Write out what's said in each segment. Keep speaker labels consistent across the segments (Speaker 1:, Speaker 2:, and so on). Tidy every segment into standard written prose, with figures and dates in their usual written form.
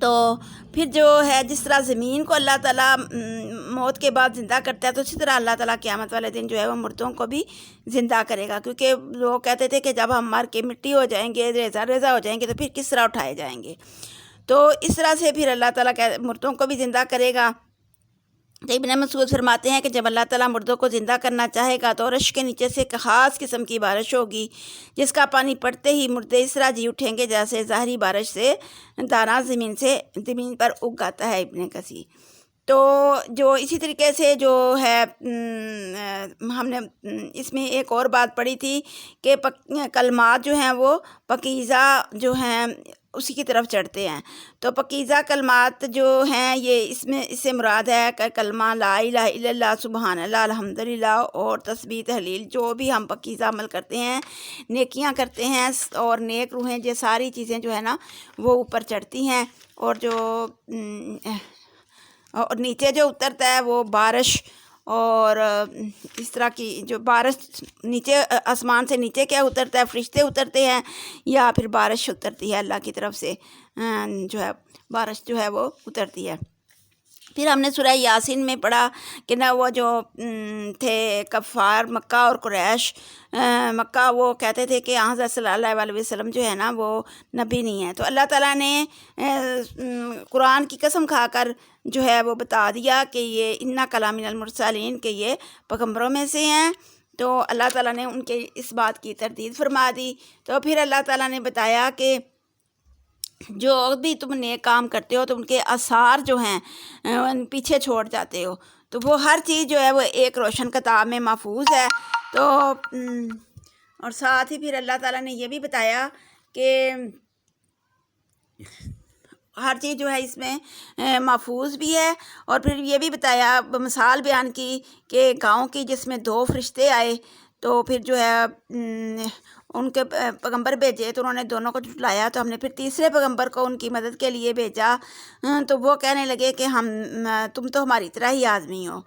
Speaker 1: تو پھر جو ہے جس طرح زمین کو اللہ تعالیٰ موت کے بعد زندہ کرتا ہے، تو اسی طرح اللہ تعالیٰ قیامت والے دن جو ہے وہ مردوں کو بھی زندہ کرے گا، کیونکہ لوگ کہتے تھے کہ جب ہم مر کے مٹی ہو جائیں گے، ریزہ ریزہ ہو جائیں گے، تو پھر کس طرح اٹھائے جائیں گے۔ تو اس طرح سے پھر اللہ تعالیٰ مردوں کو بھی زندہ کرے گا۔ تو ابن مسعود فرماتے ہیں کہ جب اللہ تعالیٰ مردوں کو زندہ کرنا چاہے گا تو عرش کے نیچے سے ایک خاص قسم کی بارش ہوگی، جس کا پانی پڑتے ہی مردے اس طرح جی اٹھیں گے جیسے ظاہری بارش سے دانہ زمین پر اگ آتا ہے۔ ابن کثیر تو جو اسی طریقے سے جو ہے ہم نے اس میں ایک اور بات پڑھی تھی کہ کلمات جو ہیں وہ پاکیزہ جو ہیں اسی کی طرف چڑھتے ہیں۔ تو پاکیزہ کلمات جو ہیں یہ اس سے مراد ہے کہ کلمہ لا الہ الا اللہ، سبحان اللہ، الحمدللہ اور تسبیح تحلیل، جو بھی ہم پاکیزہ عمل کرتے ہیں، نیکیاں کرتے ہیں اور نیک روحیں، یہ ساری چیزیں جو ہے نا وہ اوپر چڑھتی ہیں، اور اور نیچے جو اترتا ہے وہ بارش، اور اس طرح کی جو بارش نیچے آسمان سے نیچے کیا اترتا ہے، فرشتے اترتے ہیں یا پھر بارش اترتی ہے اللہ کی طرف سے، جو ہے بارش جو ہے وہ اترتی ہے۔ پھر ہم نے سورہ یاسین میں پڑھا کہ نہ وہ جو تھے کفار مکہ اور قریش مکہ، وہ کہتے تھے کہ حضرت صلی اللہ علیہ وسلم جو ہے نا وہ نبی نہیں ہے، تو اللہ تعالیٰ نے قرآن کی قسم کھا کر جو ہے وہ بتا دیا کہ یہ انا کلام المرسلین، کہ یہ پیغمبروں میں سے ہیں۔ تو اللہ تعالیٰ نے ان کے اس بات کی تردید فرما دی۔ تو پھر اللہ تعالیٰ نے بتایا کہ جو بھی تم نیک کام کرتے ہو تو ان کے آثار جو ہیں پیچھے چھوڑ جاتے ہو، تو وہ ہر چیز جو ہے وہ ایک روشن کتاب میں محفوظ ہے۔ تو اور ساتھ ہی پھر اللہ تعالیٰ نے یہ بھی بتایا کہ ہر چیز جو ہے اس میں محفوظ بھی ہے، اور پھر یہ بھی بتایا، مثال بیان کی کہ گاؤں کی جس میں 2 فرشتے آئے، تو پھر جو ہے ان کے پیغمبر بھیجے تو انہوں نے دونوں کو جھٹلایا، تو ہم نے پھر تیسرے پیغمبر کو ان کی مدد کے لیے بھیجا، تو وہ کہنے لگے کہ تم تو ہماری طرح ہی آدمی ہو،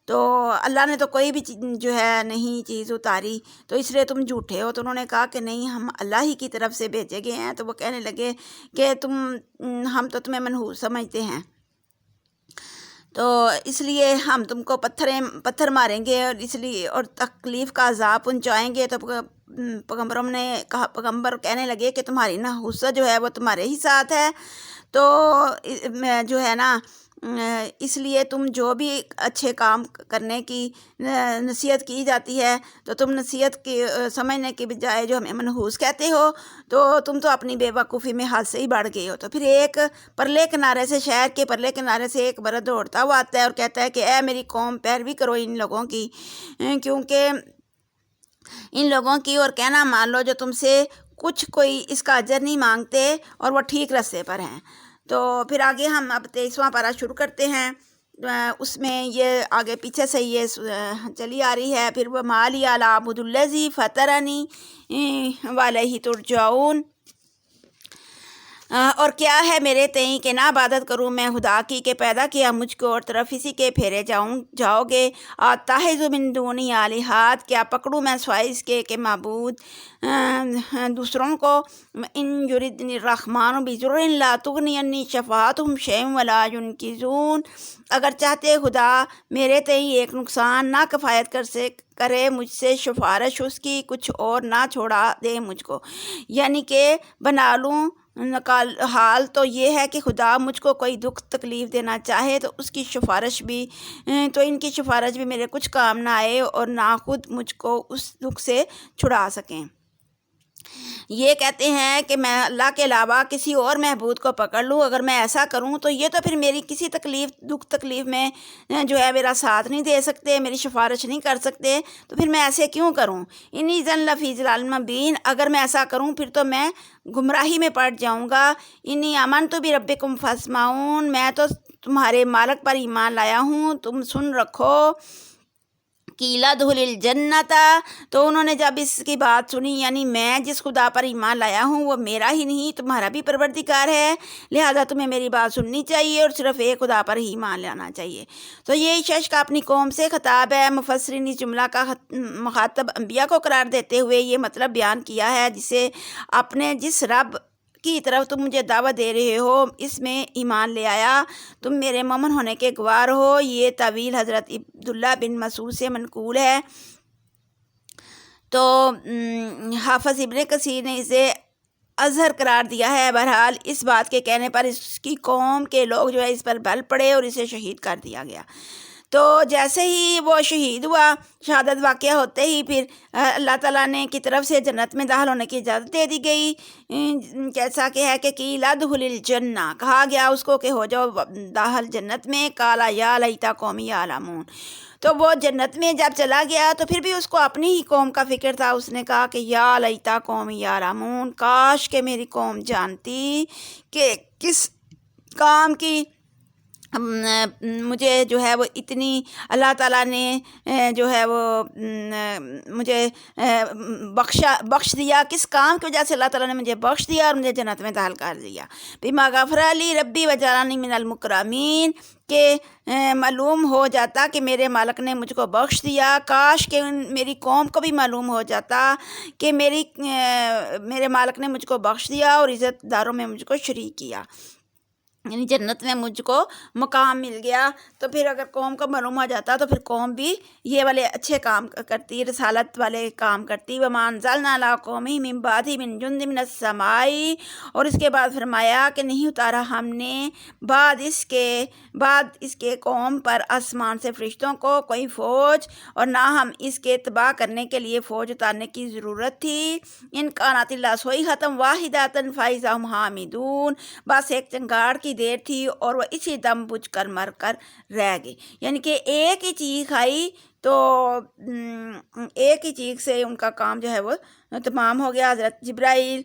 Speaker 1: تو اللہ نے تو کوئی بھی جو ہے نہیں چیز اتاری، تو اس لیے تم جھوٹے ہو۔ تو انہوں نے کہا کہ نہیں، ہم اللہ ہی کی طرف سے بھیجے گئے ہیں۔ تو وہ کہنے لگے کہ ہم تو تمہیں منحوس سمجھتے ہیں، تو اس لیے ہم تم کو پتھر ماریں گے، اور اس لیے اور تکلیف کا عذاب پہنچائیں گے۔ تو پیغمبر کہنے لگے کہ تمہاری نحوست جو ہے وہ تمہارے ہی ساتھ ہے، تو جو ہے نا اس لیے تم جو بھی اچھے کام کرنے کی نصیحت کی جاتی ہے تو تم نصیحت کی سمجھنے کی بجائے جو ہمیں منحوس کہتے ہو، تو تم تو اپنی بے وقوفی میں حد سے ہی بڑھ گئے ہو۔ تو پھر ایک پرلے کنارے سے، شہر کے پرلے کنارے سے ایک مرد دوڑتا ہوا آتا ہے اور کہتا ہے کہ اے میری قوم، پیروی کرو ان لوگوں کی، کیونکہ ان لوگوں کی، اور کہنا مان لو جو تم سے کوئی اس کا اجر نہیں مانگتے اور وہ ٹھیک راستے پر ہیں۔ تو پھر آگے ہم اب 23واں پارہ شروع کرتے ہیں، اس میں یہ آگے پیچھے سے یہ چلی آ رہی ہے۔ پھر وہ مالی اعلیٰ عبد الذی فطرنی والیہ ترجعون، اور کیا ہے میرے تئیں کہ نہ عبادت کروں میں خدا کی کہ پیدا کیا مجھ کو اور طرف اسی کے پھیرے جاؤ گے۔ اتخذ من دونہ آلہۃ، کیا پکڑوں میں سوائے اس کے کہ معبود دوسروں کو۔ ان یردنی الرحمن بضر لا تغنی عنی شفاعتہم شیئا ولا ینقذون، اگر چاہتے خدا میرے تئیں ایک نقصان نہ کفایت کرے مجھ سے سفارش اس کی، کچھ اور نہ چھوڑا دے مجھ کو، یعنی کہ بنا لوں حال تو یہ ہے کہ خدا مجھ کو کوئی دکھ تکلیف دینا چاہے تو اس کی سفارش بھی، تو ان کی سفارش بھی میرے کچھ کام نہ آئے اور نہ خود مجھ کو اس دکھ سے چھڑا سکیں۔ یہ کہتے ہیں کہ میں اللہ کے علاوہ کسی اور معبود کو پکڑ لوں، اگر میں ایسا کروں تو یہ تو پھر میری کسی دکھ تکلیف میں جو ہے میرا ساتھ نہیں دے سکتے، میری سفارش نہیں کر سکتے، تو پھر میں ایسے کیوں کروں۔ انی ذن لفی ضلال مبین، اگر میں ایسا کروں پھر تو میں گمراہی میں پڑ جاؤں گا۔ انی آمنت بربکم فاسمعون، میں تو تمہارے مالک پر ایمان لایا ہوں، تم سن رکھو۔ قیل ادخل الجنت، تو انہوں نے جب اس کی بات سنی، یعنی میں جس خدا پر ایمان لایا ہوں وہ میرا ہی نہیں تمہارا بھی پروردگار ہے، لہذا تمہیں میری بات سننی چاہیے اور صرف ایک خدا پر ہی ایمان لانا چاہیے۔ تو یہ شش کا اپنی قوم سے خطاب ہے۔ مفسرین اس جملہ کا مخاطب انبیاء کو قرار دیتے ہوئے یہ مطلب بیان کیا ہے جس رب کی طرف تم مجھے دعوت دے رہے ہو اس میں ایمان لے آیا، تم میرے مومن ہونے کے گواہ ہو۔ یہ تعویل حضرت عبداللہ بن مسعود سے منقول ہے۔ تو حافظ ابن کثیر نے اسے اظہر قرار دیا ہے۔ بہرحال اس بات کے کہنے پر اس کی قوم کے لوگ جو ہے اس پر بل پڑے اور اسے شہید کر دیا گیا۔ تو جیسے ہی وہ شہید ہوا، شہادت واقعہ ہوتے ہی پھر اللہ تعالیٰ نے کی طرف سے جنت میں داخل ہونے کی اجازت دے دی گئی، جیسا کہ ہے کہ قیل ادخل الجنہ، کہا گیا اس کو کہ ہو جاؤ داخل جنت میں۔ قال یا لیت قومی یعلمون، تو وہ جنت میں جب چلا گیا تو پھر بھی اس کو اپنی ہی قوم کا فکر تھا۔ اس نے کہا کہ یا لیت قومی یعلمون، کاش کہ میری قوم جانتی کہ کس کام کی مجھے جو ہے وہ اتنی اللہ تعالیٰ نے جو ہے وہ مجھے بخش دیا، کس کام کی وجہ سے اللہ تعالیٰ نے مجھے بخش دیا اور مجھے جنت میں داخل کر دیا۔ بما غفر لی ربی وجعلنی من المکرمین، کہ معلوم ہو جاتا کہ میرے مالک نے مجھ کو بخش دیا، کاش کہ میری قوم کو بھی معلوم ہو جاتا کہ میرے مالک نے مجھ کو بخش دیا اور عزت داروں میں مجھ کو شریک کیا، یعنی جنت میں مجھ کو مقام مل گیا۔ تو پھر اگر قوم کو معلوم ہو جاتا تو پھر قوم بھی یہ والے اچھے کام کرتی، رسالت والے کام کرتی۔ وما انزلنا علی قومہ من بعدہ من جند من السماء، اور اس کے بعد فرمایا کہ نہیں اتارا ہم نے بعد اس کے قوم پر آسمان سے فرشتوں کو کوئی فوج، اور نہ ہم اس کے تباہ کرنے کے لیے فوج اتارنے کی ضرورت تھی۔ ان کانت الا صیحۃ واحدۃ فاذا ہم حامدون، بس ایک چنگاڑ کی دیر تھی اور وہ اسی دم بجھ کر مر کر رہ گئے، یعنی کہ ایک ہی چیخ آئی تو ایک ہی چیخ سے ان کا کام جو ہے وہ تمام ہو گیا۔ حضرت جبرائیل،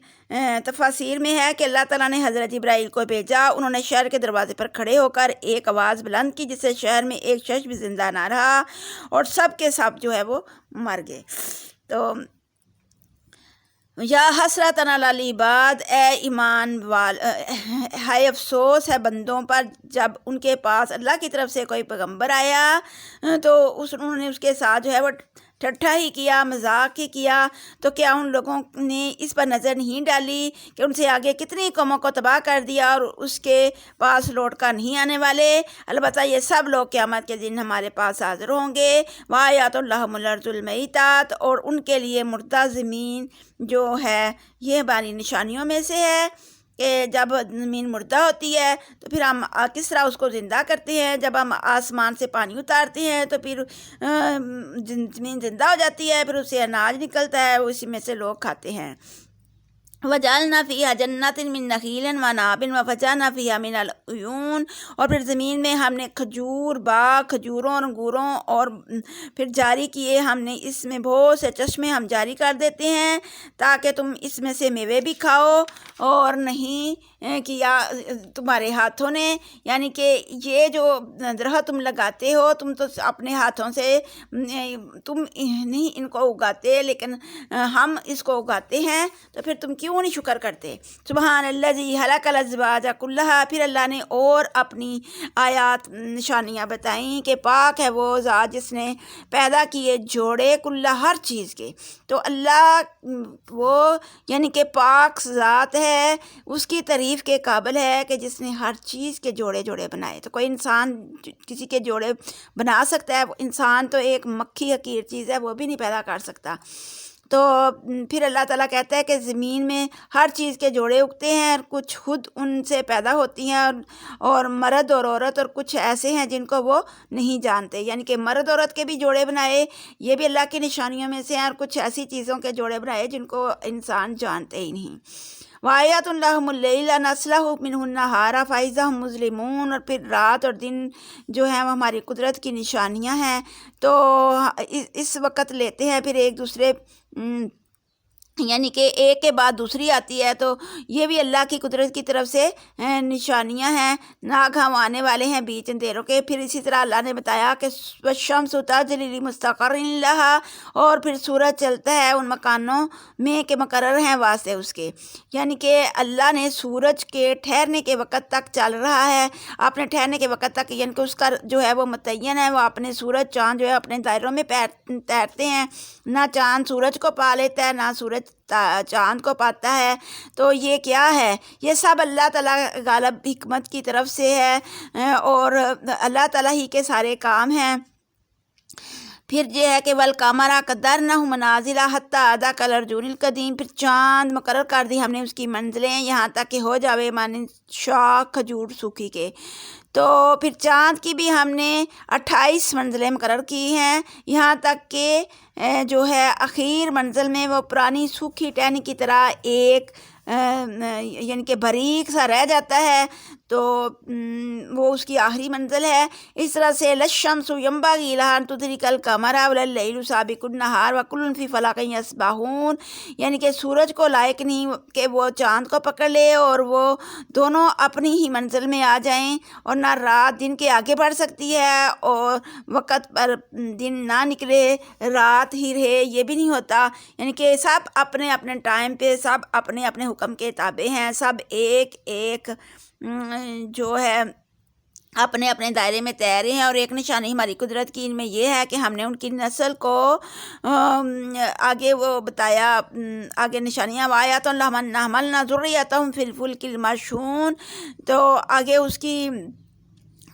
Speaker 1: تفاسیر میں ہے کہ اللہ تعالیٰ نے حضرت جبرائیل کو بھیجا، انہوں نے شہر کے دروازے پر کھڑے ہو کر ایک آواز بلند کی جس سے شہر میں ایک شخص بھی زندہ نہ رہا اور سب کے سب جو ہے وہ مر گئے۔ تو یا حسرتن علی العباد، اے ایمان ہائے افسوس ہے بندوں پر جب ان کے پاس اللہ کی طرف سے کوئی پیغمبر آیا تو انہوں نے اس کے ساتھ جو ہے وہ ٹھٹھا ہی کیا، مذاق ہی کیا۔ تو کیا ان لوگوں نے اس پر نظر نہیں ڈالی کہ ان سے آگے کتنی قوموں کو تباہ کر دیا اور اس کے پاس لوٹ کر نہیں آنے والے؟ البتہ یہ سب لوگ قیامت کے دن ہمارے پاس حاضر ہوں گے۔ وآیات لہم الارض المیتۃ، اور ان کے لیے مردہ زمین جو ہے یہ ہماری نشانیوں میں سے ہے کہ جب زمین مردہ ہوتی ہے تو پھر ہم کس طرح اس کو زندہ کرتے ہیں۔ جب ہم آسمان سے پانی اتارتے ہیں تو پھر زمین زندہ ہو جاتی ہے، پھر اسے اناج نکلتا ہے، اسی میں سے لوگ کھاتے ہیں۔ وجعلنا فیہا جنات من نخیل وناب وفجرنا فیہا من العیون، اور پھر زمین میں ہم نے کھجور باغ، کھجوروں اور انگوروں، اور پھر جاری کیے ہم نے اس میں بہت سے چشمے ہم جاری کر دیتے ہیں تاکہ تم اس میں سے میوے بھی کھاؤ، اور نہیں کیا تمہارے ہاتھوں نے، یعنی کہ یہ جو درخت تم لگاتے ہو تم تو اپنے ہاتھوں سے تم نہیں ان کو اگاتے، لیکن ہم اس کو اگاتے ہیں، تو پھر تم کیوں نہیں شکر کرتے؟ سبحان الذی خلق الازواج کلھا، پھر اللہ نے اور اپنی آیات نشانیاں بتائیں کہ پاک ہے وہ ذات جس نے پیدا کیے جوڑے کلھا، ہر چیز کے۔ تو اللہ وہ یعنی کہ پاک ذات ہے، اس کی تعریف کے قابل ہے کہ جس نے ہر چیز کے جوڑے بنائے۔ تو کوئی انسان کسی کے جوڑے بنا سکتا ہے؟ انسان تو ایک مکھی حقیر چیز ہے، وہ بھی نہیں پیدا کر سکتا۔ تو پھر اللہ تعالیٰ کہتا ہے کہ زمین میں ہر چیز کے جوڑے اگتے ہیں، اور کچھ خود ان سے پیدا ہوتی ہیں، اور مرد اور عورت، اور کچھ ایسے ہیں جن کو وہ نہیں جانتے، یعنی کہ مرد عورت کے بھی جوڑے بنائے، یہ بھی اللہ کی نشانیوں میں سے ہیں، اور کچھ ایسی چیزوں کے جوڑے بنائے جن کو انسان جانتے ہی نہیں۔ وآیات لہم اللیل نسلخ منہ النہار فاذا ہم مظلمون، اور پھر رات اور دن جو ہیں وہ ہماری قدرت کی نشانیاں ہیں، تو اس وقت لیتے ہیں پھر ایک دوسرے یعنی کہ ایک کے بعد دوسری آتی ہے، تو یہ بھی اللہ کی قدرت کی طرف سے نشانیاں ہیں۔ ناگ ہم آنے والے ہیں بیچ اندھیروں کے۔ پھر اسی طرح اللہ نے بتایا کہ والشمس تجری لمستقر لہا، اور پھر سورج چلتا ہے ان مکانوں میں کہ مقرر ہیں واسطے اس کے، یعنی کہ اللہ نے سورج کے ٹھہرنے کے وقت تک چل رہا ہے، اپنے ٹھہرنے کے وقت تک، یعنی کہ اس کا جو ہے وہ متعین ہے، وہ اپنے سورج چاند جو ہے اپنے دائروں میں تیرتے ہیں، نہ چاند سورج کو پا لیتا ہے نہ سورج چاند کو پاتا ہے، تو یہ کیا ہے؟ یہ سب اللہ تعالیٰ غالب حکمت کی طرف سے ہے اور اللہ تعالیٰ ہی کے سارے کام ہیں۔ پھر یہ ہے کہ والقمر قدرنہ منازل حتی عاد کالعرجون القدیم، پھر چاند مقرر کر دی ہم نے اس کی منزلیں یہاں تک کہ ہو جاوے مانند شاخ کھجور سوکھی کے۔ تو پھر چاند کی بھی ہم نے 28 منزلیں مقرر کی ہیں، یہاں تک کہ جو ہے آخر منزل میں وہ پرانی سوکھی ٹہنی کی طرح ایک یعنی کہ باریک سا رہ جاتا ہے، تو وہ اس کی آخری منزل ہے۔ اس طرح سے للشمس ینبغی لہا ان تدرک القمر واللیل سابق النہار وکل فی فلک یسبحون، یعنی کہ سورج کو لائق نہیں کہ وہ چاند کو پکڑ لے اور وہ دونوں اپنی ہی منزل میں آ جائیں، اور نہ رات دن کے آگے بڑھ سکتی ہے اور وقت پر دن نہ نکلے رات ہی رہے، یہ بھی نہیں ہوتا۔ یعنی کہ سب اپنے اپنے ٹائم پہ سب اپنے اپنے حکم کے تابع ہیں، سب ایک ایک جو ہے اپنے اپنے دائرے میں تیرے ہیں۔ اور ایک نشانی ہماری قدرت کی ان میں یہ ہے کہ ہم نے ان کی نسل کو آگے وہ بتایا، آگے نشانیاں آیات لمن حملنا ذریتہم فی الفلک المشحون، تو آگے اس کی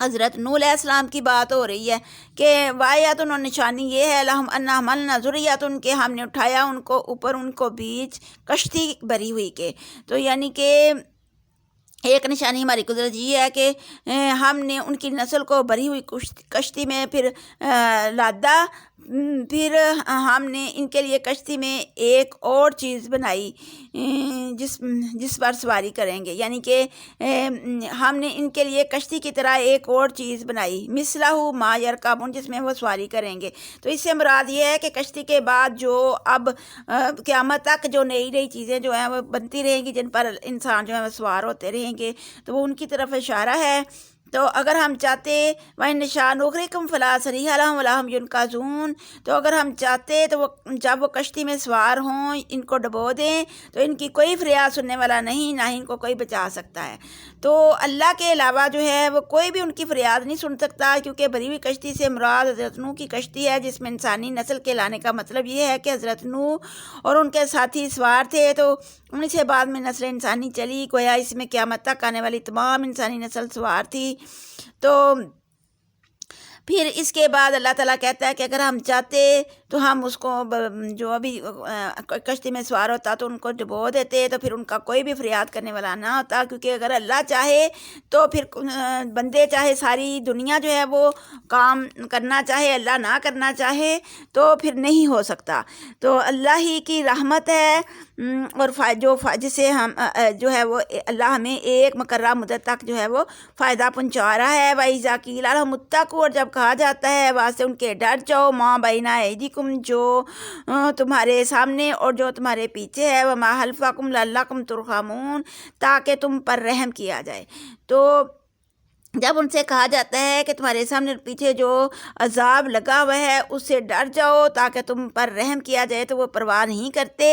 Speaker 1: حضرت نوح علیہ السلام کی بات ہو رہی ہے کہ وایات اور نشانی یہ ہے لہم ان حملنا ذریت، ان کے ہم نے اٹھایا ان کو اوپر ان کو بیچ کشتی بھری ہوئی کے۔ تو یعنی کہ ایک نشانی ہماری قدرت یہ ہے کہ ہم نے ان کی نسل کو بھری ہوئی کشتی میں پھر لادا، پھر ہم نے ان کے لیے کشتی میں ایک اور چیز بنائی جس پر سواری کریں گے، یعنی کہ ہم نے ان کے لیے کشتی کی طرح ایک اور چیز بنائی مثلہ ما یرکبون، جس میں وہ سواری کریں گے۔ تو اس سے مراد یہ ہے کہ کشتی کے بعد جو اب قیامت تک جو نئی نئی چیزیں جو ہیں وہ بنتی رہیں گی جن پر انسان جو ہے وہ سوار ہوتے رہیں گے، تو وہ ان کی طرف اشارہ ہے۔ تو اگر ہم چاہتے وَإِن نَشَأْ نُغْرِقْهُمْ فَلَا صَرِيخَ لَهُمْ وَلَا هُمْ يُنْقَذُونَ، تو اگر ہم چاہتے تو وہ جب وہ کشتی میں سوار ہوں ان کو ڈبو دیں تو ان کی کوئی فریاد سننے والا نہیں، نہ ہی ان کو کوئی بچا سکتا ہے۔ تو اللہ کے علاوہ جو ہے وہ کوئی بھی ان کی فریاد نہیں سن سکتا، کیونکہ بھری ہوئی کشتی سے مراد حضرت نوح کی کشتی ہے، جس میں انسانی نسل کے لانے کا مطلب یہ ہے کہ حضرت نوح اور ان کے ساتھی سوار تھے، تو ان سے بعد میں نسل انسانی چلی، گویا اس میں قیامت تک آنے والی تمام انسانی نسل سوار تھی۔ تو پھر اس کے بعد اللہ تعالیٰ کہتا ہے کہ اگر ہم چاہتے تو ہم اس کو جو ابھی کشتی میں سوار ہوتا تو ان کو ڈبو دیتے، تو پھر ان کا کوئی بھی فریاد کرنے والا نہ ہوتا، کیونکہ اگر اللہ چاہے تو پھر بندے چاہے ساری دنیا جو ہے وہ کام کرنا چاہے، اللہ نہ کرنا چاہے تو پھر نہیں ہو سکتا۔ تو اللہ ہی کی رحمت ہے اور جو جسے ہم جو ہے وہ اللہ ہمیں ایک مقررہ مدت تک جو ہے وہ فائدہ پہنچا رہا ہے۔ وَإِذَا قِيلَ لَهُمُ اتَّقُوا، اور جب کہا جاتا ہے واسطے ان کے ڈر جاؤ، مَا بَيْنَ أَيْدِيكُمْ، جو تمہارے سامنے اور جو تمہارے پیچھے ہے، وَمَا خَلْفَكُمْ لَعَلَّكُمْ تُرْحَمُونَ، تاکہ تم پر رحم کیا جائے۔ تو جب ان سے کہا جاتا ہے کہ تمہارے سامنے اور پیچھے جو عذاب لگا ہوا ہے اس سے ڈر جاؤ تاکہ تم پر رحم کیا جائے، تو وہ پرواہ نہیں کرتے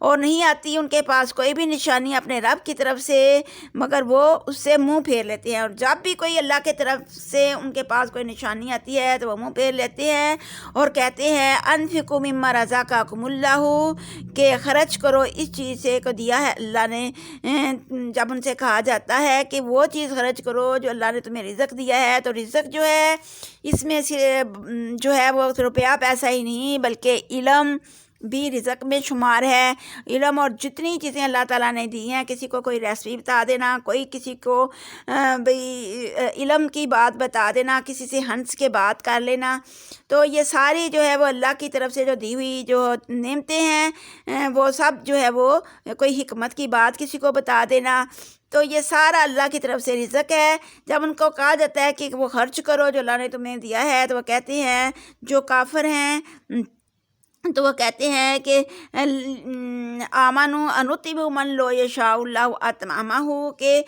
Speaker 1: اور نہیں آتی ان کے پاس کوئی بھی نشانی اپنے رب کی طرف سے، مگر وہ اس سے منہ پھیر لیتے ہیں۔ اور جب بھی کوئی اللہ کی طرف سے ان کے پاس کوئی نشانی آتی ہے تو وہ منہ پھیر لیتے ہیں اور کہتے ہیں انفقوا مما رزقکم اللہ، کہ خرچ کرو اس چیز سے کو دیا ہے اللہ نے۔ جب ان سے کہا جاتا ہے کہ وہ چیز خرچ کرو جو اللہ نے تمہیں رزق دیا ہے، تو رزق جو ہے اس میں جو ہے وہ روپیہ پیسہ ہی نہیں بلکہ علم بھی رزق میں شمار ہے۔ علم اور جتنی چیزیں اللہ تعالیٰ نے دی ہیں، کسی کو کوئی ریسپی بتا دینا، کوئی کسی کو علم کی بات بتا دینا، کسی سے ہنس کے بات کر لینا، تو یہ ساری جو ہے وہ اللہ کی طرف سے جو دی ہوئی جو نعمتیں ہیں وہ سب جو ہے وہ کوئی حکمت کی بات کسی کو بتا دینا، تو یہ سارا اللہ کی طرف سے رزق ہے۔ جب ان کو کہا جاتا ہے کہ وہ خرچ کرو جو اللہ نے تمہیں دیا ہے، تو وہ کہتے ہیں جو کافر ہیں تو وہ کہتے ہیں کہ آمنو انطعم من لو یشاء اللہ اطعمہ، کہ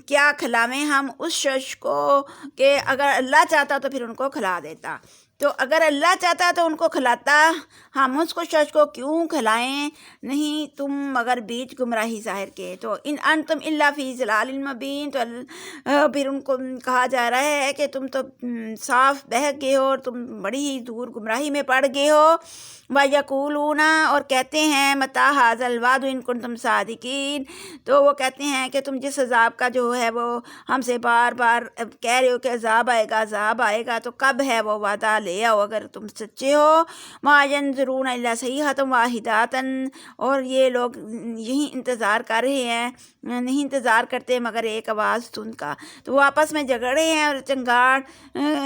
Speaker 1: کیا کھلاویں ہم اس شخص کو کہ اگر اللہ چاہتا تو پھر ان کو کھلا دیتا۔ تو اگر اللہ چاہتا تو ان کو کھلاتا، ہم اس کو شخص کو کیوں کھلائیں؟ نہیں تم مگر بیچ گمراہی ظاہر کے۔ تو ان انتم الا فی ضلال مبین، تو پھر ان کو کہا جا رہا ہے کہ تم تو صاف بہک گئے ہو اور تم بڑی ہی دور گمراہی میں پڑ گئے ہو۔ وَيَقُولُونَ، اور کہتے ہیں مَتَىٰ هَٰذَا الْوَعْدُ إِن كُنتُمْ صَادِقِينَ، تو وہ کہتے ہیں کہ تم جس عذاب کا جو ہے وہ ہم سے بار بار کہہ رہے ہو کہ عذاب آئے گا، تو کب ہے وہ وعدہ؟ لے آؤ اگر تم سچے ہو۔ مَا يَنظُرُونَ إِلَّا صَيْحَةً وَاحِدَةً، اور یہ لوگ یہی انتظار کر رہے ہیں، نہیں انتظار کرتے مگر ایک آواز سن کا۔ تو وہ آپس میں جھگڑ رہے ہیں اور چنگاڑ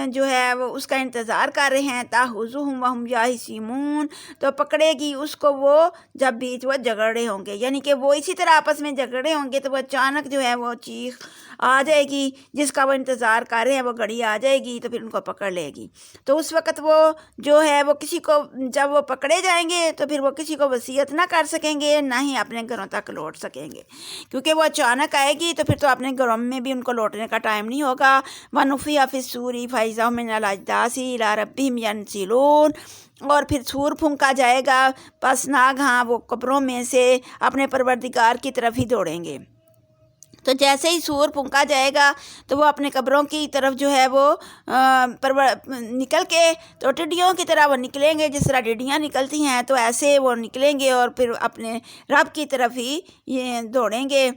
Speaker 1: جو ہے وہ اس کا انتظار کر رہے ہیں۔ تَأْخُذُهُمْ وَهُمْ يَخِصِّمُونَ، تو پکڑے گی اس کو وہ جب بیچ وہ جھگڑ رہے ہوں گے، یعنی کہ وہ اسی طرح آپس میں جھگڑ رہے ہوں گے تو وہ اچانک جو ہے وہ چیخ آ جائے گی، جس کا وہ انتظار کر رہے ہیں وہ گھڑی آ جائے گی تو پھر ان کو پکڑ لے گی۔ تو اس وقت وہ جو ہے وہ کسی کو، جب وہ پکڑے جائیں گے تو پھر وہ کسی کو وصیت نہ کر سکیں گے، نہ ہی اپنے گھروں تک لوٹ سکیں گے، کیونکہ وہ اچانک آئے گی تو پھر تو اپنے گھروں میں بھی ان کو لوٹنے کا ٹائم نہیں ہوگا۔ وَنُفِخَ فِي الصُّورِ فَإِذَا هُم مِّنَ الْأَجْدَاثِ إِلَىٰ رَبِّهِمْ يَنسِلُونَ، اور پھر سور پھونکا جائے گا، پس ناگہاں وہ قبروں میں سے اپنے پروردگار کی طرف ہی دوڑیں گے۔ تو جیسے ہی سور پھونکا جائے گا تو وہ اپنے قبروں کی طرف جو ہے وہ نکل کے، تو ٹڈیوں کی طرح وہ نکلیں گے، جس طرح ٹڈیاں نکلتی ہیں تو ایسے وہ نکلیں گے اور پھر اپنے رب کی طرف ہی یہ دوڑیں گے۔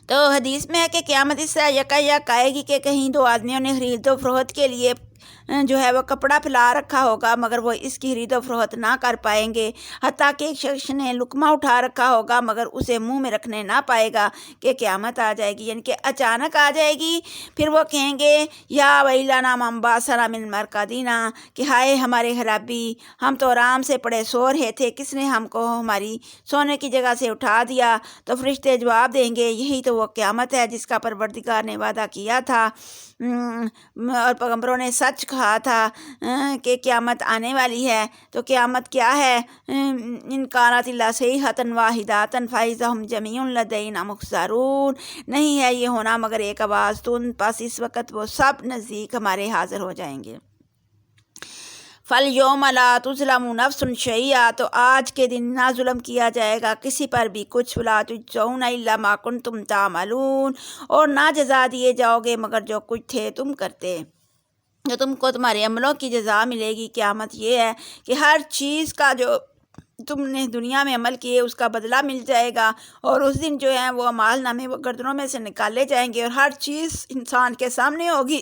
Speaker 1: تو حدیث میں ہے کہ قیامت اس طرح یکایک آئے گی کہ کہیں دو آدمیوں نے خرید و فروخت کے لیے جو ہے وہ کپڑا پھیلا رکھا ہوگا مگر وہ اس کی خرید و فروخت نہ کر پائیں گے، حتیٰ کہ ایک شخص نے لقمہ اٹھا رکھا ہوگا مگر اسے منہ میں رکھنے نہ پائے گا کہ قیامت آ جائے گی، یعنی کہ اچانک آ جائے گی۔ پھر وہ کہیں گے یا ویلنا من بعثنا من مرقدنا، کہ ہائے ہمارے خرابی، ہم تو آرام سے پڑے سو رہے تھے، کس نے ہم کو ہماری سونے کی جگہ سے اٹھا دیا؟ تو فرشتے جواب دیں گے یہی تو وہ قیامت ہے جس کا پروردگار نے وعدہ کیا تھا اور پیغمبروں نے سچ کہا تھا کہ قیامت آنے والی ہے۔ تو قیامت کیا ہے؟ ان کانت الا صیحۃ واحدۃ فاذا ھم جمیع لدینا محضرون، نہیں ہے یہ ہونا مگر ایک آواز تن، پس اس وقت وہ سب نزدیک ہمارے حاضر ہو جائیں گے۔ فَالْيَوْمَ لَا تُظْلَمُ نَفْسٌ شَيْئًا، تو آج کے دن نہ ظلم کیا جائے گا کسی پر بھی کچھ، وَلَا تُجْزَوْنَ إِلَّا مَا كُنتُمْ تَعْمَلُونَ، اور نہ جزا دیے جاؤ گے مگر جو کچھ تھے تم کرتے، جو تم کو تمہارے عملوں کی جزا ملے گی۔ قیامت یہ ہے کہ ہر چیز کا جو تم نے دنیا میں عمل کیے اس کا بدلہ مل جائے گا، اور اس دن جو ہے وہ اعمال نامے وہ گردنوں میں سے نکالے جائیں گے اور ہر چیز انسان کے سامنے ہوگی۔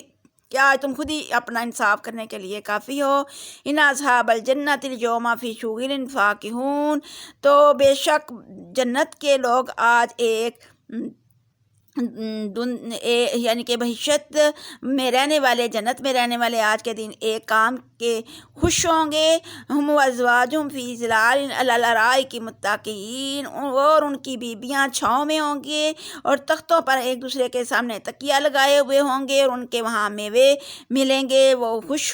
Speaker 1: کیا تم خود ہی اپنا انصاف کرنے کے لیے کافی ہو؟ ان اصحاب الجنت اليوم فی شغل فاکہون، تو بے شک جنت کے لوگ آج ایک یعنی کہ بہشت میں رہنے والے، جنت میں رہنے والے آج کے دن ایک کام کے خوش ہوں گے۔ ہم وازواجہم فی ظلال علی الارائک متکئین، اور ان کی بیویاں چھاؤں میں ہوں گے اور تختوں پر ایک دوسرے کے سامنے تکیہ لگائے ہوئے ہوں گے، اور ان کے وہاں میوے ملیں گے، وہ خوش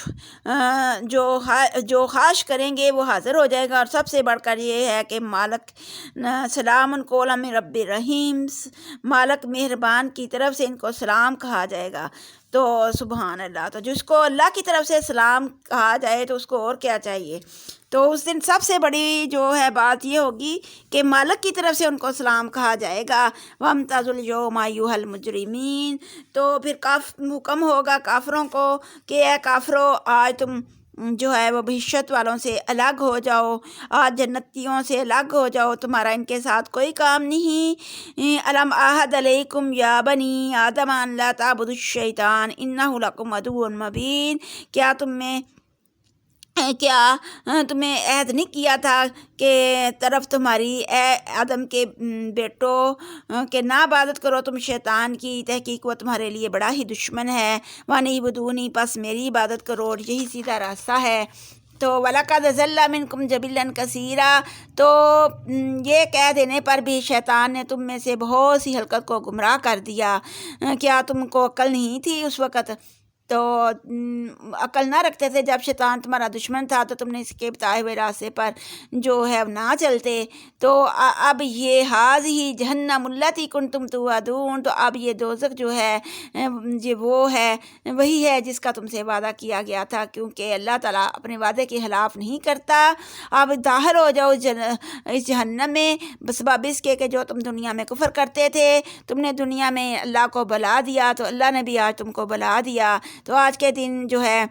Speaker 1: جو خواہش کریں گے وہ حاضر ہو جائے گا۔ اور سب سے بڑھ کر یہ ہے کہ مالک سلام قولا من رب رحیم، مالک مہربان کی طرف سے ان کو سلام کہا جائے گا۔ تو سبحان اللہ، تو جس کو اللہ کی طرف سے سلام کہا جائے تو اس کو اور کیا چاہیے؟ تو اس دن سب سے بڑی جو ہے بات یہ ہوگی کہ مالک کی طرف سے ان کو سلام کہا جائے گا۔ وَامْتَازُوا الْيَوْمَ أَيُّهَا الْمُجْرِمِينَ، تو پھر حکم ہوگا کافروں کو کہ اے کافرو، آج تم جو ہے وہ بہشت والوں سے الگ ہو جاؤ، آج جنتیوں سے الگ ہو جاؤ، تمہارا ان کے ساتھ کوئی کام نہیں۔ الم اعہد علیکم یا بنی آدم ان لا تعبدوا الشیطان انہ لکم عدو مبین، کیا تمہیں عہد نہیں کیا تھا کہ طرف تمہاری اے آدم کے بیٹو کہ نہ عبادت کرو تم شیطان کی، تحقیق وہ تمہارے لیے بڑا ہی دشمن ہے۔ وَأَنِ پس میری عبادت کرو، اور یہی سیدھا راستہ ہے۔ تو وَلَقَدْ ضَلَّ مِنْكُمْ جَبِلًّا كَثِيرًا، تو یہ کہہ دینے پر بھی شیطان نے تم میں سے بہت سی حلقت کو گمراہ کر دیا۔ کیا تم کو عقل نہیں تھی اس وقت؟ تو عقل نہ رکھتے تھے جب شیطان تمہارا دشمن تھا تو تم نے اس کے بتائے ہوئے راستے پر جو ہے نہ چلتے، تو اب یہ حاض ہی جہنم التی کنتم توعدون، تو اب یہ دوزخ جو ہے یہ وہ ہے، وہی ہے جس کا تم سے وعدہ کیا گیا تھا، کیونکہ اللہ تعالیٰ اپنے وعدے کے خلاف نہیں کرتا۔ اب داخل ہو جاؤ اس جہنم میں بسبب اس کے کہ جو تم دنیا میں کفر کرتے تھے، تم نے دنیا میں اللہ کو بلا دیا تو اللہ نے بھی آج تم کو بلا دیا، تو آج کے دن جو ہے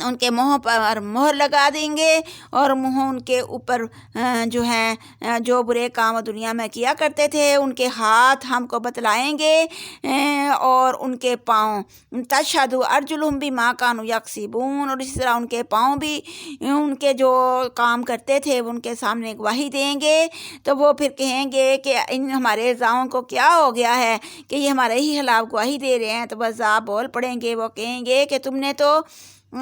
Speaker 1: ان کے منہوں پر مہر لگا دیں گے، اور منہ ان کے اوپر جو ہے جو برے کام دنیا میں کیا کرتے تھے ان کے ہاتھ ہم کو بتلائیں گے، اور ان کے پاؤں تشہد ارجلہم بما کانوا یکسبون، اور اسی طرح ان کے پاؤں بھی ان کے جو کام کرتے تھے ان کے سامنے گواہی دیں گے، تو وہ پھر کہیں گے کہ ان ہمارے اعضاؤں کو کیا ہو گیا ہے کہ یہ ہمارے ہی خلاف گواہی دے رہے ہیں، تو بس آپ بول پڑیں گے، وہ کہیں گے کہ تم نے تو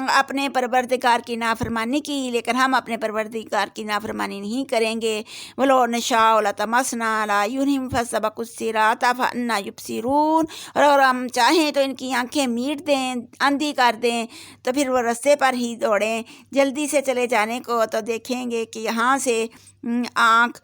Speaker 1: اپنے پروردگار کی نافرمانی کی، لیکن ہم اپنے پروردگار کی نافرمانی نہیں کریں گے۔ وَلَوْ نَشَاءُ لَطَمَسْنَا عَلَىٰ أَعْيُنِهِمْ فَاسْتَبَقُوا الصِّرَاطَ فَأَنَّىٰ يُبْصِرُونَ، اور اگر ہم چاہیں تو ان کی آنکھیں میٹ دیں، اندھی کر دیں، تو پھر وہ رستے پر ہی دوڑیں، جلدی سے چلے جانے کو، تو دیکھیں گے کہ یہاں سے آنکھ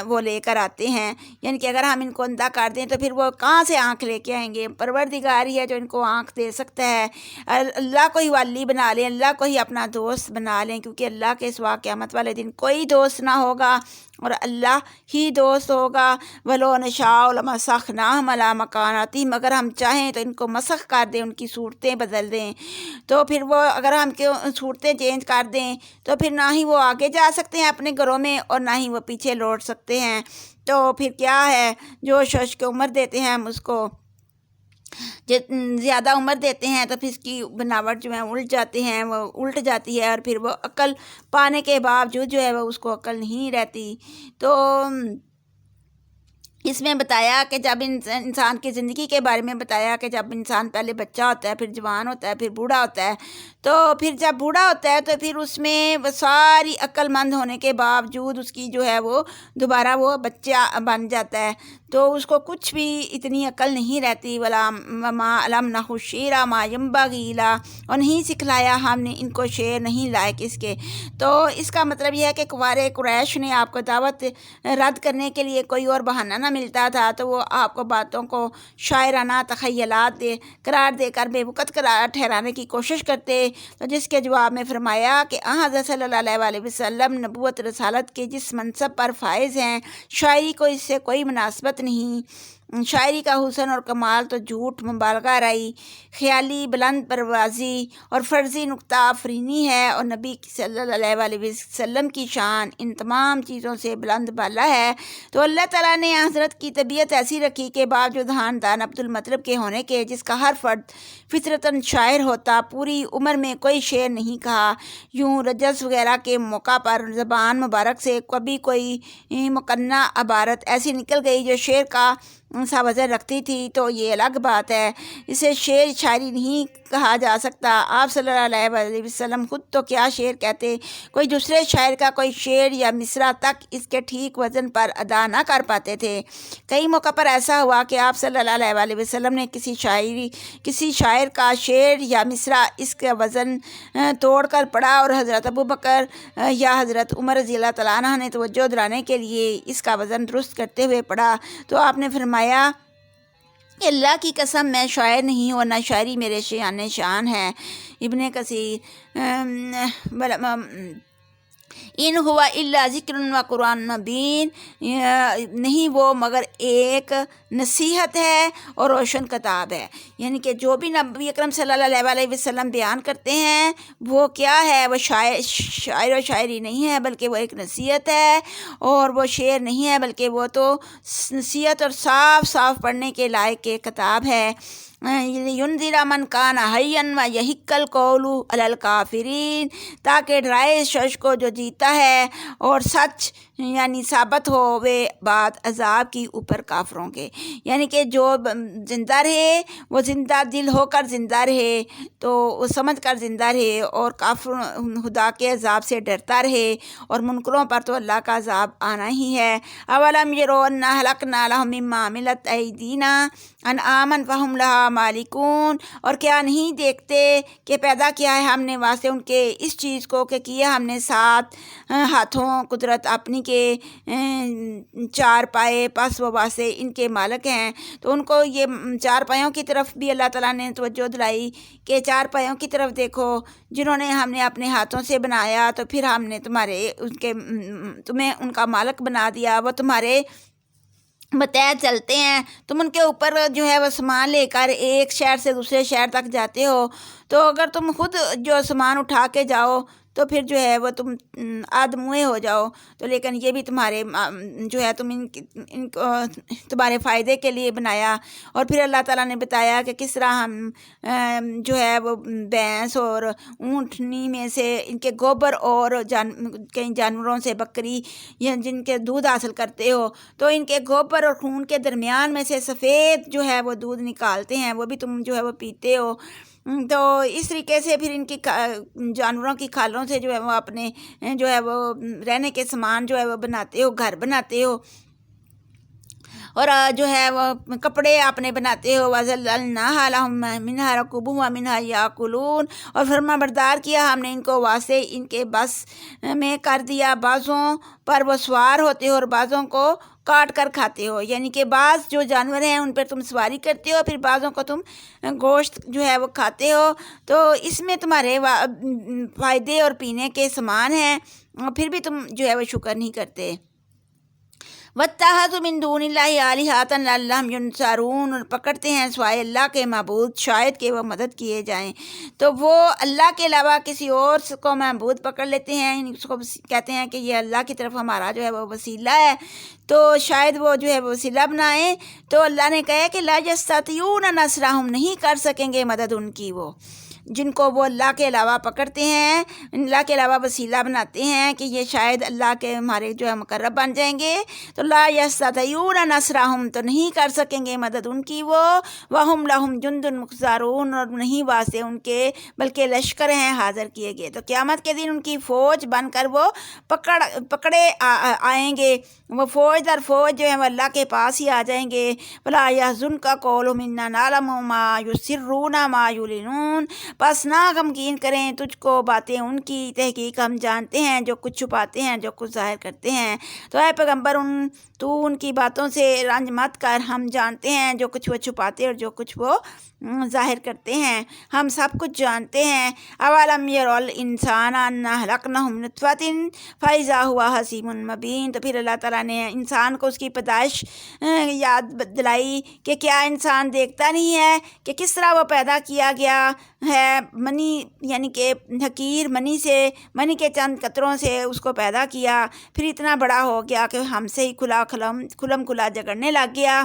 Speaker 1: وہ لے کر آتے ہیں، یعنی کہ اگر ہم ان کو اندھا کر دیں تو پھر وہ کہاں سے آنکھ لے کے آئیں گے؟ پروردگار ہی ہے جو ان کو آنکھ دے سکتا ہے۔ اللہ کو ہی والی بنا لیں، اللہ کو ہی اپنا دوست بنا لیں، کیونکہ اللہ کے سوا قیامت والے دن کوئی دوست نہ ہوگا اور اللہ ہی دوست ہوگا۔ وَلَوْ نَشَاءُ لَمَسَخْنَاهُمْ عَلَىٰ مَكَانَتِهِمْ، اگر ہم چاہیں تو ان کو مسخ کر دیں، ان کی صورتیں بدل دیں، تو پھر وہ اگر ہم صورتیں چینج کر دیں تو پھر نہ ہی وہ آگے جا سکتے ہیں اپنے گھروں میں اور نہ ہی وہ پیچھے لوٹ سکتے ہیں، تو پھر کیا ہے جو شخص کو عمر دیتے ہیں ہم اس کو زیادہ عمر دیتے ہیں تو پھر اس کی بناوٹ جو ہے الٹ جاتے ہیں، وہ الٹ جاتی ہے، اور پھر وہ عقل پانے کے باوجود جو ہے وہ اس کو عقل نہیں رہتی۔ تو اس میں بتایا کہ جب انسان کی زندگی کے بارے میں بتایا کہ جب انسان پہلے بچہ ہوتا ہے، پھر جوان ہوتا ہے، پھر بوڑھا ہوتا ہے، تو پھر جب بوڑھا ہوتا ہے تو پھر اس میں وہ ساری عقل مند ہونے کے باوجود اس کی جو ہے وہ دوبارہ وہ بچہ بن جاتا ہے، تو اس کو کچھ بھی اتنی عقل نہیں رہتی۔ وَلَا مَا عَلَمْنَهُ الشِّعْرَ مَا يَنبَغِي لَهُ، اور نہیں سکھلایا ہم نے ان کو شعر نہیں لائق اس کے۔ تو اس کا مطلب یہ ہے کہ کفار قریش نے آپ کو دعوت رد کرنے کے لیے کوئی اور بہانہ نہ ملتا تھا، تو وہ آپ کو باتوں کو شاعرانہ تخیلات قرار دے کر بے وقت قرار ٹھہرانے کی کوشش کرتے، تو جس کے جواب میں فرمایا کہ حضرت صلی اللہ علیہ وسلم نبوت رسالت کے جس منصب پر فائز ہیں، شاعری کو اس سے کوئی مناسبت نہیں۔ شاعری کا حسن اور کمال تو جھوٹ، مبالغہ رائی، خیالی بلند پروازی اور فرضی نکتہ آفرینی ہے، اور نبی صلی اللہ علیہ وسلم کی شان ان تمام چیزوں سے بلند بالا ہے۔ تو اللہ تعالیٰ نے حضرت کی طبیعت ایسی رکھی کہ باوجود خاندان عبد المطلب کے ہونے کے، جس کا ہر فرد فطرتاً شاعر ہوتا، پوری عمر میں کوئی شعر نہیں کہا۔ یوں رجز وغیرہ کے موقع پر زبان مبارک سے کبھی کوئی مقنع عبارت ایسی نکل گئی جو شعر کا سا وزن رکھتی تھی تو یہ الگ بات ہے، اسے شعر شاعری نہیں کہا جا سکتا۔ آپ صلی اللہ علیہ وسلم خود تو کیا شعر کہتے، کوئی دوسرے شاعر کا کوئی شعر یا مصرع تک اس کے ٹھیک وزن پر ادا نہ کر پاتے تھے۔ کئی موقع پر ایسا ہوا کہ آپ صلی اللہ علیہ وسلم نے کسی شاعر کا شعر یا مصرع اس کا وزن توڑ کر پڑھا، اور حضرت ابوبکر یا حضرت عمر رضی اللہ تعالیٰ عنہ نے توجہ دلانے کے لیے اس کا وزن درست کرتے ہوئے پڑھا، تو آپ نے فرمایا کہ اللہ کی قسم میں شاعر نہیں ہوں، نہ شاعری میرے شان ہے۔ ابن کثیر ان ہوا الا ذکر و قرآن مبین، نہیں وہ مگر ایک نصیحت ہے اور روشن کتاب ہے، یعنی کہ جو بھی نبی اکرم صلی اللہ علیہ وسلم بیان کرتے ہیں وہ کیا ہے، وہ شاعر و شاعری نہیں ہے بلکہ وہ ایک نصیحت ہے، اور وہ شعر نہیں ہے بلکہ وہ تو نصیحت اور صاف صاف پڑھنے کے لائق ایک کتاب ہے۔ ینذر من کان حیا و یحق القول علی الکافرین، تاکہ ڈرائے اس شخص کو جو جیتا ہے اور سچ یعنی ثابت ہوئے بات عذاب کی اوپر کافروں کے، یعنی کہ جو زندہ رہے وہ زندہ دل ہو کر زندہ رہے، تو وہ سمجھ کر زندہ رہے، اور کافر خدا کے عذاب سے ڈرتا رہے، اور منکروں پر تو اللہ کا عذاب آنا ہی ہے۔ اولم یروا انا خلقنا لهم مما عملت ایدینا انعاما فهم لها لہا مالکون، اور کیا نہیں دیکھتے کہ پیدا کیا ہے ہم نے واسطے ان کے اس چیز کو کہ کیا ہم نے ساتھ ہاتھوں قدرت اپنی کے چار پائے، پس وہ واسطے ان کے مالک ہیں۔ تو ان کو یہ چار پایوں کی طرف بھی اللہ تعالیٰ نے توجہ دلائی کہ چار پایوں کی طرف دیکھو، جنہوں نے ہم نے اپنے ہاتھوں سے بنایا، تو پھر ہم نے تمہیں ان کا مالک بنا دیا، وہ تمہارے متحد چلتے ہیں، تم ان کے اوپر جو ہے وہ سامان لے کر ایک شہر سے دوسرے شہر تک جاتے ہو، تو اگر تم خود جو سامان اٹھا کے جاؤ تو پھر جو ہے وہ تم آدموئے ہو جاؤ، تو لیکن یہ بھی تمہارے جو ہے تم ان کو تمہارے فائدے کے لیے بنایا۔ اور پھر اللہ تعالیٰ نے بتایا کہ کس طرح ہم جو ہے وہ بھینس اور اونٹنی میں سے ان کے گوبر اور کئی جانوروں سے بکری یا جن کے دودھ حاصل کرتے ہو، تو ان کے گوبر اور خون کے درمیان میں سے سفید جو ہے وہ دودھ نکالتے ہیں، وہ بھی تم جو ہے وہ پیتے ہو۔ تو اس طریقے سے پھر ان کی جانوروں کی کھالوں سے جو ہے وہ اپنے جو ہے وہ رہنے کے سامان جو ہے وہ بناتے ہو، گھر بناتے ہو، اور جو ہے وہ کپڑے اپنے بناتے ہو۔ وَذَلَّلْنَاهَا لَهُم مِّنْهَا رَكُوبُهُمْ وَمِنْهَا يَأْكُلُونَ، اور فرما بردار کیا ہم نے ان کو واسطے ان کے بس میں کر دیا، بعضوں پر وہ سوار ہوتے ہو اور بعضوں کو کاٹ کر کھاتے ہو، یعنی کہ بعض جو جانور ہیں ان پر تم سواری کرتے ہو، پھر بعضوں کو تم گوشت جو ہے وہ کھاتے ہو، تو اس میں تمہارے فائدے اور پینے کے سامان ہیں، پھر بھی تم جو ہے وہ شکر نہیں کرتے۔ وَاتَّخَذُوا مِن دُونِ اللَّهِ آلِهَةً لَعَلَّهُمْ يُنصَرُونَ، اور پکڑتے ہیں سوائے اللہ کے معبود شاید کہ وہ مدد کیے جائیں، تو وہ اللہ کے علاوہ کسی اور کو معبود پکڑ لیتے ہیں، اس کو کہتے ہیں کہ یہ اللہ کی طرف ہمارا جو ہے وہ وسیلہ ہے، تو شاید وہ جو ہے وہ وسیلہ بنائیں۔ تو اللہ نے کہا کہ لا یستطیعون نصرہم، نہیں کر سکیں گے مدد ان کی، وہ جن کو وہ اللہ کے علاوہ پکڑتے ہیں، اللہ کے علاوہ وسیلہ بناتے ہیں کہ یہ شاید اللہ کے ہمارے جو ہے مقرب بن جائیں گے، تو لا یستطیعون نصرہم، تو نہیں کر سکیں گے مدد ان کی وہ، وہم لہم جند محضرون، اور نہیں واسطے ان کے بلکہ لشکر ہیں حاضر کیے گئے، تو قیامت کے دن ان کی فوج بن کر وہ پکڑے آئیں گے، وہ فوج در فوج جو ہے وہ اللہ کے پاس ہی آ جائیں گے۔ ولا یحزنک قولہم انا نعلم ما یسرون ما یعلنون، بس نہ غمگین کریں تجھ کو باتیں ان کی، تحقیق ہم جانتے ہیں جو کچھ چھپاتے ہیں، جو کچھ ظاہر کرتے ہیں۔ تو اے پیغمبر تو ان کی باتوں سے رنج مت کر، ہم جانتے ہیں جو کچھ وہ چھپاتے اور جو کچھ وہ ظاہر کرتے ہیں، ہم سب کچھ جانتے ہیں۔ اولم یروا الانسان انا خلقناہ من نطفۃ فاذا هو خصیم مبین، تو پھر اللہ تعالیٰ نے انسان کو اس کی پیدائش یاد دلائی کہ کیا انسان دیکھتا نہیں ہے کہ کس طرح وہ پیدا کیا گیا ہے، منی یعنی کہ حقیر منی سے، منی کے چند قطروں سے اس کو پیدا کیا، پھر اتنا بڑا ہو گیا کہ ہم سے ہی کھلم کھلا جگڑنے لگ گیا،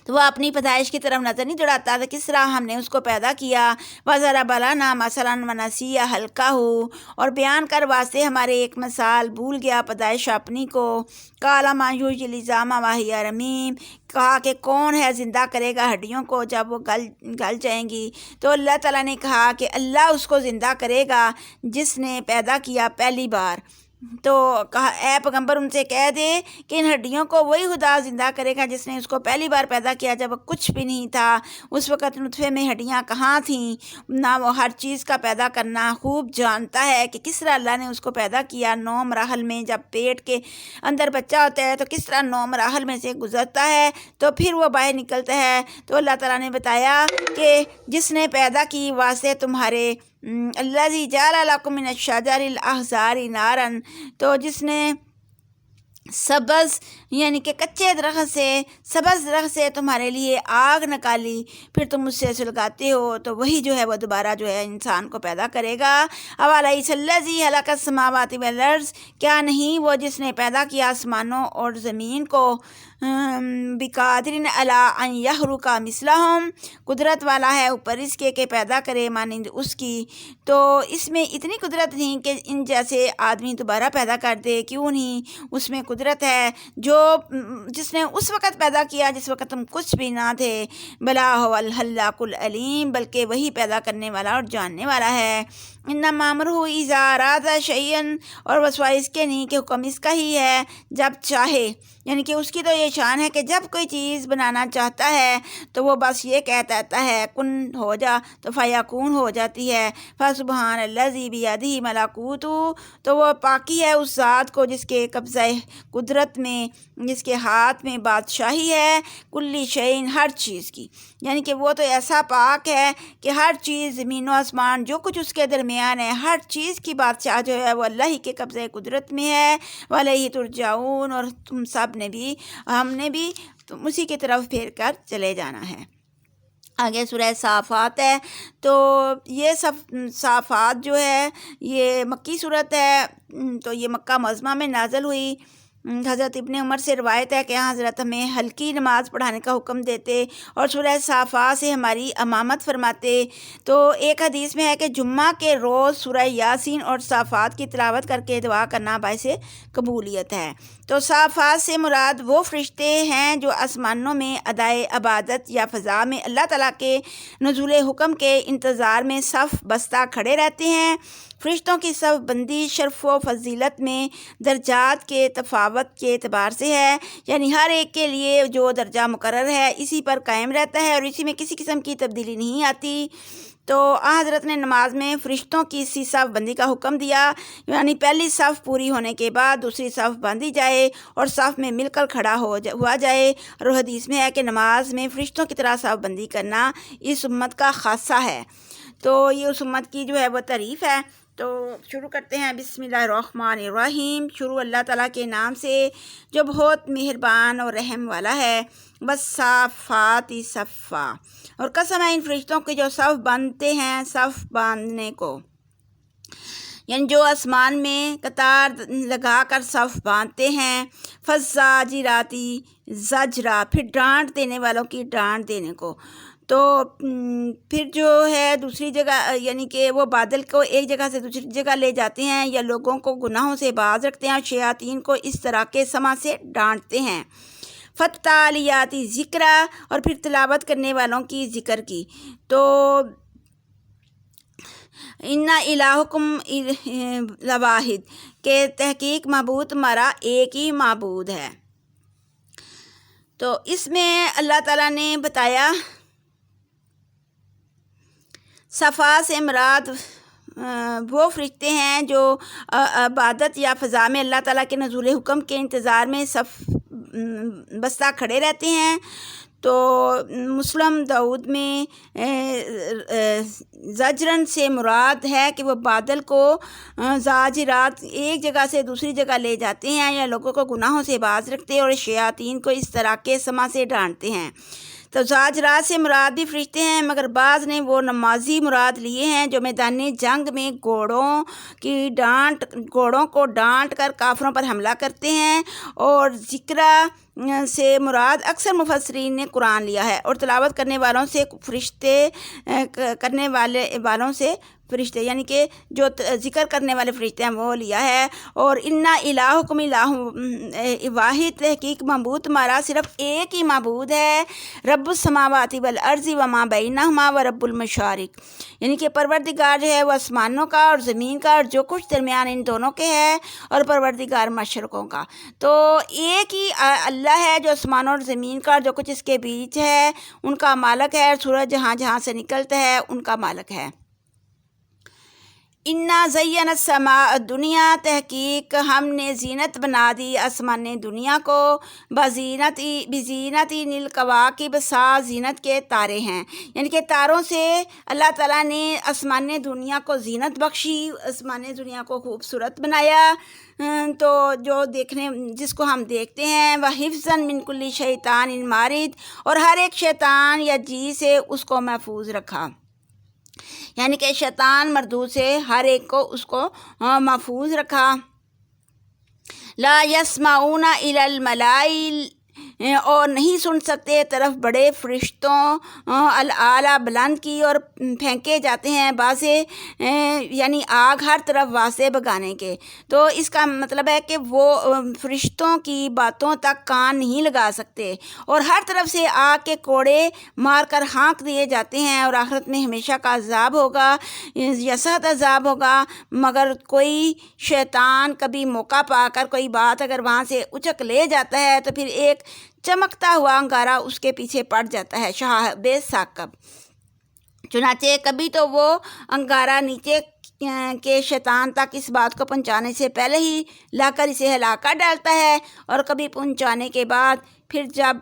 Speaker 1: تو وہ اپنی پیدائش کی طرف نظر نہیں دوڑاتا تھا کس طرح ہم نے اس کو پیدا کیا۔ وَضَرَبَ لَنَا مَثَلًا وَنَسِیَ خَلْقَهُ، اور بیان کر واسطے ہمارے ایک مثال، بھول گیا پیدائش اپنی کو۔ قَالَ مَن یحیی العِظَامَ وَهِیَ رَمِیمٌ، کہا کہ کون ہے زندہ کرے گا ہڈیوں کو جب وہ گل جائیں گی، تو اللہ تعالیٰ نے کہا کہ اللہ اس کو زندہ کرے گا جس نے پیدا کیا پہلی بار۔ تو کہا اے پیغمبر ان سے کہہ دے کہ ان ہڈیوں کو وہی خدا زندہ کرے گا جس نے اس کو پہلی بار پیدا کیا جب وہ کچھ بھی نہیں تھا، اس وقت نطفے میں ہڈیاں کہاں تھیں، نہ وہ ہر چیز کا پیدا کرنا خوب جانتا ہے کہ کس طرح اللہ نے اس کو پیدا کیا 9 مراحل میں، جب پیٹ کے اندر بچہ ہوتا ہے تو کس طرح 9 مراحل میں سے گزرتا ہے تو پھر وہ باہر نکلتا ہے۔ تو اللہ تعالیٰ نے بتایا کہ جس نے پیدا کی واسطے تمہارے الذی جعل لکم من الشجر الاخضر نارا، تو جس نے سبز یعنی کہ کچے درخت سے، سبز درخت سے تمہارے لیے آگ نکالی، پھر تم اس سے سلگاتے ہو، تو وہی جو ہے وہ دوبارہ جو ہے انسان کو پیدا کرے گا۔ اولیس الذی خلق السماوات والارض، کیا نہیں وہ جس نے پیدا کیا آسمانوں اور زمین کو، بقادر علی ان یخلق مثلہم، قدرت والا ہے اوپر اس کے کہ پیدا کرے مانند اس کی، تو اس میں اتنی قدرت نہیں کہ ان جیسے آدمی دوبارہ پیدا کر دے، کیوں نہیں، اس میں قدرت ہے جو جس نے اس وقت پیدا کیا جس وقت تم کچھ بھی نہ تھے، بلا هو الخلاق العلیم، بلکہ وہی پیدا کرنے والا اور جاننے والا ہے۔ انما امرہ اذا اراد شیئا، اور وسوائے اس کے نہیں کہ حکم اس کا ہی ہے جب چاہے یعنی کہ اس کی تو یہ شان ہے کہ جب کوئی چیز بنانا چاہتا ہے تو وہ بس یہ کہتا ہے کن ہو جا تو فیکون ہو جاتی ہے۔ فسبحان الذی بیدہ ملکوت، تو وہ پاکی ہے اس ذات کو جس کے قبضہ قدرت میں، جس کے ہاتھ میں بادشاہی ہے، کلی شیء ہر چیز کی، یعنی کہ وہ تو ایسا پاک ہے کہ ہر چیز، زمین و آسمان، جو کچھ اس کے درمیان ہے، ہر چیز کی بادشاہ جو ہے وہ اللہ ہی کے قبضہ قدرت میں ہے۔ وَإِلَیْهِ تُرْجَعُونَ، اور تم سب نے بھی، ہم نے بھی تم اسی کی طرف پھیر کر چلے جانا ہے۔ آگے سورہ صافات ہے، تو یہ صافات جو ہے یہ مکی صورت ہے، تو یہ مکہ معظمہ میں نازل ہوئی۔ حضرت ابن عمر سے روایت ہے کہ حضرت ہمیں ہلکی نماز پڑھانے کا حکم دیتے اور سورہ صافات سے ہماری امامت فرماتے۔ تو ایک حدیث میں ہے کہ جمعہ کے روز سورہ یاسین اور صافات کی تلاوت کر کے دعا کرنا باعث قبولیت ہے۔ تو صافات سے مراد وہ فرشتے ہیں جو آسمانوں میں ادائے عبادت یا فضا میں اللہ تعالیٰ کے نزول حکم کے انتظار میں صف بستہ کھڑے رہتے ہیں۔ فرشتوں کی صف بندی شرف و فضیلت میں درجات کے تفاوت کے اعتبار سے ہے، یعنی ہر ایک کے لیے جو درجہ مقرر ہے اسی پر قائم رہتا ہے اور اسی میں کسی قسم کی تبدیلی نہیں آتی۔ تو حضرت نے نماز میں فرشتوں کی اسی صف بندی کا حکم دیا، یعنی پہلی صف پوری ہونے کے بعد دوسری صف باندھی جائے اور صف میں مل کر کھڑا ہوا جائے۔ اور حدیث میں ہے کہ نماز میں فرشتوں کی طرح صف بندی کرنا اس امت کا خاصہ ہے۔ تو یہ اس امت کی جو ہے وہ تعریف ہے۔ تو شروع کرتے ہیں، بسم اللہ الرحمن الرحیم، شروع اللہ تعالیٰ کے نام سے جو بہت مہربان اور رحم والا ہے۔ والصافات صفا، اور قسم ہے ان فرشتوں کے جو صف باندھتے ہیں، صف باندھنے کو، یعنی جو آسمان میں قطار لگا کر صف باندھتے ہیں۔ فالزاجراتی زجرا، پھر ڈانٹ دینے والوں کی ڈانٹ دینے کو۔ تو پھر جو ہے دوسری جگہ، یعنی کہ وہ بادل کو ایک جگہ سے دوسری جگہ لے جاتے ہیں یا لوگوں کو گناہوں سے باز رکھتے ہیں اور شیاطین کو اس طرح کے سما سے ڈانٹتے ہیں۔ فالتالیاتی ذکرا، اور پھر تلاوت کرنے والوں کی ذکر کی۔ تو ان الہکم لواحد، کہ تحقیق معبود تمہارا ایک ہی معبود ہے۔ تو اس میں اللہ تعالیٰ نے بتایا صفا سے مراد وہ فرشتے ہیں جو عبادت یا فضا میں اللہ تعالیٰ کے نزول حکم کے انتظار میں صف بستہ کھڑے رہتے ہیں۔ تو مسلم داؤد میں زجرن سے مراد ہے کہ وہ بادل کو زاجرات ایک جگہ سے دوسری جگہ لے جاتے ہیں یا لوگوں کو گناہوں سے باز رکھتے ہیں اور شیاطین کو اس طرح کے سما سے ڈانٹتے ہیں۔ تو زاجرات سے مراد بھی فرشتے ہیں، مگر بعض نے وہ نمازی مراد لیے ہیں جو میدان جنگ میں گھوڑوں کو ڈانٹ کر کافروں پر حملہ کرتے ہیں۔ اور ذکرہ سے مراد اکثر مفسرین نے قرآن لیا ہے، اور تلاوت کرنے والوں سے فرشتے یعنی کہ جو ذکر کرنے والے فرشتے ہیں وہ لیا ہے۔ اور انا الہکم الہ واحد، تحقیق معبود تمہارا صرف ایک ہی معبود ہے۔ رب السماوات والارض وما بینہما ورب المشارق، یعنی کہ پروردگار جو ہے وہ آسمانوں کا اور زمین کا اور جو کچھ درمیان ان دونوں کے ہے، اور پروردگار مشرقوں کا۔ تو ایک ہی اللہ ہے جو آسمانوں اور زمین کا اور جو کچھ اس کے بیچ ہے ان کا مالک ہے، اور سورج جہاں جہاں سے نکلتا ہے ان کا مالک ہے۔ انا زین السماء الدنیا، تحقیق ہم نے زینت بنا دی آسمان دنیا کو، بزینت الکواکب، ساز زینت کے تارے ہیں، یعنی کہ تاروں سے اللہ تعالیٰ نے آسمان دنیا کو زینت بخشی، آسمان دنیا کو خوبصورت بنایا۔ تو جو جس کو ہم دیکھتے ہیں، وہ حفظاً من کل شیطان مارد، اور ہر ایک شیطان یا جی سے اس کو محفوظ رکھا، یعنی کہ شیطان مردود سے ہر ایک کو اس کو محفوظ رکھا۔ لا یسمعون الی الملاء اور نہیں سن سکتے طرف بڑے فرشتوں اعلیٰ بلند کی اور پھینکے جاتے ہیں بازے یعنی آگ ہر طرف واسے بگانے کے۔ تو اس کا مطلب ہے کہ وہ فرشتوں کی باتوں تک کان نہیں لگا سکتے اور ہر طرف سے آگ کے کوڑے مار کر ہانک دیے جاتے ہیں اور آخرت میں ہمیشہ کا عذاب ہوگا یا سخت عذاب ہوگا۔ مگر کوئی شیطان کبھی موقع پا کر کوئی بات اگر وہاں سے اچک لے جاتا ہے تو پھر ایک چمکتا ہوا انگارہ اس کے پیچھے پڑ جاتا ہے۔ شہاب ثاقب۔ چنانچہ کبھی تو وہ انگارہ نیچے کے شیطان تک اس بات کو پہنچانے سے پہلے ہی لا کر اسے ہلا کر ڈالتا ہے اور کبھی پہنچانے کے بعد پھر جب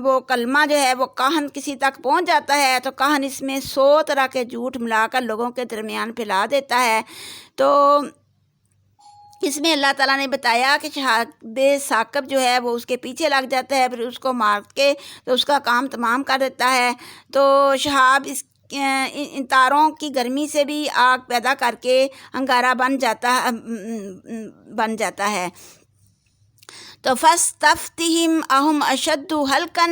Speaker 1: وہ کلمہ جو ہے وہ کاہن کسی تک پہنچ جاتا ہے تو کاہن اس میں 100 طرح کے جھوٹ ملا کر لوگوں کے درمیان پھیلا دیتا ہے۔ تو اس میں اللہ تعالیٰ نے بتایا کہ شہاب ثاقب جو ہے وہ اس کے پیچھے لگ جاتا ہے، پھر اس کو مار کے تو اس کا کام تمام کر دیتا ہے۔ تو شہاب ان تاروں کی گرمی سے بھی آگ پیدا کر کے انگارہ بن جاتا ہے۔ تو فاستفتہم اہم اشد خلقا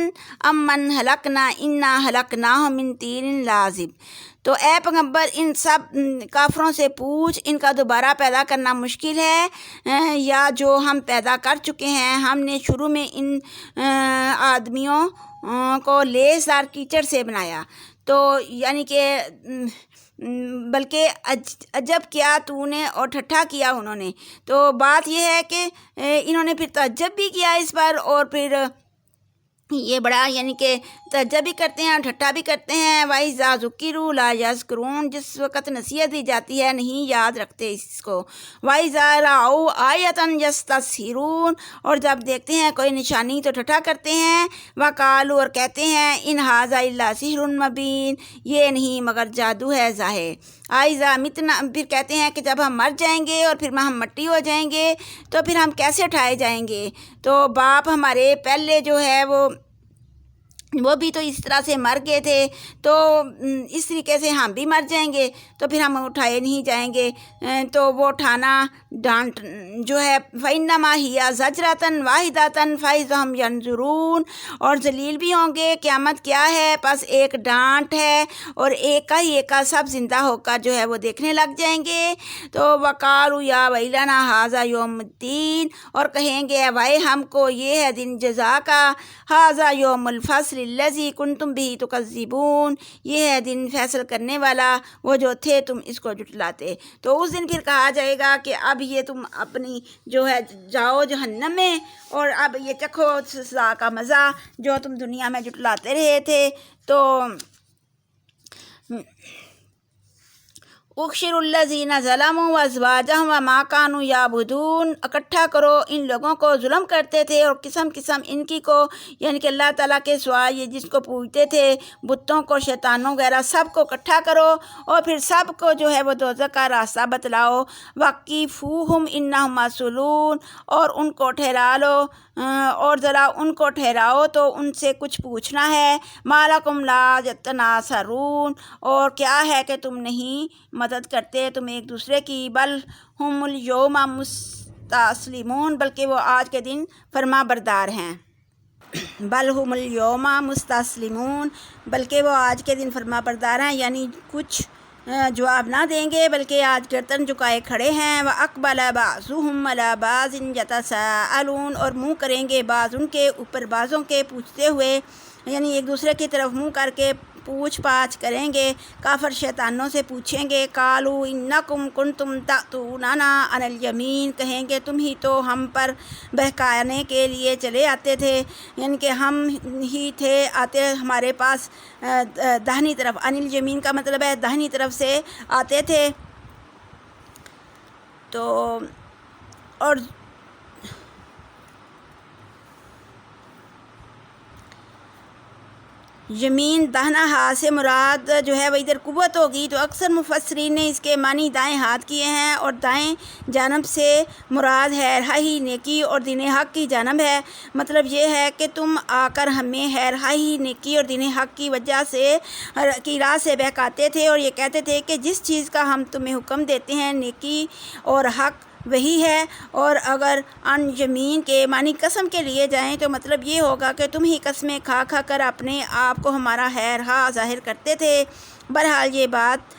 Speaker 1: ام من خلقنا انا خلقناہم من طین لازب۔ تو اے پیغمبر ان سب کافروں سے پوچھ ان کا دوبارہ پیدا کرنا مشکل ہے یا جو ہم پیدا کر چکے ہیں۔ ہم نے شروع میں ان آدمیوں کو لیسدار کیچڑ سے بنایا۔ تو یعنی کہ بلکہ عجب کیا تو نے اور ٹھٹھا کیا انہوں نے۔ تو بات یہ ہے کہ انہوں نے پھر تعجب بھی کیا اس پر اور پھر یہ بڑا یعنی کہ تعجب بھی کرتے ہیں اور ٹھٹھا بھی کرتے ہیں۔ وَإِذَا ذُكِّرُوا لَا يَذْكُرُونَ، جس وقت نصیحت دی جاتی ہے نہیں یاد رکھتے اس کو۔ وَإِذَا رَأَوْا آیَةً يَسْتَسْخِرُونَ، اور جب دیکھتے ہیں کوئی نشانی تو ٹھٹھا کرتے ہیں۔ وَقَالُوا، اور کہتے ہیں إِنْ هَٰذَا إِلَّا سِحْرٌ مُّبِينٌ، یہ نہیں مگر جادو ہے ظاہر۔ آئزہ متنا، پھر کہتے ہیں کہ جب ہم مر جائیں گے اور پھر ہم مٹی ہو جائیں گے تو پھر ہم کیسے اٹھائے جائیں گے؟ تو باپ ہمارے پہلے جو ہے وہ بھی تو اس طرح سے مر گئے تھے، تو اس طریقے سے ہم بھی مر جائیں گے تو پھر ہم اٹھائے نہیں جائیں گے۔ تو وہ اٹھانا ڈانٹ جو ہے فَإِنَّمَا هِيَ زَجْرَةً وَاحِدَةً فَإِذَا هُمْ يَنظُرُونَ، اور ذلیل بھی ہوں گے۔ قیامت کیا ہے؟ بس ایک ڈانٹ ہے اور ایک کا سب زندہ ہو کر جو ہے وہ دیکھنے لگ جائیں گے۔ تو وَقَالُوا يَا وَيْلَنَا هَٰذَا يَوْمُ الدِّينِ، اور کہیں گے وائے ہم کو، یہ ہے دن جزا کا۔ هَٰذَا يَوْمُ الْفَصْلِ الذی کنتم بہ تکذبون، یہ ہے دن فیصل کرنے والا، وہ جو تھے تم اس کو جھٹلاتے۔ تو اس دن پھر کہا جائے گا کہ اب یہ تم اپنی جو ہے جاؤ جہنم میں اور اب یہ چکھو سزا کا مزہ جو تم دنیا میں جھٹلاتے رہے تھے۔ تو احشروا الذین ظلموا وازواجہم وما کانوا یعبدون، اکٹھا کرو ان لوگوں کو ظلم کرتے تھے اور قسم قسم ان کی کو، یعنی کہ اللہ تعالیٰ کے سوا یہ جس کو پوجتے تھے بتوں کو، شیطانوں وغیرہ، سب کو اکٹھا کرو اور پھر سب کو جو ہے وہ دوزخ کا راستہ بتلاؤ۔ وقفوہم انہم مسئولون، اور ان کو ٹھہرا لو اور ذرا ان کو ٹھہراؤ تو ان سے کچھ پوچھنا ہے۔ ما لکم لا تناصرون، اور کیا ہے کہ تم نہیں مدد کرتے تم ایک دوسرے کی۔ بل ہم الیوم مستسلمون، بلکہ وہ آج کے دن فرما بردار ہیں۔ بل ہم الیوم مستسلمون، بلکہ وہ آج کے دن فرما بردار ہیں، یعنی کچھ جواب نہ دیں گے بلکہ آج گردن جھکائے کھڑے ہیں۔ وَأَقْبَلَ بَعْضُهُمْ عَلَىٰ بَعْضٍ يَتَسَاءَلُونَ، اور منہ کریں گے بعض ان کے اوپر بعضوں کے پوچھتے ہوئے، یعنی ایک دوسرے کی طرف منہ کر کے پوچھ پاچھ کریں گے۔ کافر شیطانوں سے پوچھیں گے، قالوا انکم کنتم تأتوننا عن الیمین، کہیں گے تم ہی تو ہم پر بہکانے کے لیے چلے آتے تھے، یعنی کہ ہم ہی تھے آتے ہمارے پاس داہنی طرف۔ عن الیمین کا مطلب ہے داہنی طرف سے آتے تھے۔ تو اور یمین داہنا ہاتھ سے مراد جو ہے وہ ادھر قوت ہوگی، تو اکثر مفسرین نے اس کے معنی دائیں ہاتھ کیے ہیں، اور دائیں جانب سے مراد ہے رہائی نیکی اور دین حق کی جانب ہے۔ مطلب یہ ہے کہ تم آ کر ہمیں رہائی نیکی اور دین حق کی وجہ سے کی راہ سے بہکاتے تھے اور یہ کہتے تھے کہ جس چیز کا ہم تمہیں حکم دیتے ہیں نیکی اور حق وہی ہے، اور اگر ان یمین کے معنی قسم کے لیے جائیں تو مطلب یہ ہوگا کہ تم ہی قسمیں کھا کھا کر اپنے آپ کو ہمارا خیرخواہ ظاہر کرتے تھے۔ بہرحال یہ بات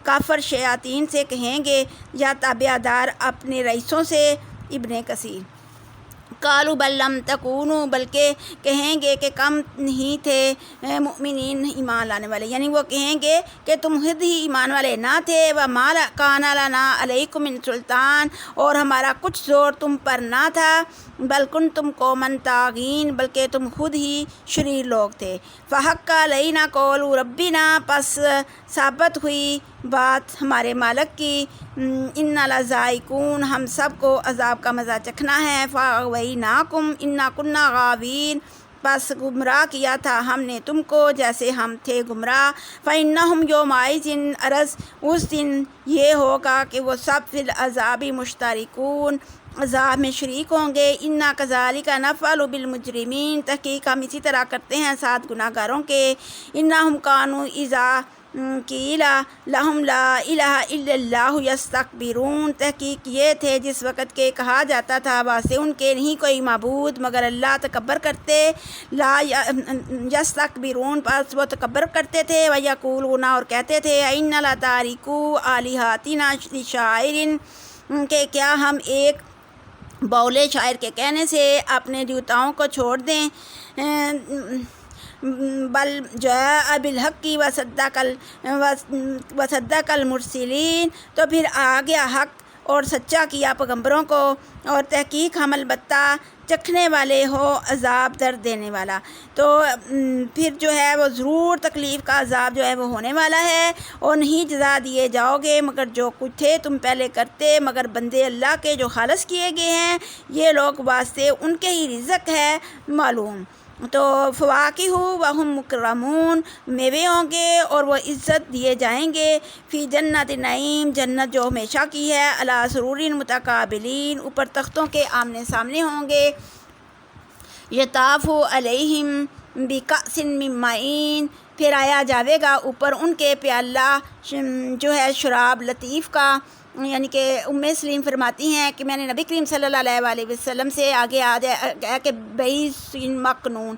Speaker 1: کافر شیاطین سے کہیں گے یا تابع دار اپنے رئیسوں سے۔ ابن کثیر۔ قالوا بل لم تکونوا، بلکہ کہیں گے کہ کم نہیں تھے مؤمنین ایمان لانے والے، یعنی وہ کہیں گے کہ تم خود ہی ایمان والے نہ تھے۔ وما کان لنا علیکم من سلطان، اور ہمارا کچھ زور تم پر نہ تھا۔ بل کنتم قوما طاغین، بلکہ تم خود ہی شریر لوگ تھے۔ فحق علینا قول ربنا، پس ثابت ہوئی بات ہمارے مالک کی، انا لذائقون، ہم سب کو عذاب کا مزہ چکھنا ہے۔ فاغویناکم انا کنا غاوین، پس گمراہ کیا تھا ہم نے تم کو جیسے ہم تھے گمراہ۔ فإنہم یومئذ، عرض اس دن یہ ہوگا کہ وہ سب فی العذاب مشترکون، عذاب میں شریک ہوں گے۔ انا کذالک نفعل بالمجرمین، تحقیق ہم اسی طرح کرتے ہیں ساتھ گناہ گاروں کے۔ انہم کانوا اذا قیل لہم لا الہ الا اللہ یستکبرون، تحقیق یہ تھے جس وقت کہ کہا جاتا تھا واسطے ان کے نہیں کوئی معبود مگر اللہ، تکبر کرتے۔ لا یستکبرون، پس وہ تکبر کرتے تھے۔ ویقولون، اور کہتے تھے انا لتارکو آلہتنا لشاعر، کہ کیا ہم ایک بولے شاعر کے کہنے سے اپنے دیوتاؤں کو چھوڑ دیں۔ بل جاء بالحق وصدق المرسلین، تو پھر آ گیا حق اور سچا کیا پیغمبروں کو، اور تحقیق ہم البتہ چکھنے والے ہو عذاب درد دینے والا۔ تو پھر جو ہے وہ ضرور تکلیف کا عذاب جو ہے وہ ہونے والا ہے، اور نہیں جزا دیے جاؤ گے مگر جو کچھ تھے تم پہلے کرتے، مگر بندے اللہ کے جو خالص کیے گئے ہیں، یہ لوگ واسطے ان کے ہی رزق ہے معلوم۔ تو فواکہ وہم مکرمون، میوے ہوں گے اور وہ عزت دیے جائیں گے۔ فی جنت نعیم، جنت جو ہمیشہ کی ہے۔ علی سرور متقابلین، اوپر تختوں کے آمنے سامنے ہوں گے۔ یطاف علیہم بکأس من معین، پھر آیا جاوے گا اوپر ان کے پیالہ جو ہے شراب لطیف کا، یعنی کہ ام سلیم فرماتی ہیں کہ میں نے نبی کریم صلی اللہ علیہ وسلم سے آگے آ گیا کہ بیض مکنون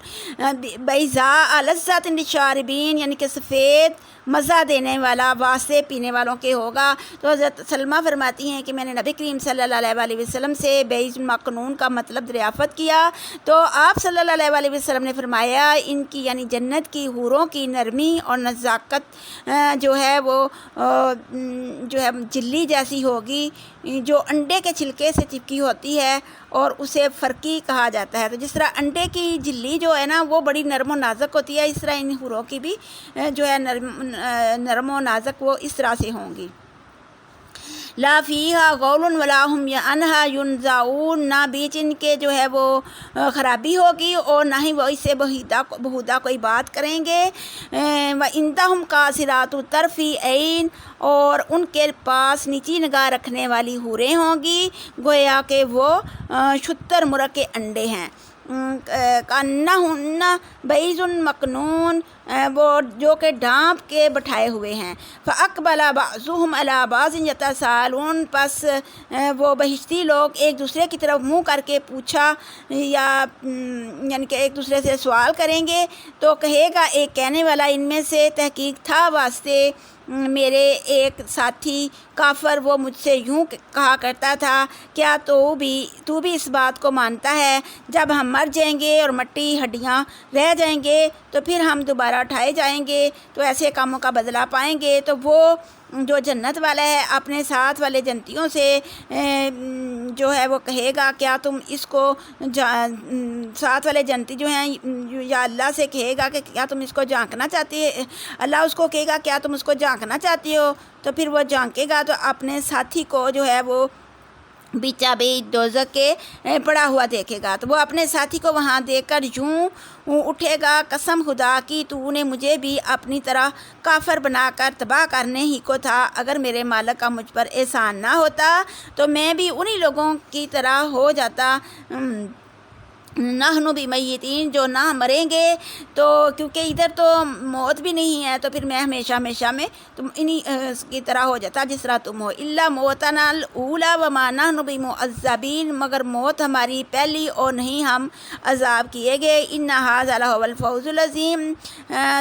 Speaker 1: بیضاء لذۃ للشاربین، یعنی کہ سفید مزہ دینے والا واسطے پینے والوں کے ہوگا۔ تو حضرت سلمہ فرماتی ہیں کہ میں نے نبی کریم صلی اللہ علیہ وسلم سے بیض مکنون کا مطلب دریافت کیا، تو آپ صلی اللہ علیہ وسلم نے فرمایا ان کی یعنی جنت کی حوروں کی نرمی اور نزاکت جو ہے وہ جو ہے جلی جیسی ہوگی، جو انڈے کے چھلکے سے چپکی ہوتی ہے اور اسے فرقی کہا جاتا ہے۔ تو جس طرح انڈے کی جلی جو ہے نا وہ بڑی نرم و نازک ہوتی ہے، اس طرح ان حوروں کی بھی جو ہے نرم و نازک وہ اس طرح سے ہوں گی۔ لا فیہا غول ولا ہم عنہا ینزعون، نہ بیچ ان کے جو ہے وہ خرابی ہوگی اور نہ ہی وہ اس سے بہودہ کوئی بات کریں گے۔ وعندہم قاصرات الطرف عین، اور ان کے پاس نیچی نگاہ رکھنے والی حوریں ہوں گی گویا کہ وہ شتر مرغ کے انڈے ہیں۔ کأنہن بیض مکنون، وہ جو کہ ڈانپ کے بٹھائے ہوئے ہیں۔ فأقبل بعضهم علی بعض یتساءلون، پس وہ بہشتی لوگ ایک دوسرے کی طرف منہ کر کے پوچھا یا یعنی کہ ایک دوسرے سے سوال کریں گے، تو کہے گا ایک کہنے والا ان میں سے تحقیق تھا واسطے میرے ایک ساتھی کافر، وہ مجھ سے یوں کہا کرتا تھا کیا تو بھی اس بات کو مانتا ہے جب ہم مر جائیں گے اور مٹی ہڈیاں رہ جائیں گے تو پھر ہم دوبارہ اٹھائے جائیں گے تو ایسے کاموں کا بدلہ پائیں گے؟ تو وہ جو جنت والا ہے اپنے ساتھ والے جنتیوں سے جو ہے وہ کہے گا کیا تم اس کو ساتھ والے جنتی جو ہیں یا اللہ سے کہے گا کہ کیا تم اس کو جھانکنا چاہتے ہیں، اللہ اس کو کہے گا کیا تم اس کو جھانکنا چاہتے ہو، تو پھر وہ جھانکے گا تو اپنے ساتھی کو جو ہے وہ بیچا بیچ دوزخ کے پڑا ہوا دیکھے گا، تو وہ اپنے ساتھی کو وہاں دیکھ کر یوں اٹھے گا قسم خدا کی تو نے مجھے بھی اپنی طرح کافر بنا کر تباہ کرنے ہی کو تھا، اگر میرے مالک کا مجھ پر احسان نہ ہوتا تو میں بھی انہی لوگوں کی طرح ہو جاتا نحن بمیتین، جو نہ مریں گے، تو کیونکہ ادھر تو موت بھی نہیں ہے، تو پھر میں ہمیشہ ہمیشہ میں تم انہی کی طرح ہو جاتا جس طرح تم ہو۔ الا موتنا الاولی وما نحن بمعذبین، مگر موت ہماری پہلی اور نہیں ہم عذاب کیے گئے۔ ان ھذا لہو الفوز العظیم،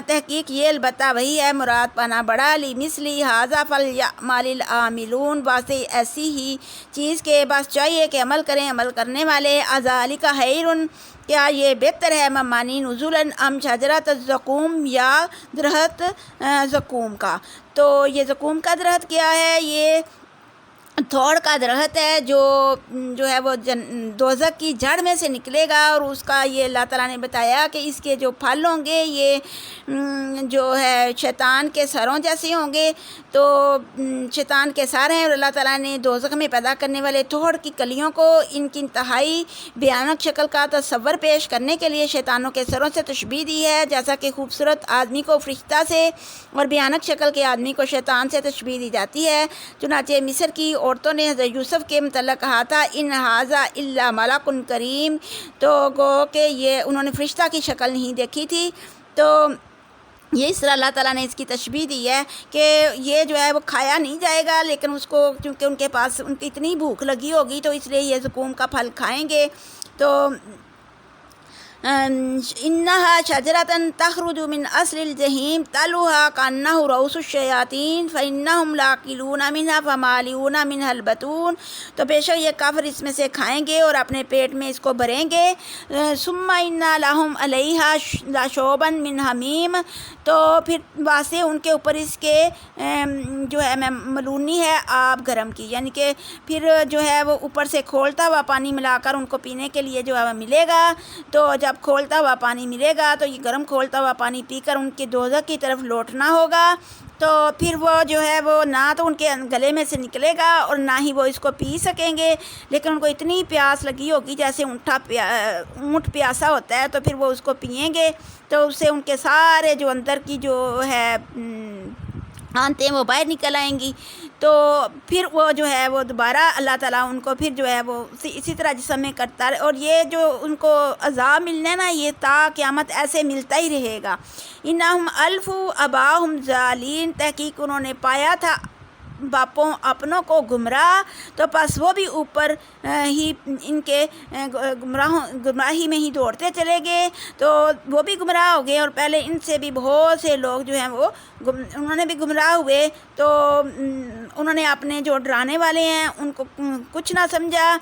Speaker 1: تحقیق یہ البتہ وہی ہے مراد پانا بڑا، لمثلی ھذا فلیعمل العاملون، واسطے ایسی ہی چیز کے بس چاہیے کہ عمل کریں عمل کرنے والے۔ اذالک خیر، کیا یہ بہتر ہے، ممانی نزولاً ام شجرۃ الزقوم، یا درخت زقوم کا؟ تو یہ زقوم کا درخت کیا ہے؟ یہ تھوڑ کا درخت ہے جو ہے وہ دوزخ کی جڑ میں سے نکلے گا، اور اس کا یہ اللہ تعالیٰ نے بتایا کہ اس کے جو پھل ہوں گے یہ جو ہے شیطان کے سروں جیسے ہوں گے۔ تو شیطان کے سر ہیں، اور اللہ تعالیٰ نے دوزخ میں پیدا کرنے والے تھوڑ کی کلیوں کو ان کی انتہائی بھیانک شکل کا تصور پیش کرنے کے لیے شیطانوں کے سروں سے تشبیہ دی ہے، جیسا کہ خوبصورت آدمی کو فرشتہ سے اور بھیانک شکل کے آدمی کو شیطان سے تشبیہ دی جاتی ہے۔ چنانچہ مصر کی عورتوں نے حضرت یوسف کے متعلق کہا تھا ان ھذا الا ملک کریم، تو گو کہ یہ انہوں نے فرشتہ کی شکل نہیں دیکھی تھی۔ تو یہ اس طرح اللہ تعالیٰ نے اس کی تشبیہ دی ہے کہ یہ جو ہے وہ کھایا نہیں جائے گا، لیکن اس کو چونکہ ان کے پاس ان کی اتنی بھوک لگی ہوگی تو اس لیے یہ زقوم کا پھل کھائیں گے۔ تو انہا شجرۃ تخرج من اصل الجحیم طلعها کانہ رؤوس الشیاطین فانہم لاکلون منہا فمالئون منہا البطون، تو بے شک یہ کافر اس میں سے کھائیں گے اور اپنے پیٹ میں اس کو بھریں گے۔ ثم ان لہم علیہا لشوبا من حمیم، تو پھر واسطے ان کے اوپر اس کے جو ہے ملونی ہے آب گرم کی، یعنی کہ پھر جو ہے وہ اوپر سے کھولتا ہوا پانی ملا کر ان کو پینے کے لیے جو ہے وہ ملے گا۔ تو جب کھولتا ہوا پانی ملے گا تو یہ گرم کھولتا ہوا پانی پی کر ان کے دوزخ کی طرف لوٹنا ہوگا، تو پھر وہ جو ہے وہ نہ تو ان کے گلے میں سے نکلے گا اور نہ ہی وہ اس کو پی سکیں گے، لیکن ان کو اتنی پیاس لگی ہوگی جیسے اونٹ پیاسا ہوتا ہے، تو پھر وہ اس کو پئیں گے تو اس سے ان کے سارے جو اندر کی جو ہے آنتیں وہ باہر نکل آئیں گی۔ تو پھر وہ جو ہے وہ دوبارہ اللہ تعالیٰ ان کو پھر جو ہے وہ اسی طرح جسم میں کرتا ہے، اور یہ جو ان کو عذاب ملنا ہے نا یہ تا قیامت ایسے ملتا ہی رہے گا۔ انہم الفوا آباءہم ضالین، تحقیق انہوں نے پایا تھا باپوں اپنوں کو گمراہ، تو پس وہ بھی اوپر ہی ان کے گمراہی میں ہی دوڑتے چلے گئے، تو وہ بھی گمراہ ہو گئے، اور پہلے ان سے بھی بہت سے لوگ جو ہیں وہ انہوں نے بھی گمراہ ہوئے، تو انہوں نے اپنے جو ڈرانے والے ہیں ان کو کچھ نہ سمجھا۔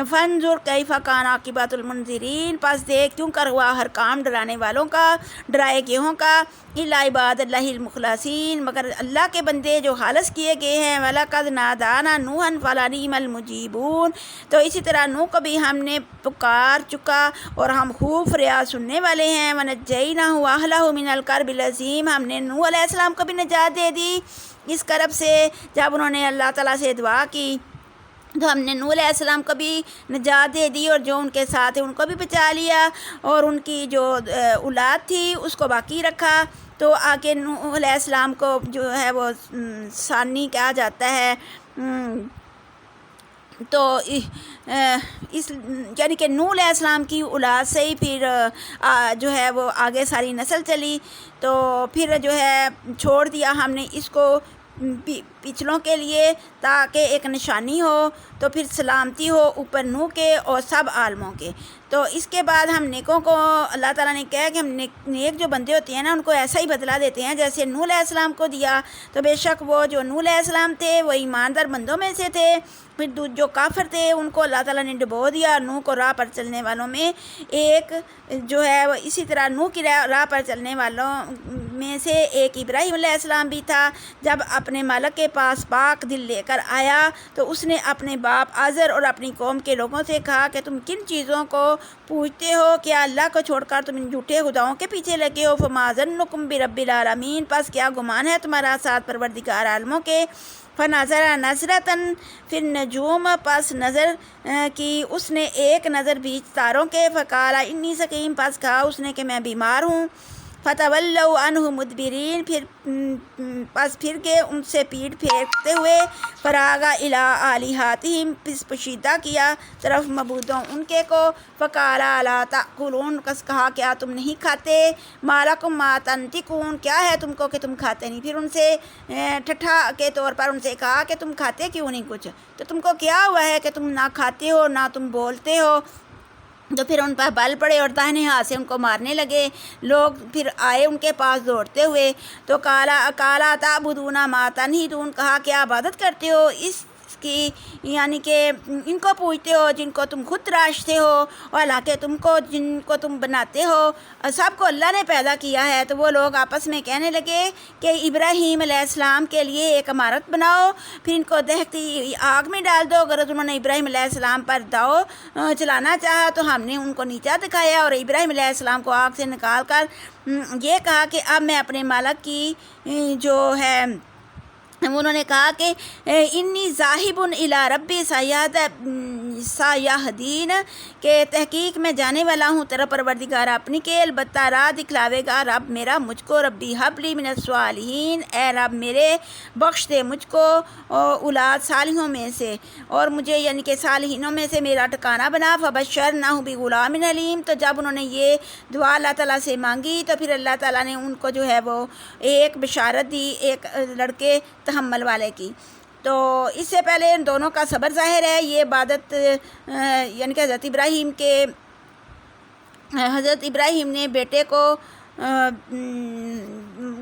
Speaker 1: فانظر کیف کان عاقبۃ المنذرین، پس دیکھ کیوں کر ہوا ہر کام ڈرانے والوں کا، ڈرائے گیہوں کا۔ الا عباد اللہ المخلصین، مگر اللہ کے بندے جو خالص کیے گئے ہیں۔ وَلَقَدْ نَادَانَا نُوحًا فَلَنِعْمَ الْمُجِيبُونَ، تو اسی طرح نوح کو بھی ہم نے پکار چکا اور ہم خوب فریاد سننے والے ہیں۔ وَنَجَّيْنَاهُ وَأَهْلَهُ مِنَ الْكَرْبِ الْعَظِيمِ، ہم نے نوح علیہ السلام کو بھی نجات دے دی اس کرب سے جب انہوں نے اللہ تعالیٰ سے دعا کی، تو ہم نے نوح علیہ السلام کو بھی نجات دے دی، اور جو ان کے ساتھ ان کو بھی بچا لیا، اور ان کی جو اولاد تھی اس کو باقی رکھا۔ تو آگے نوح علیہ السلام کو جو ہے وہ ثانی کہا جاتا ہے، تو اس یعنی کہ نوح علیہ السلام کی اولاد سے ہی پھر جو ہے وہ آگے ساری نسل چلی، تو پھر جو ہے چھوڑ دیا ہم نے اس کو پچھلوں کے لیے تاکہ ایک نشانی ہو، تو پھر سلامتی ہو اوپر نوح کے اور سب عالموں کے۔ تو اس کے بعد ہم نیکوں کو اللہ تعالیٰ نے کہا کہ ہم نیک جو بندے ہوتے ہیں نا ان کو ایسا ہی بدلہ دیتے ہیں جیسے نوح علیہ السلام کو دیا، تو بے شک وہ جو نوح علیہ السلام تھے وہ ایماندار بندوں میں سے تھے، پھر جو کافر تھے ان کو اللہ تعالیٰ نے ڈبو دیا۔ نوح کو راہ پر چلنے والوں میں ایک جو ہے وہ اسی طرح نوح کی راہ پر چلنے والوں میں سے ایک ابراہیم علیہ السلام بھی تھا۔ جب اپنے مالک کے پاس پاک دل لے کر آیا تو اس نے اپنے باپ آزر اور اپنی قوم کے لوگوں سے کہا کہ تم کن چیزوں کو پوچھتے ہو؟ کیا اللہ کو چھوڑ کر تم ان جھوٹے خداؤں کے پیچھے لگے ہو؟ فما ظنکم برب العالمین، پس کیا گمان ہے تمہارا ساتھ پروردگار عالموں کے؟ فنظر نظرتاً فی النجوم، پس نظر کی اس نے ایک نظر بیچ تاروں کے، فقال انی سقیم، پس کہا اس نے کہ میں بیمار ہوں۔ فتولوا عنہ مدبرین، پھر کے ان سے پیٹ پھیرتے ہوئے، فراغا الی آلہتہم، پس پوشیدہ کیا طرف معبودوں ان کے کو، فقال الا تاکلون، کہا کیا تم نہیں کھاتے، ما لکم ما تنطقون، کیا ہے تم کو کہ تم کھاتے نہیں۔ پھر ان سے ٹھٹھا کے طور پر ان سے کہا کہ تم کھاتے کیوں نہیں کچھ، تو تم کو کیا ہوا ہے کہ تم نہ کھاتے ہو نہ تم بولتے ہو۔ تو پھر ان پر بل پڑے اور داہنے ہاتھ سے ان کو مارنے لگے۔ لوگ پھر آئے ان کے پاس دوڑتے ہوئے، تو کالا تعبدون ما تنحتون، کہا کہ عبادت کرتے ہو اس کی، یعنی کہ ان کو پوجتے ہو جن کو تم خود تراشتے ہو، اور حالانکہ جن کو تم بناتے ہو سب کو اللہ نے پیدا کیا ہے۔ تو وہ لوگ آپس میں کہنے لگے کہ ابراہیم علیہ السلام کے لیے ایک عمارت بناؤ، پھر ان کو دہتی آگ میں ڈال دو۔ اگر انہوں نے ابراہیم علیہ السلام پر داؤ چلانا چاہا تو ہم نے ان کو نیچا دکھایا، اور ابراہیم علیہ السلام کو آگ سے نکال کر یہ کہا کہ اب میں اپنے مالک کی جو ہے، انہوں نے کہا کہ انی ذاہب الی ربی سیہدین، کہ تحقیق میں جانے والا ہوں تیرا پروردگار اپنی کے، البتہ راہ دکھلاوے گا رب میرا مجھ کو، ربی حب لی من الصالحین، اے رب میرے بخش دے مجھ کو اولاد صالحوں میں سے، اور مجھے یعنی کہ صالحینوں میں سے میرا ٹھکانہ بنا۔ فبشرناہ بغلام علیم، تو جب انہوں نے یہ دعا اللہ تعالیٰ سے مانگی تو پھر اللہ تعالیٰ نے ان کو جو ہے وہ ایک بشارت دی، ایک لڑکے تحمل والے کی۔ تو اس سے پہلے ان دونوں کا صبر ظاہر ہے، یہ عبادت یعنی کہ حضرت ابراہیم نے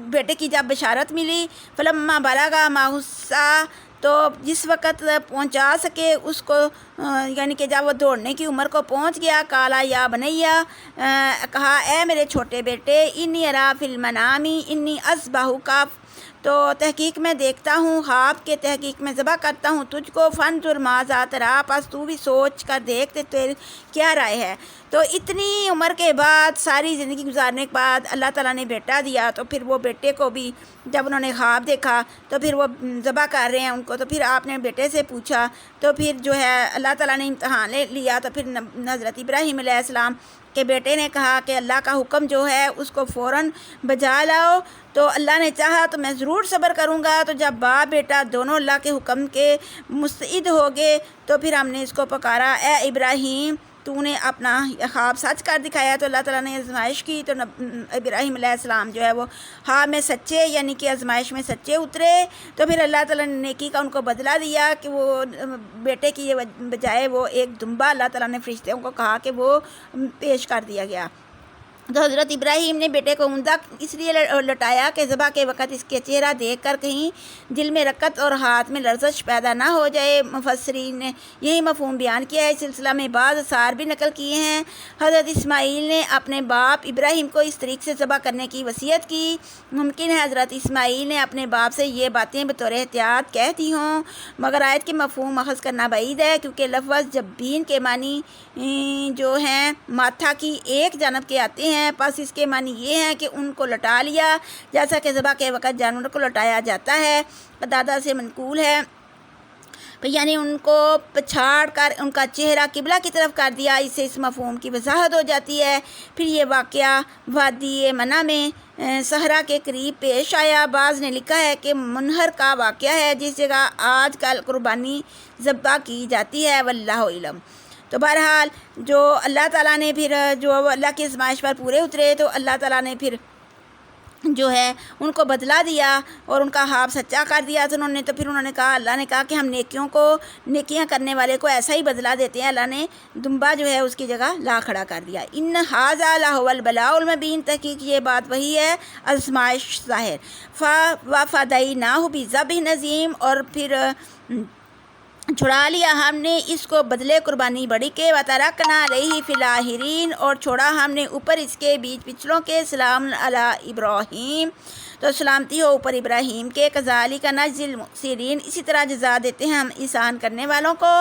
Speaker 1: بیٹے کی جب بشارت ملی، فلما بلغ معہ السعی، تو جس وقت پہنچا سکے اس کو، یعنی کہ جب وہ دوڑنے کی عمر کو پہنچ گیا، کالا یا بنیا، کہا اے میرے چھوٹے بیٹے، انی اری فی المنام انی اذبحک، تو تحقیق میں دیکھتا ہوں، خواب کے تحقیق میں ذبح کرتا ہوں تجھ کو، فانظر ماذا تری، پس تو بھی سوچ کر دیکھ تیری کیا رائے ہے۔ تو اتنی عمر کے بعد، ساری زندگی گزارنے کے بعد اللہ تعالیٰ نے بیٹا دیا، تو پھر وہ بیٹے کو بھی جب انہوں نے خواب دیکھا تو پھر وہ ذبح کر رہے ہیں ان کو، تو پھر آپ نے بیٹے سے پوچھا، تو پھر جو ہے اللہ تعالیٰ نے امتحان لیا، تو پھر حضرت ابراہیم علیہ السلام کے بیٹے نے کہا کہ اللہ کا حکم جو ہے اس کو فوراً بجا لاؤ، تو اللہ نے چاہا تو میں ضرور صبر کروں گا۔ تو جب باپ بیٹا دونوں اللہ کے حکم کے مستعد ہو گئے تو پھر ہم نے اس کو پکارا، اے ابراہیم تو نے اپنا خواب سچ کر دکھایا۔ تو اللہ تعالیٰ نے آزمائش کی، تو ابراہیم علیہ السلام جو ہے وہ خواب میں سچے، یعنی کہ آزمائش میں سچے اترے، تو پھر اللہ تعالیٰ نے نیکی کا ان کو بدلہ دیا کہ وہ بیٹے کی بجائے وہ ایک دمبا اللہ تعالیٰ نے فرشتوں کو کہا کہ وہ پیش کر دیا گیا۔ تو حضرت ابراہیم نے بیٹے کو عمدہ اس لیے لٹایا کہ ذبح کے وقت اس کے چہرہ دیکھ کر کہیں دل میں رکت اور ہاتھ میں لرزش پیدا نہ ہو جائے۔ مفسرین نے یہی مفہوم بیان کیا ہے، اس سلسلہ میں بعض آثار بھی نقل کیے ہیں۔ حضرت اسماعیل نے اپنے باپ ابراہیم کو اس طریق سے ذبح کرنے کی وصیت کی۔ ممکن ہے حضرت اسماعیل نے اپنے باپ سے یہ باتیں بطور احتیاط کہتی ہوں، مگر آیت کے مفہوم اخذ کرنا بعید ہے، کیونکہ لفظ جبین کے معنی جو ہیں ماتھا کی ایک جانب کے آتے ہیں، پس اس کے معنی یہ ہیں کہ ان کو لٹا لیا، جیسا کہ ذبح کے وقت جانور کو لٹایا جاتا ہے۔ دادا سے منقول ہے، یعنی ان کو پچھاڑ کر ان کا چہرہ قبلہ کی طرف کر دیا، اس سے اس مفہوم کی وضاحت ہو جاتی ہے۔ پھر یہ واقعہ وادی منع میں صحرا کے قریب پیش آیا۔ بعض نے لکھا ہے کہ منہر کا واقعہ ہے، جس جگہ آج کل قربانی ذبح کی جاتی ہے، واللہ علم۔ تو بہرحال جو اللہ تعالیٰ نے پھر جو اللہ کی آزمائش پر پورے اترے، تو اللہ تعالیٰ نے پھر جو ہے ان کو بدلا دیا اور ان کا خواب سچا کر دیا۔ تو انہوں نے کہا، اللہ نے کہا کہ ہم نیکیاں کرنے والے کو ایسا ہی بدلا دیتے ہیں۔ اللہ نے دمبا جو ہے اس کی جگہ لا کھڑا کر دیا۔ ان ھذا لہو البلاء المبین، تحقیق یہ بات وہی ہے آزمائش ظاہر۔ وفدیناہ بذبح عظیم، اور پھر چھڑا لیا ہم نے اس کو بدلے قربانی بڑی کے، وترکنا علیہ فی الآخرین، اور چھوڑا ہم نے اوپر اس کے بیچ پچھلوں کے، سلام علی ابراہیم، تو سلامتی ہو اوپر ابراہیم کے، کذالک نجزی المحسنین، اسی طرح جزا دیتے ہیں ہم احسان کرنے والوں کو۔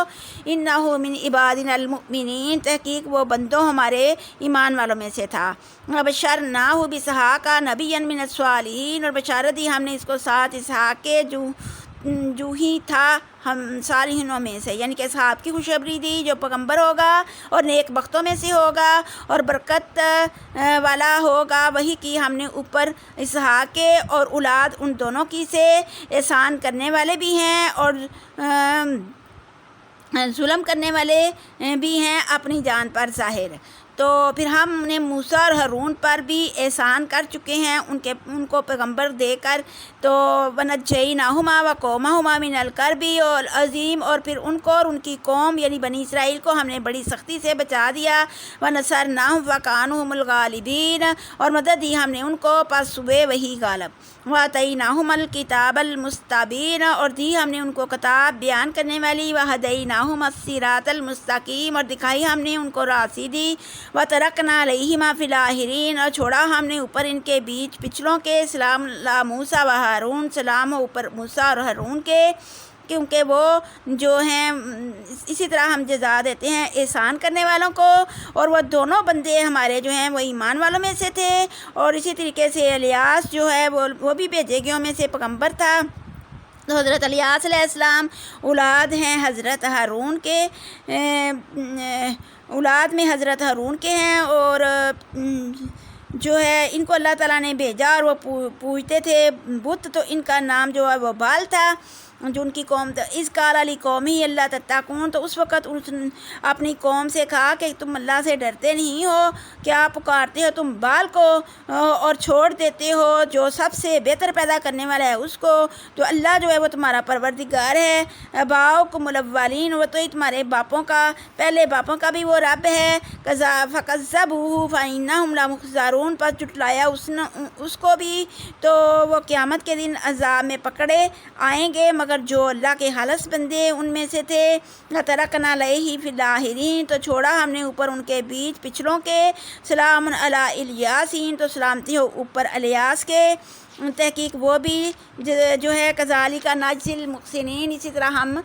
Speaker 1: انہ من عبادنا المؤمنین، تحقیق وہ بندوں ہمارے ایمان والوں میں سے تھا۔ وبشرناہ باسحاق نبیا من الصالحین، اور بشارت دی ہم نے اس کو ساتھ اسحاق کے جو جو ہی تھا ہم صالحینوں میں سے، یعنی کہ اصحاب کی خوشخبری دی جو پیغمبر ہوگا اور نیک بختوں میں سے ہوگا اور برکت والا ہوگا، وہی کی ہم نے اوپر اسحاق کے اور اولاد ان دونوں کی سے احسان کرنے والے بھی ہیں اور ظلم کرنے والے بھی ہیں اپنی جان پر ظاہر۔ تو پھر ہم نے موسیٰ اور ہارون پر بھی احسان کر چکے ہیں ان کو پیغمبر دے کر، تو وَنَجَّيْنَاهُمَا وَقَوْمَهُمَا مِنَ الْكَرْبِ الْعَظِيمِ، اور پھر ان کو اور ان کی قوم یعنی بنی اسرائیل کو ہم نے بڑی سختی سے بچا دیا، وَنَصَرْنَاهُمْ وَكَانُوا هُمُ الْغَالِبِينَ، اور مدد دی ہم نے ان کو پس ہوئے وہی غالب، وَآتَيْنَاهُمَ الْكِتَابَ الْمُسْتَبِينَ، اور دی ہم نے ان کو کتاب بیان کرنے والی، وَهَدَيْنَاهُمَ الصِّرَاطَ الْمُسْتَقِيمَ، اور دکھائی ہم نے ان کو راہ سیدھی، وَتَرَكْنَا عَلَيْهِمَا فِي الْآخِرِينَ، اور چھوڑا ہم نے اوپر ان کے بیچ پچھلوں کے، سلام علی موسیٰ و ہارون، سلام ہو اوپر موسیٰ اور ہارون کے، کیونکہ وہ جو ہیں اسی طرح ہم جزا دیتے ہیں احسان کرنے والوں کو، اور وہ دونوں بندے ہمارے جو ہیں وہ ایمان والوں میں سے تھے، اور اسی طریقے سے الیاس جو ہے وہ بھی بھیجے گئوں میں سے پیغمبر تھا۔ تو حضرت الیاس علیہ السلام اولاد ہیں حضرت ہارون کے، اولاد میں حضرت ہارون کے ہیں، اور جو ہے ان کو اللہ تعالیٰ نے بھیجا، اور وہ پوجتے تھے بت، تو ان کا نام جو ہے وہ بال تھا جو ان کی قوم تھا۔ اذ قال لقومہ الا تتقون، تو اس وقت اس اپنی قوم سے کہا کہ تم اللہ سے ڈرتے نہیں ہو، کیا پکارتے ہو تم بال کو اور چھوڑ دیتے ہو جو سب سے بہتر پیدا کرنے والا ہے اس کو، تو اللہ جو ہے وہ تمہارا پروردگار ہے، آباؤکم الاولین، وہ تو ہی تمہارے باپوں کا، پہلے باپوں کا بھی وہ رب ہے، فکذبوہ فانہم لمحضرون، پس جھٹلایا اس کو بھی، تو وہ قیامت کے دن عذاب میں پکڑے آئیں گے، مگر جو اللہ کے خالص بندے ان میں سے تھے۔ لَتَرَكْنَا عَلَيْهِ فِي الْآخِرِينَ، تو چھوڑا ہم نے اوپر ان کے بیچ پچھلوں کے، سلام علی الیاسین، تو سلامتی ہو اوپر الیاس کے، تحقیق وہ بھی جو ہے کذالک نجزی المحسنین، اسی طرح ہم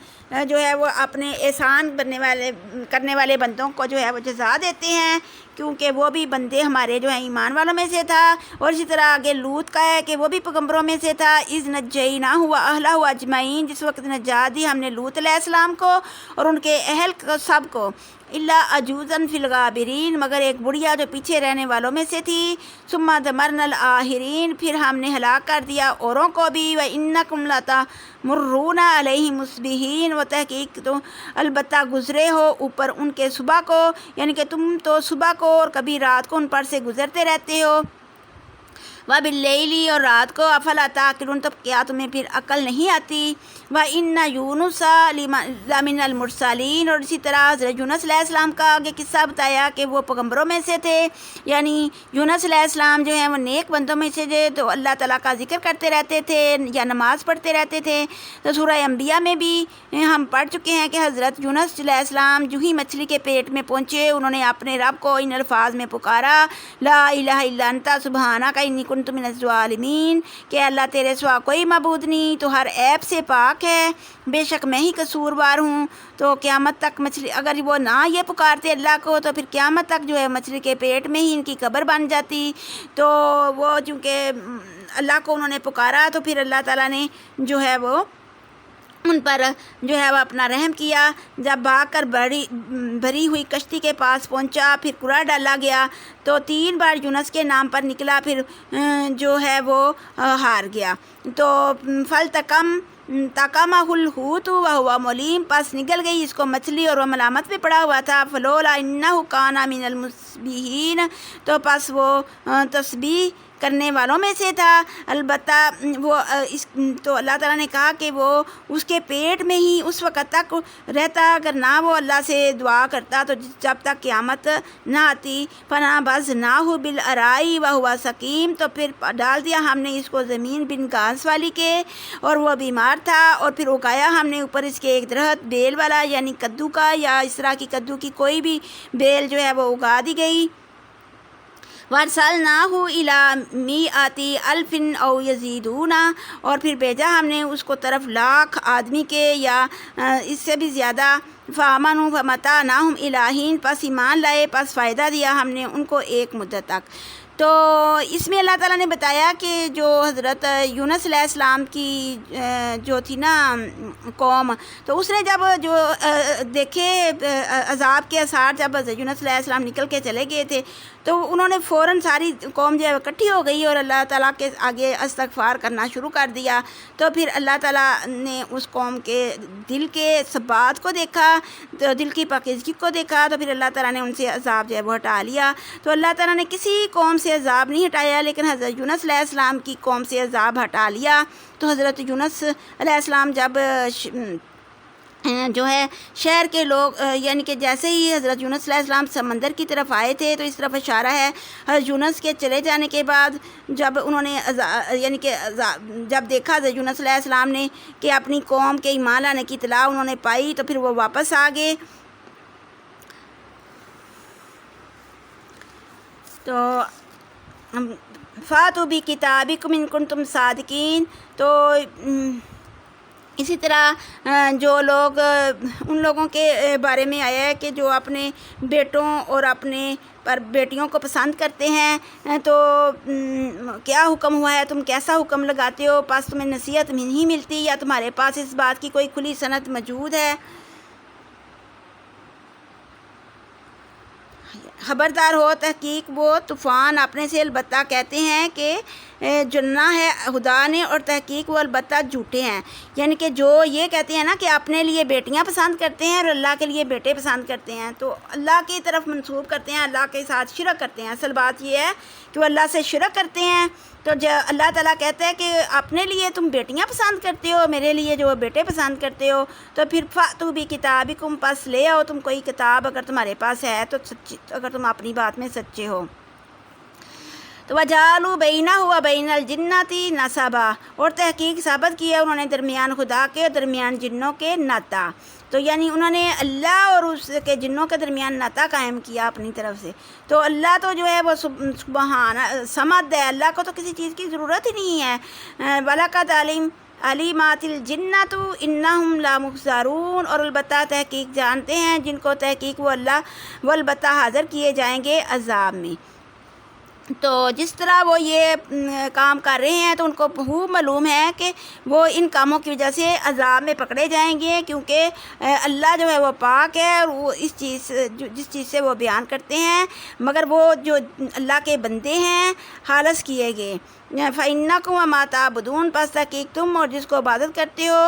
Speaker 1: جو ہے وہ اپنے احسان کرنے والے بندوں کو جو ہے وہ جزا دیتے ہیں، کیونکہ وہ بھی بندے ہمارے جو ہیں ایمان والوں میں سے تھا۔ اور اسی طرح آگے لوط کا ہے کہ وہ بھی پیغمبروں میں سے تھا، اذ نجیناہ واہلہ اجمعین، جس وقت نجات دی ہم نے لوط علیہ السلام کو اور ان کے اہل کو سب کو، الا عجوزا فی الغابرین، مگر ایک بڑھیا جو پیچھے رہنے والوں میں سے تھی، ثم دمرنا الآخرین، پھر ہم نے ہلاک کر دیا اوروں کو بھی، وانکم لتمرون علیہم مصبحین، و تحقیق تو البتہ گزرے ہو اوپر ان کے صبح کو، یعنی کہ تم تو صبح کو اور کبھی رات کو ان پر سے گزرتے رہتے ہو، وباللیل، اور رات کو، افلا تعقلون، تب کیا تمہیں پھر عقل نہیں آتی، وان یونس لمن المرسلین، اور اسی طرح حضرت یونس علیہ السلام کا آگے قصہ بتایا کہ وہ پیغمبروں میں سے تھے، یعنی یونس علیہ السلام جو ہیں وہ نیک بندوں میں سے تھے، تو اللہ تعالیٰ کا ذکر کرتے رہتے تھے یا نماز پڑھتے رہتے تھے۔ تو سورہ انبیاء میں بھی ہم پڑھ چکے ہیں کہ حضرت یونس علیہ السلام جو ہی مچھلی کے پیٹ میں پہنچے، انہوں نے اپنے رب کو ان الفاظ میں پکارا، لا الہ الا انت سبحانک انی کنت من الظالمین، کہ اللہ تیرے سوا کوئی معبود نہیں، تو ہر عیب سے پاک ہے، بے شک میں ہی قصوروار ہوں۔ تو قیامت تک مچھلی، اگر وہ نہ یہ پکارتے اللہ کو، تو پھر قیامت تک جو ہے مچھلی کے پیٹ میں ہی ان کی قبر بن جاتی۔ تو وہ چونکہ اللہ کو انہوں نے پکارا، تو پھر اللہ تعالیٰ نے جو ہے وہ ان پر جو ہے وہ اپنا رحم کیا۔ جب بھاگ کر بھری ہوئی کشتی کے پاس پہنچا، پھر قرعہ ڈالا گیا، تو 3 بار یونس کے نام پر نکلا، پھر جو ہے وہ ہار گیا۔ تو فَالْتَقَمَهُ الْحُوتُ وَهُوَ مُلِيمٌ، پس نکل گئی اس کو مچھلی اور وہ ملامت پہ پڑا ہوا تھا، فَلَوْلَا إِنَّهُ كَانَ مِنَ الْمُسَبِّحِينَ، تو پس وہ تسبیح کرنے والوں میں سے تھا۔ البتہ وہ تو اللہ تعالیٰ نے کہا کہ وہ اس کے پیٹ میں ہی اس وقت تک رہتا، اگر نہ وہ اللہ سے دعا کرتا تو جب تک قیامت نہ آتی۔ فَنَبَذْنَاهُ بِالْعَرَاءِ وَهُوَ سَقِيمٌ، تو پھر ڈال دیا ہم نے اس کو زمین بن گھاس والی کے، اور وہ بیمار تھا، اور پھر اگایا ہم نے اوپر اس کے ایک درخت بیل والا، یعنی کدو کا، یا اس طرح کی کدو کی کوئی بھی بیل جو ہے وہ اگا دی گئی۔ وَأَرْسَلْنَاهُ إِلَىٰ مِائَةِ أَلْفٍ أَوْ يَزِيدُونَ، اور پھر بھیجا ہم نے اس کو طرف 1,00,000 آدمی کے یا اس سے بھی زیادہ۔ فَآمَنُوا فَمَتَعْنَاهُمْ إِلَىٰ حِینٍ، پس ایمان لائے، پس فائدہ دیا ہم نے ان کو ایک مدت تک۔ تو اس میں اللہ تعالیٰ نے بتایا کہ جو حضرت یونس علیہ السلام کی جو تھی نا قوم، تو اس نے جب جو دیکھے عذاب کے آثار، جب یونس علیہ السلام نکل کے چلے گئے تھے تو انہوں نے فوراً ساری قوم جو ہے اکٹھی ہو گئی اور اللہ تعالیٰ کے آگے استغفار کرنا شروع کر دیا۔ تو پھر اللہ تعالیٰ نے اس قوم کے دل کے ثبات کو دیکھا، تو دل کی پاکیزگی کو دیکھا، تو پھر اللہ تعالیٰ نے ان سے عذاب جو ہے وہ ہٹا لیا۔ تو اللہ تعالیٰ نے کسی قوم سے عذاب نہیں ہٹایا، لیکن حضرت یونس علیہ السلام کی قوم سے عذاب ہٹا لیا۔ تو حضرت یونس علیہ السلام جب جو ہے شہر کے لوگ، یعنی کہ جیسے ہی حضرت یونس علیہ السلام سمندر کی طرف آئے تھے، تو اس طرف اشارہ ہے حضرت یونس کے چلے جانے کے بعد جب انہوں نے یعنی کہ جب دیکھا حضرت یونس علیہ السلام نے کہ اپنی قوم کے ایمان لانے کی اطلاع انہوں نے پائی، تو پھر وہ واپس آ گئے۔ تو فاتوا بکتابکم ان کنتم صادقین۔ تو اسی طرح جو لوگ ان لوگوں کے بارے میں آیا ہے کہ جو اپنے بیٹوں اور اپنے پر بیٹیوں کو پسند کرتے ہیں، تو کیا حکم ہوا ہے، تم کیسا حکم لگاتے ہو؟ پس تمہیں نصیحت نہیں ملتی یا تمہارے پاس اس بات کی کوئی کھلی سند موجود ہے؟ خبردار ہو، تحقیق وہ طوفان اپنے سے البتہ کہتے ہیں کہ جنہ ہے خدا نے، اور تحقیق وہ البتہ جھوٹے ہیں۔ یعنی کہ جو یہ کہتے ہیں نا کہ اپنے لیے بیٹیاں پسند کرتے ہیں اور اللہ کے لیے بیٹے پسند کرتے ہیں، تو اللہ کی طرف منسوب کرتے ہیں، اللہ کے ساتھ شرک کرتے ہیں۔ اصل بات یہ ہے کہ وہ اللہ سے شرک کرتے ہیں۔ تو اللہ تعالیٰ کہتا ہے کہ اپنے لیے تم بیٹیاں پسند کرتے ہو، میرے لیے جو بیٹے پسند کرتے ہو، تو پھر فاتوا بکتابکم، پس لے آؤ تم کوئی کتاب اگر تمہارے پاس ہے تو سچی، اگر تم اپنی بات میں سچے ہو۔ تو وجعلوا بینہ وبین الجنۃ نسبا، اور تحقیق ثابت کیا انہوں نے درمیان خدا کے اور درمیان جنوں کے ناتا۔ تو یعنی انہوں نے اللہ اور اس کے جنوں کے درمیان ناتا قائم کیا اپنی طرف سے۔ تو اللہ تو جو ہے وہ سبحان صمد ہے، اللہ کو تو کسی چیز کی ضرورت ہی نہیں ہے۔ وَلَقَدْ عَلِمَتِ الْجِنَّةُ إِنَّهُمْ لَمُحْضَرُونَ، اور البتہ تحقیق جانتے ہیں جن کو تحقیق وہ البتہ حاضر کیے جائیں گے عذاب میں۔ تو جس طرح وہ یہ کام کر رہے ہیں تو ان کو خوب معلوم ہے کہ وہ ان کاموں کی وجہ سے عذاب میں پکڑے جائیں گے، کیونکہ اللہ جو ہے وہ پاک ہے اور وہ جس چیز سے وہ بیان کرتے ہیں، مگر وہ جو اللہ کے بندے ہیں خالص کیے گئے۔ فَإِنَّكُمْ وَمَا تَعْبُدُونَ، پس تحقیق تم اور جس کو عبادت کرتے ہو،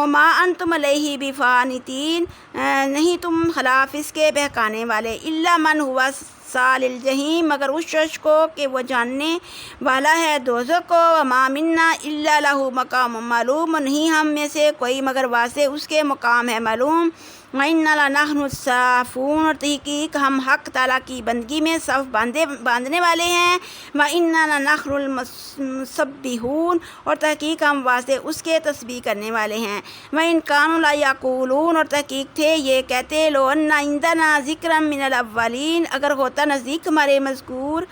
Speaker 1: مَا أَنْتُمْ عَلَيْهِ بِفَانِتِينَ، نہیں تم خلاف اس کے بہکانے والے، إِلَّا مَنْ هُوَ صَالِ الْجَحِيمِ، مگر اس شخص کو کہ وہ جاننے والا ہے دوزخ کو، وَمَا مِنَّا إِلَّا لَهُ مَقَامٌ مَعْلُومٌ، نہیں ہم میں سے کوئی مگر واسطے اس کے مقام ہے معلوم۔ وَإِنَّا لَنَحْنُ الصَّافُونَ، اور تحقیق ہم حق تعالیٰ کی بندگی میں صف باندھنے والے ہیں۔ وَإِنَّا لَنَحْنُ الْمُسَبِّحُونَ، اور تحقیق ہم واسطے اس کے تسبیح کرنے والے ہیں۔ وَإِن كَانُوا لَيَقُولُونَ، اور تحقیق تھے یہ کہتے، لَوْ أَنَّ عِندَنَا ذِكْرًا مِّنَ الْأَوَّلِينَ، اگر ہوتا نزدیک ہمارے مذکور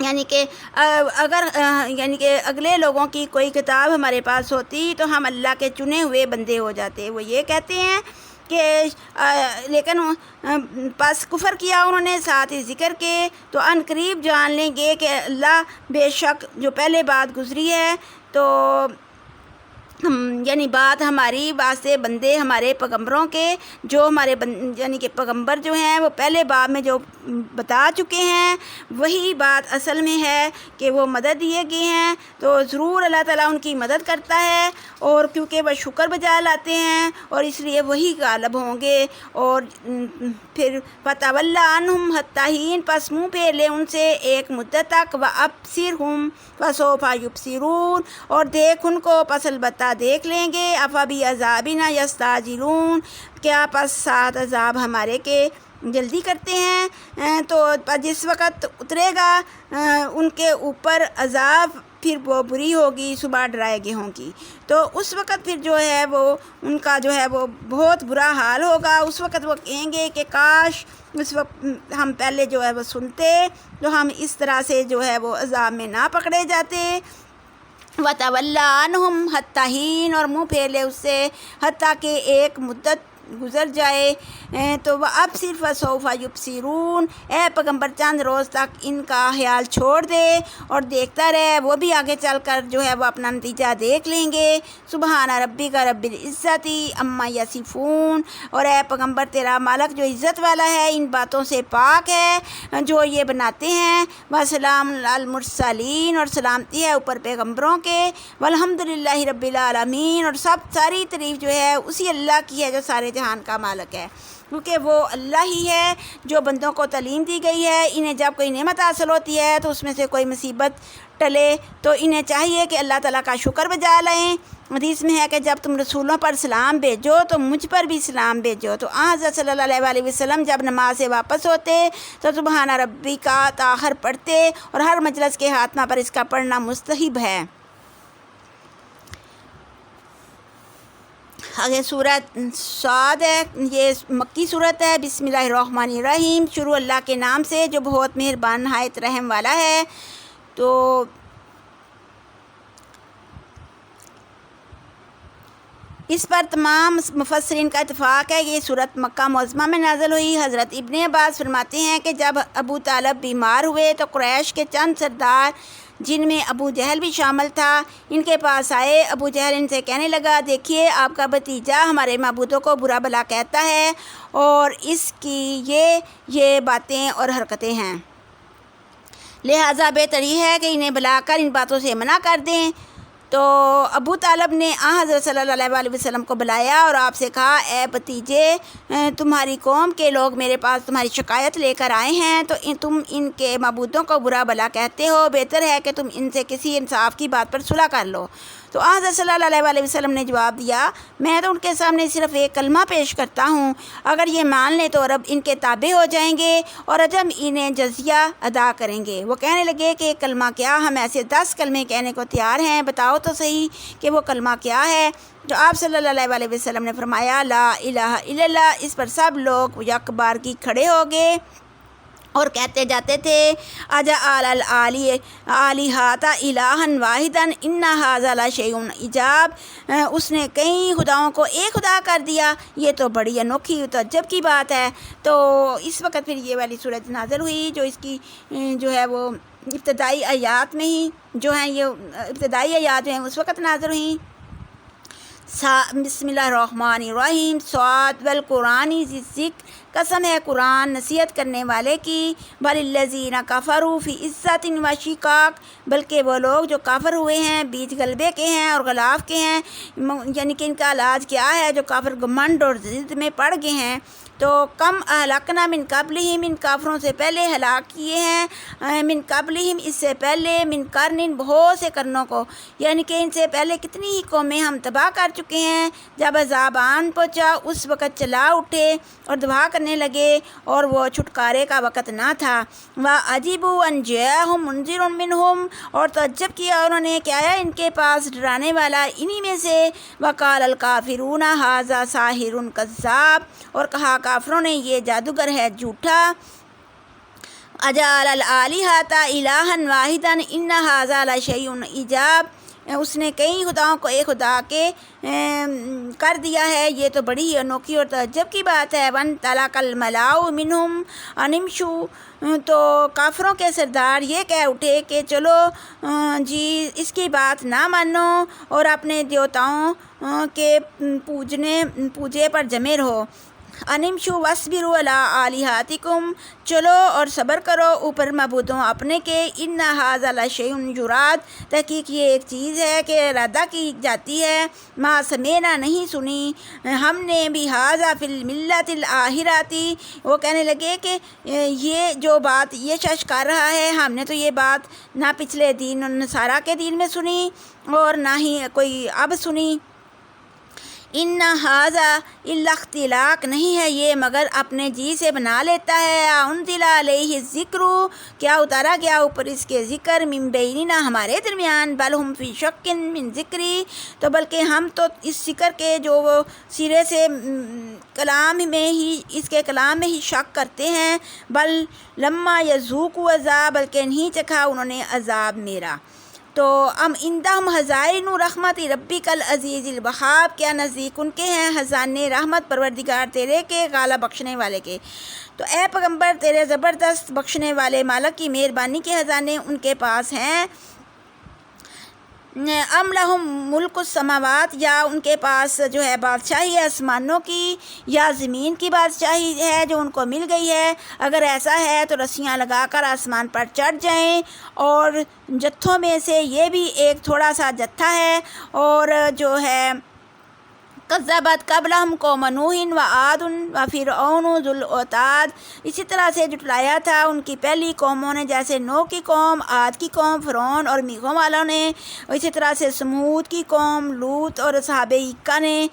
Speaker 1: یعنی کہ اگر یعنی کہ اگلے لوگوں کی کوئی کتاب ہمارے پاس ہوتی تو ہم اللہ کے چنے ہوئے بندے ہو جاتے۔ وہ یہ کہتے ہیں کہ لیکن پس کفر کیا انہوں نے ساتھ ہی ذکر کے، تو ان قریب جان لیں گے کہ اللہ بے شک جو پہلے بات گزری ہے، تو یعنی بات ہماری واسطے بندے ہمارے پیغمبروں کے، جو ہمارے یعنی کہ پیغمبر جو ہیں وہ پہلے باب میں جو بتا چکے ہیں وہی بات اصل میں ہے کہ وہ مدد دیے گئے ہیں، تو ضرور اللہ تعالیٰ ان کی مدد کرتا ہے، اور کیونکہ وہ شکر بجا لاتے ہیں اور اس لیے وہی غالب ہوں گے۔ اور پھر فَتَوَلَّ عَنْهُمْ حَتَّىٰ حِينٍ، پس منہ پھیر لے ان سے ایک مدت تک، وَأَبْصِرْهُمْ فَسَوْفَ يُبْصِرُونَ، اور دیکھ ان کو پس البتہ دیکھ لیں گے۔ أَفَبِعَذَابِنَا يَسْتَعْجِلُونَ، کیا پس ساتھ عذاب ہمارے کے جلدی کرتے ہیں؟ تو جس وقت اترے گا ان کے اوپر عذاب، پھر وہ بری ہوگی، صبح ڈرائے گئے ہوں گی، تو اس وقت پھر جو ہے وہ ان کا جو ہے وہ بہت برا حال ہوگا۔ اس وقت وہ کہیں گے کہ کاش اس وقت ہم پہلے جو ہے وہ سنتے تو ہم اس طرح سے جو ہے وہ عذاب میں نہ پکڑے جاتے۔ وَتَوَلَّ عَنْهُمْ حَتَّىٰ حِينٍ، اور منہ پھیر لے اس سے حتیٰ کہ ایک مدت گزر جائے تو وہ اب صرف سوف یبصرون، اے پیغمبر چند روز تک ان کا خیال چھوڑ دے اور دیکھتا رہے، وہ بھی آگے چل کر جو ہے وہ اپنا نتیجہ دیکھ لیں گے۔ سبحان ربک رب العزت عما یصفون، اور اے پیغمبر تیرا مالک جو عزت والا ہے ان باتوں سے پاک ہے جو یہ بناتے ہیں۔ وسلام المرسلین، اور سلامتی ہے اوپر پیغمبروں کے۔ والحمد للہ رب العالمین، اور ساری تعریف جو ہے اسی اللہ کی ہے جو سارے جہان کا مالک ہے، کیونکہ وہ اللہ ہی ہے جو بندوں کو تعلیم دی گئی ہے۔ انہیں جب کوئی نعمت حاصل ہوتی ہے تو اس میں سے کوئی مصیبت ٹلے تو انہیں چاہیے کہ اللہ تعالیٰ کا شکر بجا لیں۔ حدیث میں ہے کہ جب تم رسولوں پر سلام بھیجو تو مجھ پر بھی سلام بھیجو۔ تو حضرت صلی اللہ علیہ وسلم جب نماز سے واپس ہوتے تو سبحان ربی کا تاخر پڑھتے، اور ہر مجلس کے خاتمہ پر اس کا پڑھنا مستحب ہے۔ آگے سورۃ صاد ہے، یہ مکی صورت ہے۔ بسم اللہ الرحمن الرحیم، شروع اللہ کے نام سے جو بہت مہربان نہایت رحم والا ہے۔ تو اس پر تمام مفسرین کا اتفاق ہے کہ یہ صورت مکہ معظمہ میں نازل ہوئی۔ حضرت ابن عباس فرماتے ہیں کہ جب ابو طالب بیمار ہوئے تو قریش کے چند سردار جن میں ابو جہل بھی شامل تھا ان کے پاس آئے۔ ابو جہل ان سے کہنے لگا، دیکھیے آپ کا بھتیجا ہمارے معبودوں کو برا بھلا کہتا ہے اور اس کی یہ باتیں اور حرکتیں ہیں، لہٰذا بہتر یہ ہے کہ انہیں بلا کر ان باتوں سے منع کر دیں۔ تو ابو طالب نے حضرت صلی اللہ علیہ وسلم کو بلایا اور آپ سے کہا، اے بھتیجے، تمہاری قوم کے لوگ میرے پاس تمہاری شکایت لے کر آئے ہیں، تو تم ان کے معبودوں کو برا بھلا کہتے ہو، بہتر ہے کہ تم ان سے کسی انصاف کی بات پر صلح کر لو۔ تو حضرت صلی اللہ علیہ وسلم نے جواب دیا، میں تو ان کے سامنے صرف ایک کلمہ پیش کرتا ہوں، اگر یہ مان لیں تو عرب ان کے تابع ہو جائیں گے اور عجم انہیں جزیہ ادا کریں گے۔ وہ کہنے لگے کہ ایک کلمہ کیا، ہم ایسے 10 کلمے کہنے کو تیار ہیں، بتاؤ تو صحیح کہ وہ کلمہ کیا ہے۔ تو آپ صلی اللہ علیہ وسلم نے فرمایا، لا الہ الا اللہ۔ اس پر سب لوگ یک بارگی کھڑے ہو گئے اور کہتے جاتے تھے، اجعل الآلہۃ الہا واحدا ان ھذا لشیء عجاب، اس نے کئی خداؤں کو ایک خدا کر دیا، یہ تو بڑی انوکھی تعجب کی بات ہے۔ تو اس وقت پھر یہ والی سورۃ نازل ہوئی جو اس کی جو ہے وہ ابتدائی آیات میں ہی جو ہیں، یہ ابتدائی آیات جو ہیں اس وقت نازل ہوئیں۔ بسم اللہ الرحمن الرحیم، صاد والقرآن ذی الذکر، قسم ہے قرآن نصیحت کرنے والے کی، بل الذین کفروا فی عزت و شقاق، بلکہ وہ لوگ جو کافر ہوئے ہیں بیچ غلبے کے ہیں اور غلاف کے ہیں، یعنی کہ ان کا علاج کیا ہے، جو کافر گھمنڈ اور ضد میں پڑ گئے ہیں۔ تو کم اہلکنا من قبلہم، ان کافروں سے پہلے ہلاک کیے ہیں، من قبلہم اس سے پہلے، من قرن بہت سے قرنوں کو، یعنی کہ ان سے پہلے کتنی ہی قومیں ہم تباہ کر چکے ہیں۔ جب عذاب آن پہنچا اس وقت چلا اٹھے اور دعا کرنے لگے اور وہ چھٹکارے کا وقت نہ تھا۔ وَعَجِبُوا أَن جَاءَهُم مُنذِرٌ مِّنْهُمْ، اور تعجب کیا انہوں نے کہ آیا ان کے پاس ڈرانے والا انہی میں سے۔ وَقَالَ الْكَافِرُونَ هَٰذَا سَاحِرٌ كَذَّابٌ، اور کہا کافروں نے یہ جادوگر ہے جھوٹا۔ اجعل الآلہۃ الہا واحدا ان ھذا لشیء عجاب، اس نے کئی خداؤں کو ایک خدا کے کر دیا ہے، یہ تو بڑی ہی انوکھی اور تعجب کی بات ہے۔ وَانطَلَقَ الْمَلَأُ مِنْهُمْ أَنِ امْشُوا، تو کافروں کے سردار یہ کہہ اٹھے کہ چلو جی اس کی بات نہ مانو اور اپنے دیوتاؤں کے پوجے پر جمے رہو۔ انمشوا واصبروا علی آلہتکم، چلو اور صبر کرو اوپر معبودوں اپنے کے۔ ان ھذا لشیء یراد، تحقیق یہ ایک چیز ہے کہ ارادہ کی جاتی ہے۔ ما سمعنا، نہیں سنی ہم نے بھی ھذا فی الملۃ الآخرۃ، وہ کہنے لگے کہ یہ جو بات یہ شخص کر رہا ہے ہم نے تو یہ بات نہ پچھلے دین نصارہ کے دین میں سنی اور نہ ہی کوئی اب سنی۔ ان ھذا الا اختلاق، نہیں ہے یہ مگر اپنے جی سے بنا لیتا ہے۔ انزل علیہ الذکر، کیا اتارا گیا اوپر اس کے ذکر، من بیننا، ہمارے درمیان، بل ہم فی شک من ذکری، تو بلکہ ہم تو اس ذکر کے جو وہ سرے سے کلام میں ہی، اس کے کلام میں ہی شک کرتے ہیں۔ بل لما یذوقوا عذاب، بلکہ نہیں چکھا انہوں نے عذاب میرا۔ تو ام اندہم خزائن رحمت ربک العزیز الوہاب، کیا نزدیک ان کے ہیں خزانے رحمت پروردگار تیرے کے غالب بخشنے والے کے۔ تو اے پیغمبر تیرے زبردست بخشنے والے مالک کی مہربانی کے خزانے ان کے پاس ہیں۔ ام لہم ملک السماوات، یا ان کے پاس جو ہے بادشاہی آسمانوں کی یا زمین کی بادشاہی ہے جو ان کو مل گئی ہے۔ اگر ایسا ہے تو رسیاں لگا کر آسمان پر چڑھ جائیں، اور جتھوں میں سے یہ بھی ایک تھوڑا سا جتھا ہے، اور جو ہے کذبت قبلہم قوم نوح و عاد و فرعون ذو الاوتاد، اسی طرح سے جھٹلایا تھا ان کی پہلی قوموں نے، جیسے نوح کی قوم، عاد کی قوم، فرعون اور میغوں والوں نے، اسی طرح سے سمود کی قوم، لوط اور اصحاب ایکا نے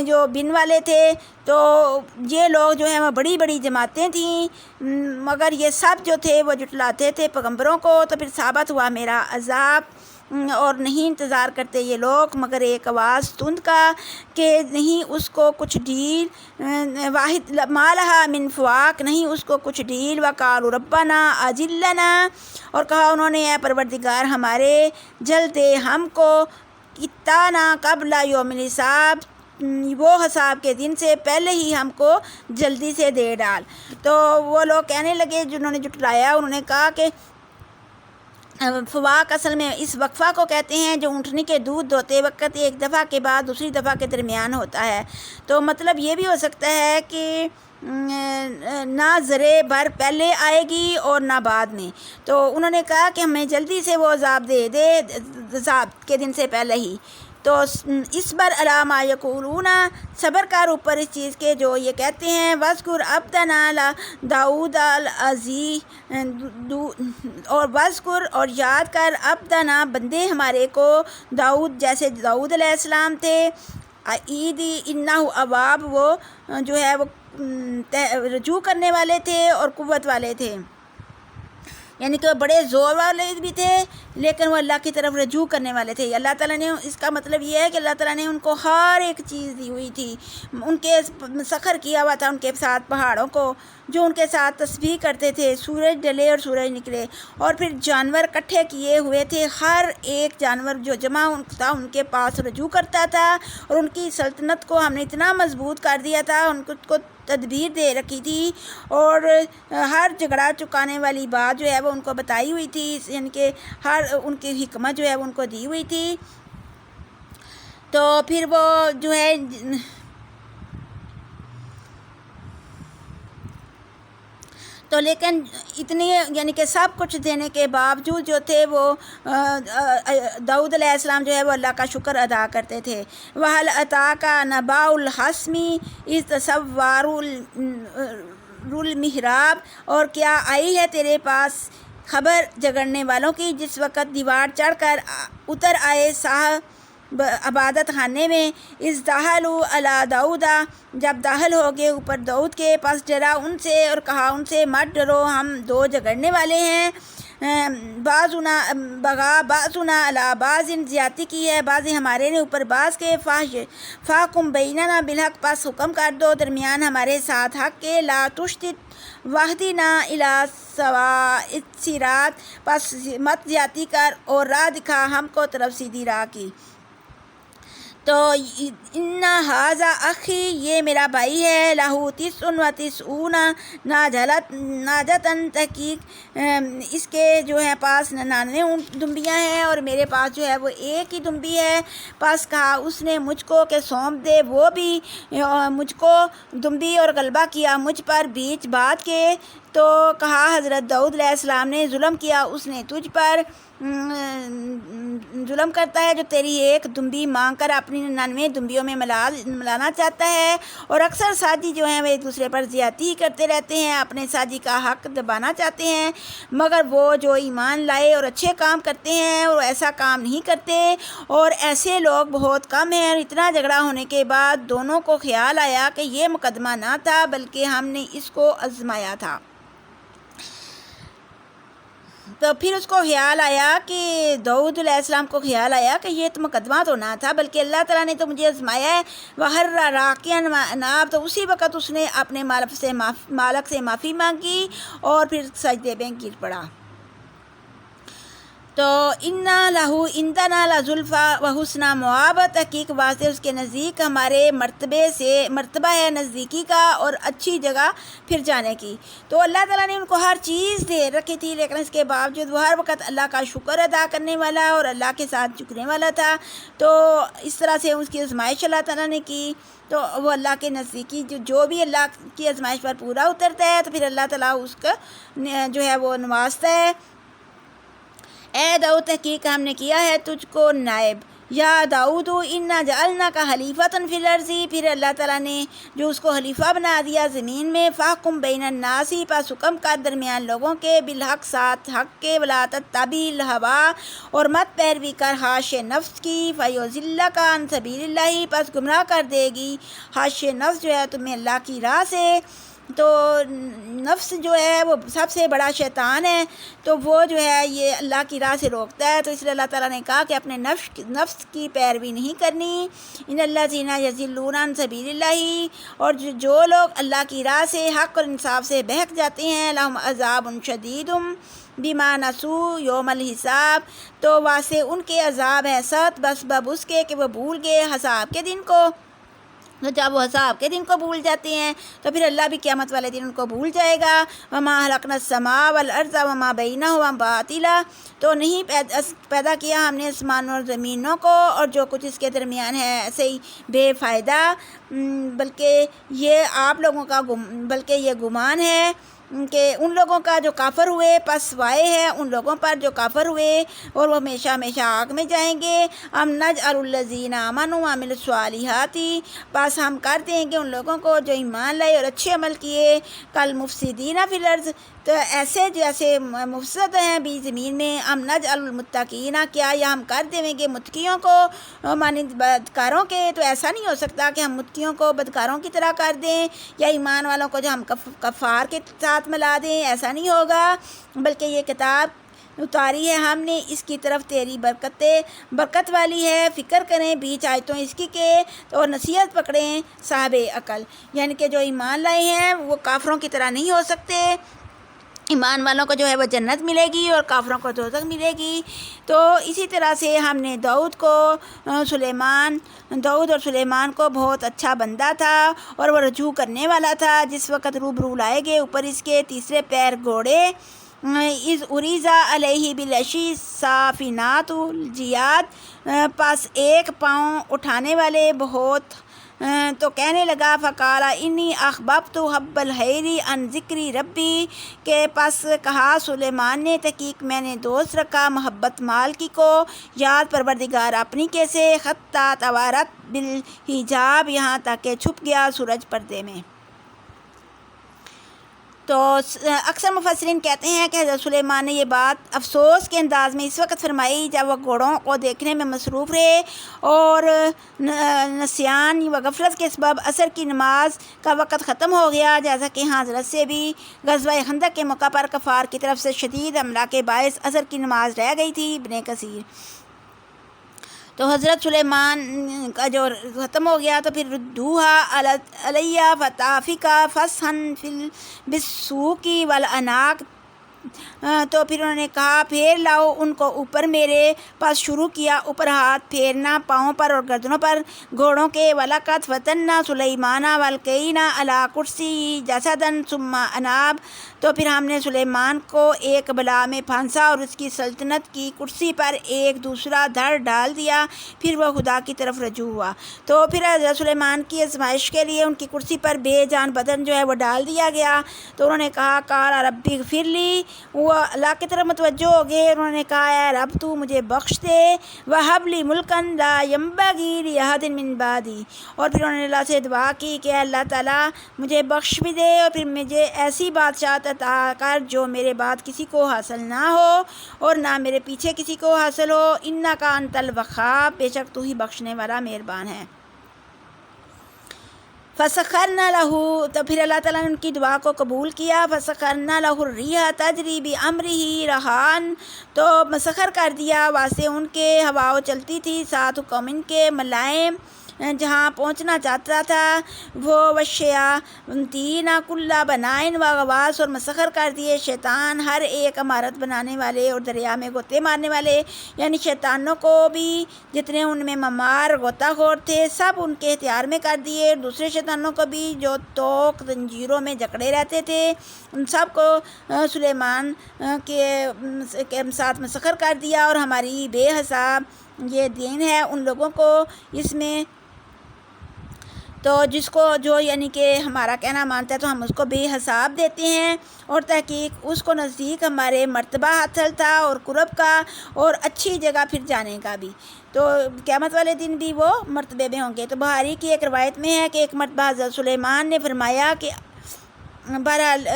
Speaker 1: جو بن والے تھے۔ تو یہ لوگ جو ہیں وہ بڑی بڑی جماعتیں تھیں، مگر یہ سب جو تھے وہ جھٹلاتے تھے پیغمبروں کو۔ تو پھر ثابت ہوا میرا عذاب، اور نہیں انتظار کرتے یہ لوگ مگر ایک آواز تند کا، کہ نہیں اس کو کچھ ڈھیل، واحد مالہا من فواق، نہیں اس کو کچھ ڈھیل۔ وقالوا ربنا اجلنا، اور کہا انہوں نے اے پروردگار ہمارے جل دے ہم کو، اتانا قبل یوم الحساب، وہ حساب کے دن سے پہلے ہی ہم کو جلدی سے دے ڈال۔ تو وہ لوگ کہنے لگے جنہوں نے جھٹلایا، انہوں نے کہا کہ فواق اصل میں اس وقفہ کو کہتے ہیں جو اونٹنی کے دودھ دھوتے وقت ایک دفعہ کے بعد دوسری دفعہ کے درمیان ہوتا ہے۔ تو مطلب یہ بھی ہو سکتا ہے کہ نہ زرے بھر پہلے آئے گی اور نہ بعد میں۔ تو انہوں نے کہا کہ ہمیں جلدی سے وہ عذاب دے دے، عذاب کے دن سے پہلے ہی۔ تو اس بر علی ما یقولون، صبر کر اوپر اس چیز کے جو یہ کہتے ہیں۔ وذکر عبدنا داؤد العزی، اور وذکر اور یاد کر عبدنا بندے ہمارے کو، داؤد جیسے داؤد علیہ السلام تھے، عیدی انہ اواب، وہ جو ہے وہ رجوع کرنے والے تھے اور قوت والے تھے، یعنی کہ وہ بڑے زور والے بھی تھے لیکن وہ اللہ کی طرف رجوع کرنے والے تھے۔ اللہ تعالیٰ نے، اس کا مطلب یہ ہے کہ اللہ تعالیٰ نے ان کو ہر ایک چیز دی ہوئی تھی، ان کے سخر کیا ہوا تھا ان کے ساتھ پہاڑوں کو، جو ان کے ساتھ تسبیح کرتے تھے، سورج ڈلے اور سورج نکلے، اور پھر جانور اکٹھے کیے ہوئے تھے، ہر ایک جانور جو جمع تھا ان کے پاس رجوع کرتا تھا، اور ان کی سلطنت کو ہم نے اتنا مضبوط کر دیا تھا، ان کو تدبیر دے رکھی تھی، اور ہر جھگڑا چکانے والی بات جو ہے وہ ان کو بتائی ہوئی تھی، یعنی کہ ہر ان کی حکمت جو ہے وہ ان کو دی ہوئی تھی۔ تو پھر وہ جو ہے تو لیکن اتنے یعنی کہ سب کچھ دینے کے باوجود جو تھے وہ داؤد علیہ السلام جو ہے وہ اللہ کا شکر ادا کرتے تھے۔ وَهَلْ أَتَاكَ نَبَأُ الْخَصْمِ إِذْ تَسَوَّرُوا الْمِحْرَابَ، اور کیا آئی ہے تیرے پاس خبر جھگڑنے والوں کی جس وقت دیوار چڑھ کر اتر آئے صاحب عبادت خانے میں، اس داخلوا علی داؤد، جب داخل ہو گئے اوپر داؤد کے پاس، ڈرا ان سے اور کہا ان سے مت ڈرو، ہم دو جھگڑنے والے ہیں، بعضنا بغا بعضنا علی بعض، زیادتی کی ہے بعض ہمارے نے اوپر بعض کے، فاحکم بیننا بالحق، پس حکم کر دو درمیان ہمارے ساتھ حق کے، لا تشتت واہدنا الی سواء الصراط، پس مت زیادتی کر اور راہ دکھا ہم کو طرف سیدھی راہ کی۔ تو ان ھذا اخی، یہ میرا بھائی ہے، لہو 99 ناجتن، تحقیق اس کے جو ہے پاس 99 دمبیاں ہیں اور میرے پاس جو ہے وہ ایک ہی دمبی ہے۔ پس کہا اس نے مجھ کو کہ سونپ دے وہ بھی مجھ کو دمبی، اور غلبہ کیا مجھ پر بیچ بات کے۔ تو کہا حضرت داؤد علیہ السلام نے ظلم کیا اس نے تجھ پر، ظلم کرتا ہے جو تیری ایک دمبی مانگ کر اپنی 99 دمبیوں میں ملانا چاہتا ہے، اور اکثر ساجی جو ہیں وہ ایک دوسرے پر زیادتی ہی کرتے رہتے ہیں، اپنے ساجی کا حق دبانا چاہتے ہیں، مگر وہ جو ایمان لائے اور اچھے کام کرتے ہیں اور ایسا کام نہیں کرتے، اور ایسے لوگ بہت کم ہیں۔ اور اتنا جھگڑا ہونے کے بعد دونوں کو خیال آیا کہ یہ مقدمہ نہ تھا بلکہ ہم نے اس کو آزمایا تھا۔ تو پھر اس کو خیال آیا کہ داؤد علیہ السلام کو خیال آیا کہ یہ تو مقدمہ تو نہ تھا بلکہ اللہ تعالیٰ نے تو مجھے آزمایا ہے۔ وَخَرَّ رَاكِعًا وَأَنَابَ، تو اسی وقت اس نے اپنے مالک سے معافی مانگی اور پھر سجدے میں گر پڑا۔ تو انا لہو اندنا لزلفا و حسنہ معاب، تحقیق واسطے اس کے نزدیک ہمارے مرتبہ ہے نزدیکی کا اور اچھی جگہ پھر جانے کی۔ تو اللہ تعالیٰ نے ان کو ہر چیز دے رکھی تھی، لیکن اس کے باوجود وہ ہر وقت اللہ کا شکر ادا کرنے والا اور اللہ کے ساتھ جھکنے والا تھا۔ تو اس طرح سے اس کی آزمائش اللہ تعالیٰ نے کی، تو وہ اللہ کے نزدیکی جو بھی اللہ کی آزمائش پر پورا اترتا ہے تو پھر اللہ تعالیٰ اس کا جو ہے وہ نوازتا ہے۔ اے داؤد، تحقیق ہم نے کیا ہے تجھ کو نائب، یا داؤد انا جعلناک خلیفۃ فی الارض، پھر اللہ تعالیٰ نے جو اس کو خلیفہ بنا دیا زمین میں، فاحکم بین الناس، پس حکم کا درمیان لوگوں کے، بالحق ساتھ حق کے، ولا تتبع الہوا اور مت پیروی کر خواہش نفس کی، فیضلک عن سبیل اللہ، پس گمراہ کر دے گی خواہش نفس جو ہے تمہیں اللہ کی راہ سے۔ تو نفس جو ہے وہ سب سے بڑا شیطان ہے، تو وہ جو ہے یہ اللہ کی راہ سے روکتا ہے، تو اس لیے اللہ تعالیٰ نے کہا کہ اپنے نفس کی پیروی نہیں کرنی۔ ان الذین یضلون عن سبیل اللہ، اور جو لوگ اللہ کی راہ سے حق اور انصاف سے بہک جاتے ہیں، لہم عذاب شدید بما نسوا یوم الحساب، تو واسطے ان کے عذاب ہے سخت بس بب اس کے کہ وہ بھول گئے حساب کے دن کو۔ تو جب وہ حساب کے دن کو بھول جاتے ہیں تو پھر اللہ بھی قیامت والے دن ان کو بھول جائے گا۔ وما خلقنا السماء والارض وما بینہما باطلا، تو نہیں پیدا کیا ہم نے آسمان اور زمینوں کو اور جو کچھ اس کے درمیان ہے ایسے ہی بے فائدہ، بلکہ یہ آپ لوگوں کا بلکہ یہ گمان ہے کہ ان لوگوں کا جو کافر ہوئے، پس وائے ہے ان لوگوں پر جو کافر ہوئے اور وہ ہمیشہ ہمیشہ آگ میں جائیں گے۔ ام نجعل الذین آمنوا وعملوا الصالحات، پس ہم کر دیں گے ان لوگوں کو جو ایمان لائے اور اچھے عمل کیے، کالمفسدین فی الارض، تو ایسے جیسے مفسد ہیں بھی زمین میں۔ ام نجعل المتقین، کیا یا ہم کر دیں گے متقیوں کو مانند بدکاروں کے، تو ایسا نہیں ہو سکتا کہ ہم متقیوں کو بدکاروں کی طرح کر دیں، یا ایمان والوں کو جو ہم کفار کے ساتھ ملا دیں، ایسا نہیں ہوگا، بلکہ یہ کتاب اتاری ہے ہم نے اس کی طرف تیری برکت والی ہے، فکر کریں بیچ آیتوں اس کی کے اور نصیحت پکڑیں صاحب عقل، یعنی کہ جو ایمان لائے ہیں وہ کافروں کی طرح نہیں ہو سکتے، ایمان والوں کو جو ہے وہ جنت ملے گی اور کافروں کو دوزخ ملے گی۔ تو اسی طرح سے ہم نے داؤد اور سلیمان کو بہت اچھا بندہ تھا اور وہ رجوع کرنے والا تھا، جس وقت روبرو لائے گئے اوپر اس کے تیسرے پیر گھوڑے، اذ اریزا علیہ بالعشی صافنات الجیاد، پس ایک پاؤں اٹھانے والے بہت، تو کہنے لگا فقال انی احببت حب الخیر عن ذکر ربی، کہ پس کہا سلیمان نے تحقیق میں نے دوست رکھا محبت مال کی کو یاد پروردگار اپنی کے سے، حتی توارت بالحجاب، یہاں تک کہ چھپ گیا سورج پردے میں۔ تو اکثر مفسرین کہتے ہیں کہ حضرت سلیمان نے یہ بات افسوس کے انداز میں اس وقت فرمائی جب وہ گھوڑوں کو دیکھنے میں مصروف رہے اور نسیان و غفلت کے سبب عصر کی نماز کا وقت ختم ہو گیا، جیسا کہ حضرت سے بھی غزوہ خندق کے موقع پر کفار کی طرف سے شدید حملہ کے باعث عصر کی نماز رہ گئی تھی۔ ابن کثیر، تو حضرت سلیمان کا جو ختم ہو گیا تو پھر ردوہا علیہ فتافقا فسحن بالسوق والعناق، تو پھر انہوں نے کہا پھیر لاؤ ان کو اوپر میرے پاس، شروع کیا اوپر ہاتھ پھیرنا پاؤں پر اور گردنوں پر گھوڑوں کے، وَلَقَدْ فَتَنَّا سُلَيْمَانَ وَأَلْقَيْنَا عَلَىٰ كُرْسِيِّهِ جَسَدًا ثُمَّ أَنَابَ، تو پھر ہم نے سلیمان کو ایک بلا میں پھانسا اور اس کی سلطنت کی کرسی پر ایک دوسرا دھڑ ڈال دیا، پھر وہ خدا کی طرف رجوع ہوا۔ تو پھر حضرت سلیمان کی آزمائش کے لیے ان کی کرسی پر بے جان بدن جو ہے وہ ڈال دیا گیا، تو انہوں نے کہا قال ربی اغفر لی، وہ اللہ کی طرف متوجہ ہو گئے، انہوں نے کہا اے رب تو مجھے بخش دے، وَهَبْ لِي مُلْكًا لَا يَنبَغِي لِأَحَدٍ مِّن بَعْدِي، اور پھر انہوں نے اللہ سے دعا کی کہ اللہ تعالیٰ مجھے بخش بھی دے اور پھر مجھے ایسی بادشاہت عطا کر جو میرے بعد کسی کو حاصل نہ ہو اور نہ میرے پیچھے کسی کو حاصل ہو، اِنَّكَ أَنْتَ الْوَهَّابُ، بے شک تو ہی بخشنے والا مہربان ہے۔ فَسَخَّرْنَا لَهُ، تو پھر اللہ تعالیٰ نے ان کی دعا کو قبول کیا، فَسَخَّرْنَا لَهُ الرِّيحَ تَجْرِي بِأَمْرِهِ رَخَاءً، تو مسخر کر دیا واسطے ان کے ہوا چلتی تھی ساتھ حکم ان کے ملائم جہاں پہنچنا چاہتا تھا وہ وشیاطین کل بنائن و غواص، اور مسخر کر دیے شیطان ہر ایک عمارت بنانے والے اور دریا میں غوطے مارنے والے، یعنی شیطانوں کو بھی جتنے ان میں ممار غوطہ خور تھے سب ان کے اختیار میں کر دیے، دوسرے شیطانوں کو بھی جو توق زنجیروں میں جکڑے رہتے تھے ان سب کو سلیمان کے ساتھ مسخر کر دیا۔ اور ہماری بے حساب یہ دین ہے ان لوگوں کو، اس میں تو جس کو جو یعنی کہ ہمارا کہنا مانتا ہے تو ہم اس کو بے حساب دیتے ہیں، اور تحقیق اس کو نزدیک ہمارے مرتبہ حاصل تھا اور قرب کا اور اچھی جگہ پھر جانے کا بھی، تو قیامت والے دن بھی وہ مرتبے میں ہوں گے۔ تو بخاری کی ایک روایت میں ہے کہ ایک مرتبہ حضرت سلیمان نے فرمایا کہ بہرحال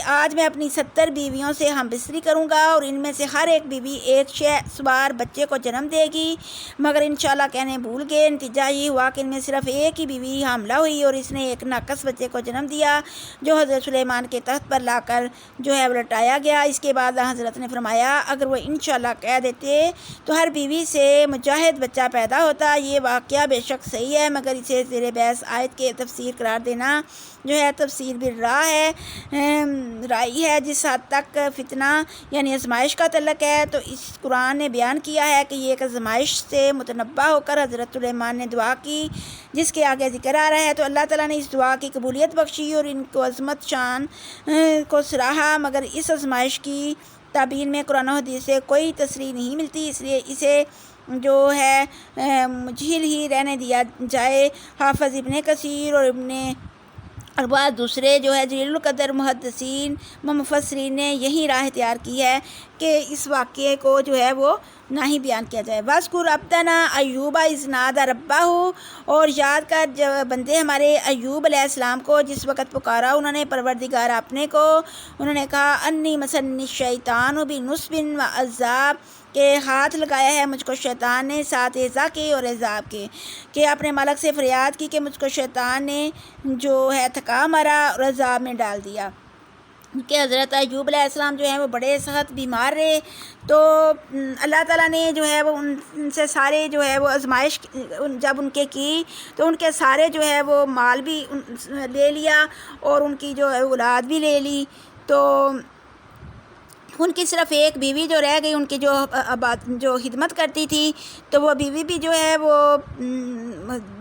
Speaker 1: آج میں اپنی 70 بیویوں سے ہم بستری کروں گا اور ان میں سے ہر ایک بیوی ایک شہ سوار بچے کو جنم دے گی، مگر انشاءاللہ کہنے بھول گئے، نتیجہ یہ ہوا کہ ان میں صرف ایک ہی بیوی حاملہ ہوئی اور اس نے ایک ناقص بچے کو جنم دیا جو حضرت سلیمان کے تخت پر لا کر جو ہے لٹایا گیا۔ اس کے بعد حضرت نے فرمایا اگر وہ انشاءاللہ کہہ دیتے تو ہر بیوی سے مجاہد بچہ پیدا ہوتا۔ یہ واقعہ بے شک صحیح ہے مگر اسے زیر بحث آیت کے تفسیر قرار دینا جو ہے تفسیر بالراہ ہے، رائی ہے۔ جس حد تک فتنہ یعنی آزمائش کا تعلق ہے تو اس قرآن نے بیان کیا ہے کہ یہ ایک آزمائش سے متنبع ہو کر حضرت سلیمان نے دعا کی جس کے آگے ذکر آ رہا ہے، تو اللہ تعالیٰ نے اس دعا کی قبولیت بخشی اور ان کو عظمت شان کو سراہا، مگر اس آزمائش کی تعبیر میں قرآن و حدیث سے کوئی تصریح نہیں ملتی، اس لیے اسے جو ہے مجہل ہی رہنے دیا جائے۔ حافظ ابن کثیر اور بعض دوسرے جو ہے جلیل القدر محدثین و مفسرین نے یہی راہ اختیار کی ہے کہ اس واقعے کو جو ہے وہ نہ ہی بیان کیا جائے۔ وَاذْكُرْ عَبْدَنَا أَيُّوبَ إِذْ نَادَىٰ رَبَّهُ، اور یاد کر جب بندے ہمارے ایوب علیہ السلام کو جس وقت پکارا انہوں نے پروردگار اپنے کو، انہوں نے کہا انی مسنی الشیطان بنصب وعذاب، کہ ہاتھ لگایا ہے مجھ کو شیطان نے ساتھ ایذا کے اور عذاب کے، کہ اپنے مالک سے فریاد کی کہ مجھ کو شیطان نے جو ہے تھکا مارا اور عذاب میں ڈال دیا۔ کہ حضرت ایوب علیہ السلام جو ہیں وہ بڑے سخت بیمار رہے، تو اللہ تعالیٰ نے جو ہے وہ ان سے سارے جو ہے وہ آزمائش جب ان کے کی تو ان کے سارے جو ہے وہ مال بھی لے لیا اور ان کی جو ہے اولاد بھی لے لی، تو ان کی صرف ایک بیوی جو رہ گئی، ان کی جو خدمت کرتی تھی تو وہ بیوی بھی جو ہے وہ